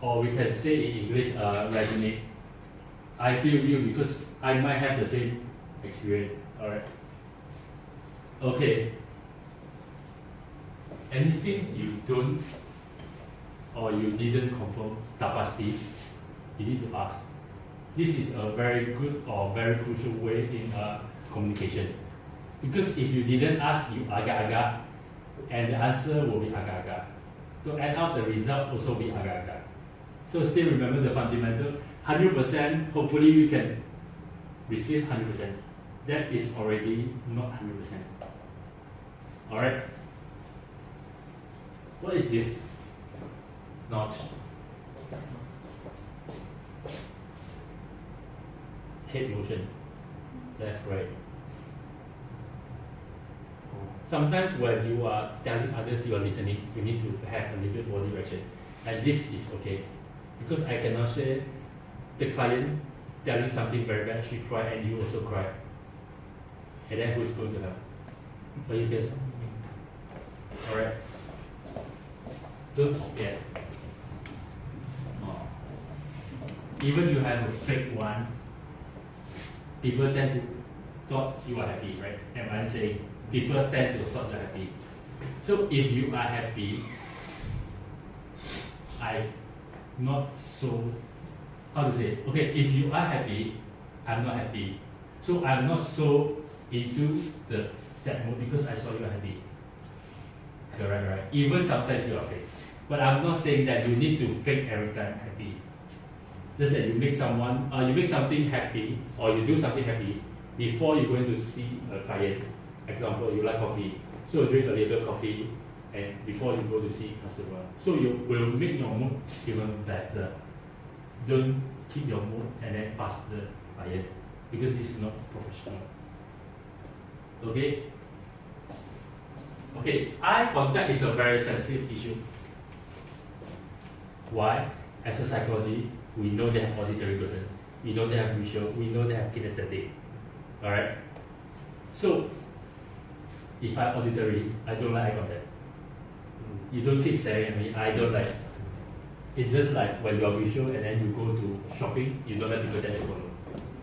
Or we can say in English, resonate. I feel you because I might have the same experience. Alright. Okay. Anything you don't or you didn't confirm tak pasti, you need to ask. This is a very good or very crucial way in communication. Because if you didn't ask, you agak-agak, and the answer will be agak-agak. To add up the result also be agak-agak. So still remember the fundamental, 100%, hopefully we can receive 100%. That is already not 100%. Alright? What is this? Notch. Head motion. Left, right. Sometimes when you are telling others you are listening, you need to have a little bit body direction. And this is okay. Because I cannot say the client telling something very bad, she cry and you also cry. And then who's going to help? But you can. Alright. Don't forget. Even you have a fake one, people tend to thought you are happy, right? Am I saying? People tend to thought you're happy. So if you are happy, I not so, how to say? Okay, if you are happy, I'm not happy. So I'm not so into the sad mood because I saw you are happy. Correct, right? Even sometimes you are fake. But I'm not saying that you need to fake every time happy. Just that you make someone, you make something happy, or you do something happy before you're going to see a client. Example, you like coffee, so drink a little coffee, and before you go to see customer, so you will make your mood even better. Don't keep your mood and then pass the client because this is not professional. Okay. Okay, eye contact is a very sensitive issue. Why? As a psychology, we know they have auditory person, we know they have visual, we know they have kinesthetic. Alright? So, if I auditory, I don't like eye contact. You don't keep staring at me, I don't like. It's just like when you are visual and then you go to shopping, you don't let people tell you follow.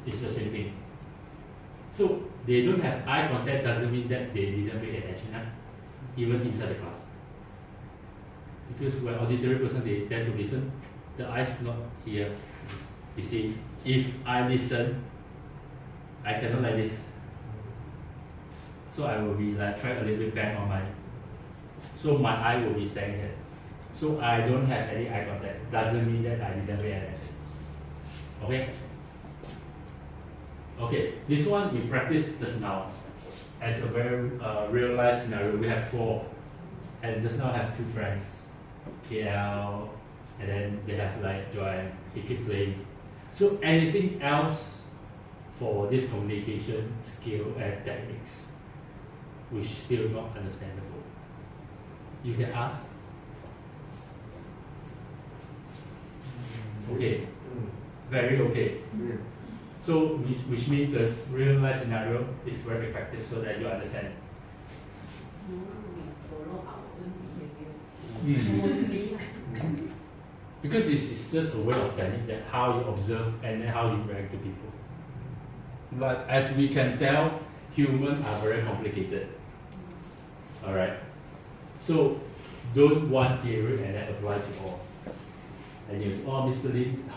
It's the same thing. So, they don't have eye contact doesn't mean that they didn't pay attention, even inside the class. Because when auditory person, they tend to listen, the eyes not here. You see, if I listen, I cannot like this. So I will be like try a little bit bang on my, so my eye will be staring here. So I don't have any eye contact. Doesn't mean that I didn't pay attention. Okay? Okay, this one we practiced just now. As a very real life scenario, we have 4. And just now I have 2 friends, KL, and then they have like Joanne, they keep playing. So anything else for this communication skill and techniques which is still not understandable, you can ask. Okay, very okay. So which means the real life scenario is very effective so that you understand. Because it's just a way of telling that how you observe and then how you react to people. But as we can tell, humans are very complicated. Alright? So don't one theory and then apply to all. And you say, oh, Mr. Lin.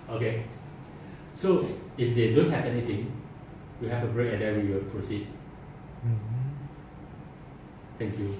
Okay. So if they don't have anything, we have a break and then we will proceed. Thank you.